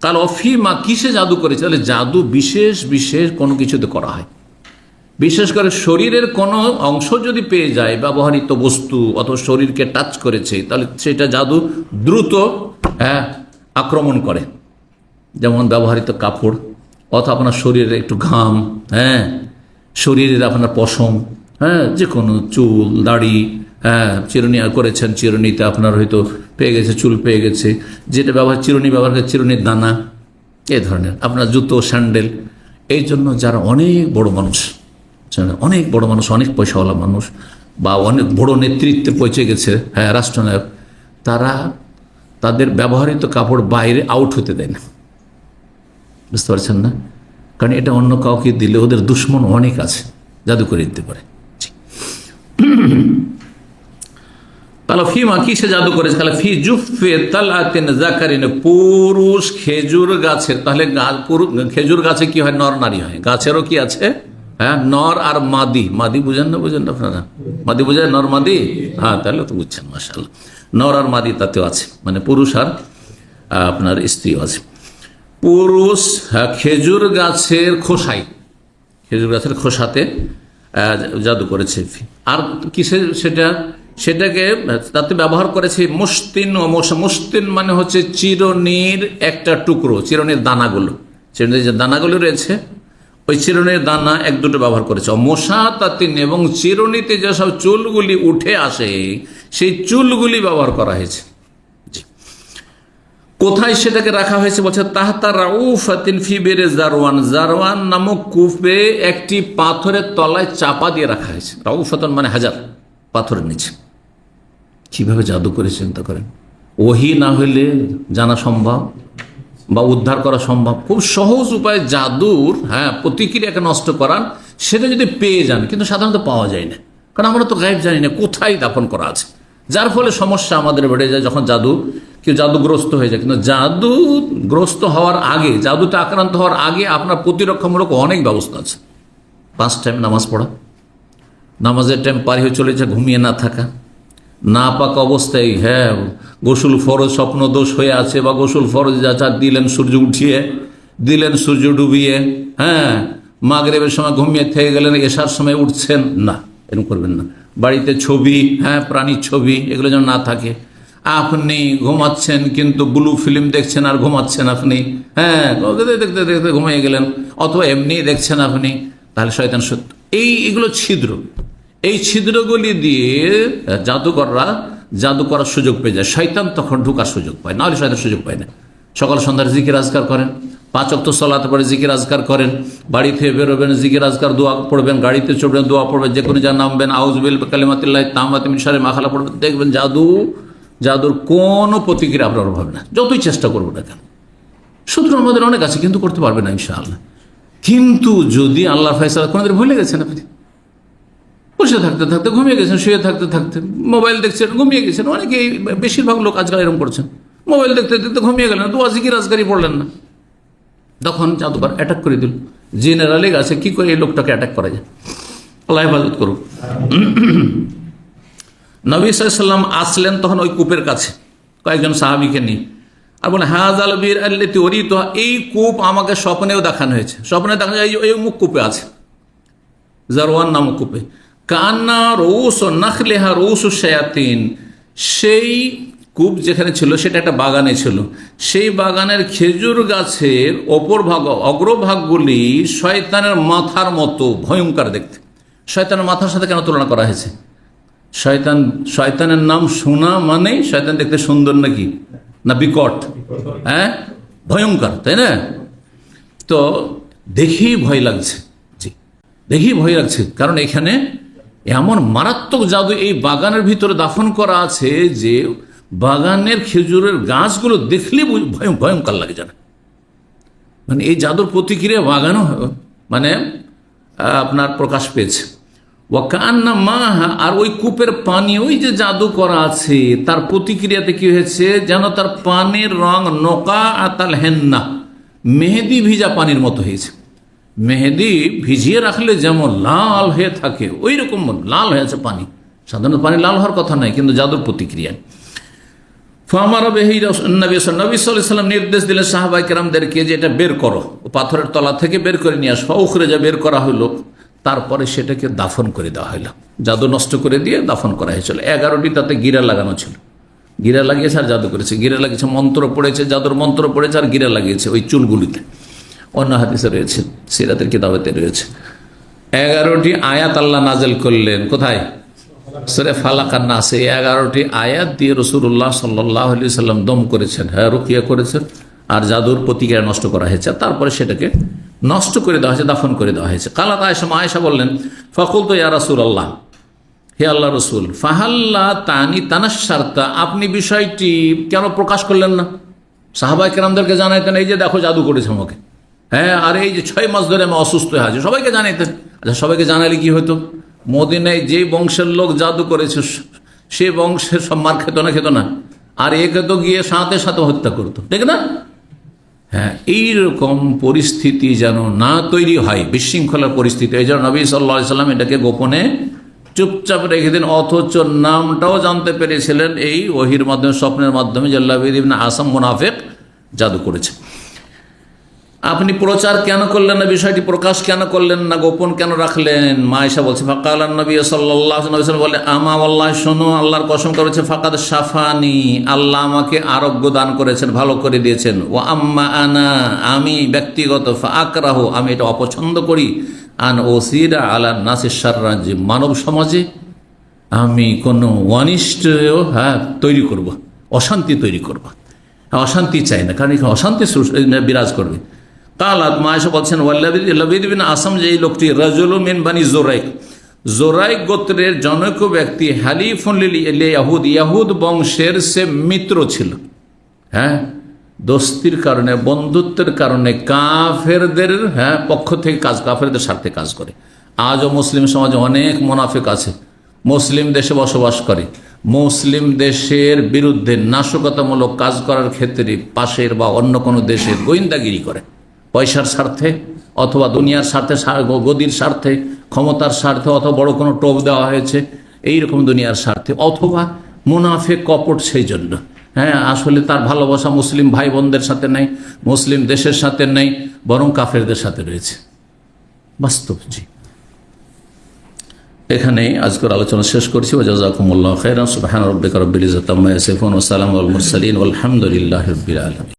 কাল অফিমা, কিসে জাদু করেছে? তাহলে জাদু বিশেষ কোনো কিছুতে করা হয়, বিশেষ করে শরীরের কোনো অংশ যদি পেয়ে যায়, ব্যবহৃত বস্তু অথবা শরীরকে টাচ করেছে, তাহলে সেটা জাদু দ্রুত আক্রমণ করে। যেমন ব্যবহৃত কাপড়, অথবা আপনার শরীরের একটু ঘাম, শরীরের আপনার পশম, যে কোনো চুল, দাড়ি, চিরুনি করেছেন, চিরুনিতে আপনার হয়তো পেয়ে গেছে, চুল পেয়ে গেছে, যেটা চিরুনি ব্যবহার করে, চিরুনির দানা, এই ধরনের আপনার জুতো, স্যান্ডেল। এই জন্য যারা অনেক বড় মানুষ, অনেক পয়সাওয়ালা মানুষ, বা অনেক বড় নেতৃত্বে পৌঁছে গেছে, রাষ্ট্রনায়ক, তারা তাদের ব্যবহৃত কাপড় বাইরে আউট হতে দেয় না। বুঝতে পারছেন না? কারণ এটা অন্য কাউকে দিলে ওদের দুশ্মন অনেক আছে, জাদু করে দিতে পারে। তাহলে ফিমা, কিসে জাদু করেছে? তাহলে ফি জুফে তালাতিন যাকারিন, পুরুষ খেজুর গাছের। তাহলে খেজুর গাছে কি হয়? নর নারী হয়। গাছেরও কি আছে? নর আর মাদি বুঝেন না আপনারা? মাদি বুঝেন, নর মাদি? তাহলে তো বুঝছেন, মাশাআল্লাহ। নর আর মাদি তাতেও আছে, মানে পুরুষ আর আপনার স্ত্রীও আছে। পুরুষ খেজুর গাছের খোসাতে জাদু করেছে। আর কিসে? সেটাকে তাতে ব্যবহার করেছে মুস্তিন মানে হচ্ছে চিরুনির একটা টুকরো, চিরুনির দানাগুলো, চিরুনির যে দানাগুলো রয়েছে, ওই চিরুনির দানা এক দুটো ব্যবহার করেছে। মশা তাতিন, এবং চিরুনিতে যেসব চুলগুলি উঠে আসে, সেই চুলগুলি ব্যবহার করা হয়েছে। কোথায় সেটাকে রাখা হয়েছে? বলছে তাহতা রাউফাতিন ফি বিরে জারওয়ান নামক কূপে একটি পাথরের তলায় চাপা দিয়ে রাখা হয়েছে। রাউফাতন মানে হাজার, পাথরের নিচে। কিভাবে জাদু করে চিন্তা করেন। ওহী না হইলে জানা সম্ভব বা উদ্ধার করা সম্ভব। খুব সহজ উপায় জাদুর প্রতিক্রিয়াকে নষ্ট করার, সেটা যদি পেয়ে যান, কিন্তু সাধারণত পাওয়া যায় না, কারণ আমরা তো গায়েব জানি না কোথায় দাফন করা আছে, যার ফলে সমস্যা আমাদের বেড়ে যায় যখন কেউ জাদুগ্রস্ত হয়ে যায়। কিন্তু জাদুগ্রস্ত হওয়ার আগে, জাদুতে আক্রান্ত হওয়ার আগে আপনার প্রতিরক্ষামূলক অনেক ব্যবস্থা আছে। 5 টাইম নামাজ পড়া, নামাজের টাইম পার হয়ে চলেছে, ঘুমিয়ে না থাকা, না পাক অবস্থায় গোসল ফরজ স্বপ্ন দোষ হয়ে আছে, বা গোসল ফরজ যাচা দিলেন সূর্য উঠিয়ে, দিলেন সূর্য ডুবিয়ে, মাগরিবের সময় ঘুমিয়ে থেকে গেলেন, এশার সময় উঠছেন না, এরকম করবেন না। বাড়িতে ছবি, প্রাণীর ছবি, এগুলো যেন না থাকে। আপনি ঘুমাচ্ছেন কিন্তু ব্লু ফিল্ম দেখছেন আর ঘুমাচ্ছেন আপনি, দেখতে দেখতে ঘুমিয়ে গেলেন, অথবা এমনি দেখছেন আপনি, তাহলে শয়তান সত্য। এইগুলো ছিদ্র, এই ছিদ্রগুলি দিয়ে জাদুকররা জাদু করার সুযোগ পেয়ে যায়, শয়তান তখন ঢোকার সুযোগ পায়, নাহলে শয়তান সুযোগ পায় না। সকাল সন্ধ্যার জিকির আজকার করেন, 5 ওয়াক্ত সালাতে পরে জিকির আজকার করেন, বাড়ি থেকে বেরোবেন জিকির আজকার দোয়া পড়বেন, গাড়িতে চড়বেন দোয়া পড়বেন, যে কোনো যা নামবেন আউযুবিল কালিমাতিল্লাহ তাম্মাতি মিন শাররি মা খালাক পড়বেন, দেখবেন জাদুর কোনো প্রতিক্রিয়া আপনার হবে না, যতই চেষ্টা করবো না কেন। শত্রু আমাদের অনেক আছে, কিন্তু করতে পারবে না ইনশাআল্লাহ। কিন্তু যদি আল্লাহর ফয়সালা কোনোদিন ভুলে গেছেন, আপনি বসে থাকতে থাকতে ঘুমিয়ে গেছেন, শুয়ে থাকতে থাকতে মোবাইল দেখছেন ঘুমিয়ে গেছেন, অনেকেই বেশিরভাগ লোক আজকাল এরকম করছেন, মোবাইল দেখতে দেখতে ঘুমিয়ে গেলেন, দোয়া জিকির আজকারই পড়লেন না, তখন জাদুকর অ্যাটাক করে দিল। জেনারেলি আছে কি করে এই লোকটাকে অ্যাটাক করা যায়, আল্লাহ হেফাজত করুক। নবী সাল্লাল্লাহু আলাইহি ওয়াসাল্লাম আসলেন তখন ওই কূপের কাছে কয়েকজন সাহাবীকে নিয়ে, আর বলে হাযাল বীর আল্লাতী উরিতুহা, এই কূপ আমাকে স্বপ্নেও দেখানো হয়েছে, স্বপ্নে দেখা যায় এই মুখ কূপে আছে, জারওয়ান নামক কূপে। কান্না রউস নাখলিহা রউসু শায়াতিন, সেই কূপ যেখানে ছিল সেটা একটা বাগানে ছিল, সেই বাগানের খেজুর গাছের অপর ভাগ অগ্রভাগগুলি শয়তানের মাথার মতো ভয়ঙ্কর দেখতে। শয়তানের মাথার সাথে কেন তুলনা করা হয়েছে? শয়তানের নাম শোনা মানে শয়তান দেখতে সুন্দর নাকি না বিকট? হ্যাঁ, ভয়ঙ্কর, তাই না? তো দেখেই ভয় লাগছে, জি দেখেই ভয় লাগছে, কারণ এখানে এমন মারাত্মক জাদু এই বাগানের ভিতরে দাফন করা আছে যে বাগানের খেজুরের গাছগুলো দেখলে ভয়ঙ্কর লাগে জানা। মানে এই জাদুর প্রতিক্রিয়া বাগানও মানে আপনার প্রকাশ পেয়েছে। ওয়াকান্না মাহা, আর ওই কূপের পানি ওই যে জাদু করা আছে তার প্রতিক্রিয়াতে কি হয়েছে যেন তার পানির রং নোকা আতাল হেন্না, মেহেদি ভিজা পানির মতো হয়েছে। মেহেদি ভিজিয়ে রাখলে যেমন লাল হয়ে থাকে ওই রকম লাল হয়েছে পানি। সাধারণত পানি লাল হওয়ার কথা নয়, কিন্তু জাদুর প্রতিক্রিয়া। ফামারা বেহি নবী সাল্লাল্লাহু আলাইহি সাল্লাম নির্দেশ দিলেন সাহাবায়ে কেরামদেরকে যে এটা বের করো, পাথরের তলা থেকে বের করে নিয়ে আসো। উখরিজা, বের করা হলো, তারপরে সেটাকে দাফন করে দেওয়া হলো, জাদু নষ্ট করে দিয়ে দাফন করা হয়েছিল। 11টি তাতে গিরা লাগানো ছিল, গিরা লাগিয়েছে আর জাদু করেছে, গিরা লাগিয়েছে, মন্ত্র পড়েছে, জাদুর মন্ত্র পড়েছে আর গিরা লাগিয়েছে ওই চুলগুলিতে। অন্য হাদিসে রয়েছে, সিরাতের কিতাবেতে রয়েছে। 11টি আয়াত আল্লাহ নাজেল করলেন, কোথায়? সূরা ফালাক আর নাস। 11টি আয়াত দিয়ে রাসূলুল্লাহ সাল্লাল্লাহু আলাইহি সাল্লাম দম করেছেন, হ্যাঁ রুকিয়া করেছেন, আর জাদুর প্রতিক্রিয়া নষ্ট করা হয়েছে। তারপরে সেটাকে নষ্ট করে দেওয়া হয়েছে, দাফন করে দেওয়া হয়েছে। কালাত আয়েশা বললেন, ফাকুলতু ইয়া রাসূলুল্লাহ, হে আল্লাহ রসুল, ফাহাল্লা তানি তানাশশারতা, আপনি বিষয়টি কেন প্রকাশ করলেন না? সাহাবায়ে কেরামদেরকে জানাইতেন এই যে দেখো জাদু করেছে আমাকে, হ্যাঁ, আর এই যে 6 মাস ধরে আমি অসুস্থ হয়ে আছি, সবাইকে জানাইতেন। আচ্ছা, সবাইকে জানালে কি হতো? মদিনায় যে বংশের লোক জাদু করেছে সে বংশের সব মার খেত না, আর একে তো গিয়ে সাথে সাথে হত্যা করতো, ঠিক না? হ্যাঁ, এইরকম পরিস্থিতি যেন না তৈরি হয়, বিশৃঙ্খলার পরিস্থিতি। এই জন্য নবী সাল্লাল্লাহু আলাইহি সাল্লাম এটাকে গোপনে চুপচাপ রেখে দিন, অথচ নামটাও জানতে পেরেছিলেন এই ওহির মাধ্যমে, স্বপ্নের মাধ্যমে, যে লাবিদ ইবনে আসাম মুনাফিক জাদু করেছে। আপনি প্রচার কেন করলেন না, বিষয়টি প্রকাশ কেন করলেন না, গোপন কেন রাখলেন? মা আয়েশা বলছে, ফাকালান নবী সাল্লাল্লাহু আলাইহি ওয়াসাল্লাম, বলে আমা ওয়াল্লাহি, শোনো, আল্লাহর কসম করেছে, ফাকাদ শাফানি, আল্লাহ আমাকে আরোগ্য দান করেছেন, ভালো করে দিয়েছেন। ওয়া আম্মা আনা, আমি ব্যক্তিগত, ফাআকরাহু, আমি এটা অপছন্দ করি, আন ওসিরা আলা নাসি শাররা, যে মানব সমাজে আমি কোনো অনিষ্ট তৈরি করব, অশান্তি তৈরি করব, অশান্তি চাই না, কারণ এখানে অশান্তি বিরাজ করবে। কালাত, মা আয়েশা বলছেন, লাবিদ বিন আসাম, যে এই লোকটি, রাজুলুম মিন বানি জোরাইক গোত্রের জনৈক ব্যক্তি, হালিফুন লিল ইয়াহুদ, ইয়াহুদ বংশের সে মিত্র ছিল, হ্যাঁ, দোস্তির কারণে, বন্ধুত্বের কারণে কাফেরদের পক্ষ থেকে কাজ, কাফেরদের স্বার্থে কাজ করে। আজও মুসলিম সমাজে অনেক মুনাফিক আছে, মুসলিম দেশে বসবাস করে, মুসলিম দেশের বিরুদ্ধে নাশকতামূলক কাজ করার ক্ষেত্রে পাশের বা অন্য কোনো দেশের গোয়েন্দাগিরি করে, পয়সার স্বার্থে অথবা দুনিয়ার স্বার্থে, গদির স্বার্থে, ক্ষমতার স্বার্থে, অথবা বড় কোনো টোপ দেওয়া হয়েছে এইরকম দুনিয়ার স্বার্থে, অথবা মুনাফিক কপট সেই জন্য, হ্যাঁ, আসলে তার ভালোবাসা মুসলিম ভাই বোনদের সাথে নেই, মুসলিম দেশের সাথে নেই, বরং কাফেরদের সাথে রয়েছে, বাস্তব। জি, এখানেই আজকের আলোচনা শেষ করছি। ওয়া জাযাকুমুল্লাহু খাইরান। সুবহানা রাব্বিকা রাব্বিল ইজ্জাতি আম্মা ইয়াসিফুন ওয়া সালামুন আলাল মুরসালিন ওয়াল হামদুলিল্লাহি রাব্বিল আলামিন।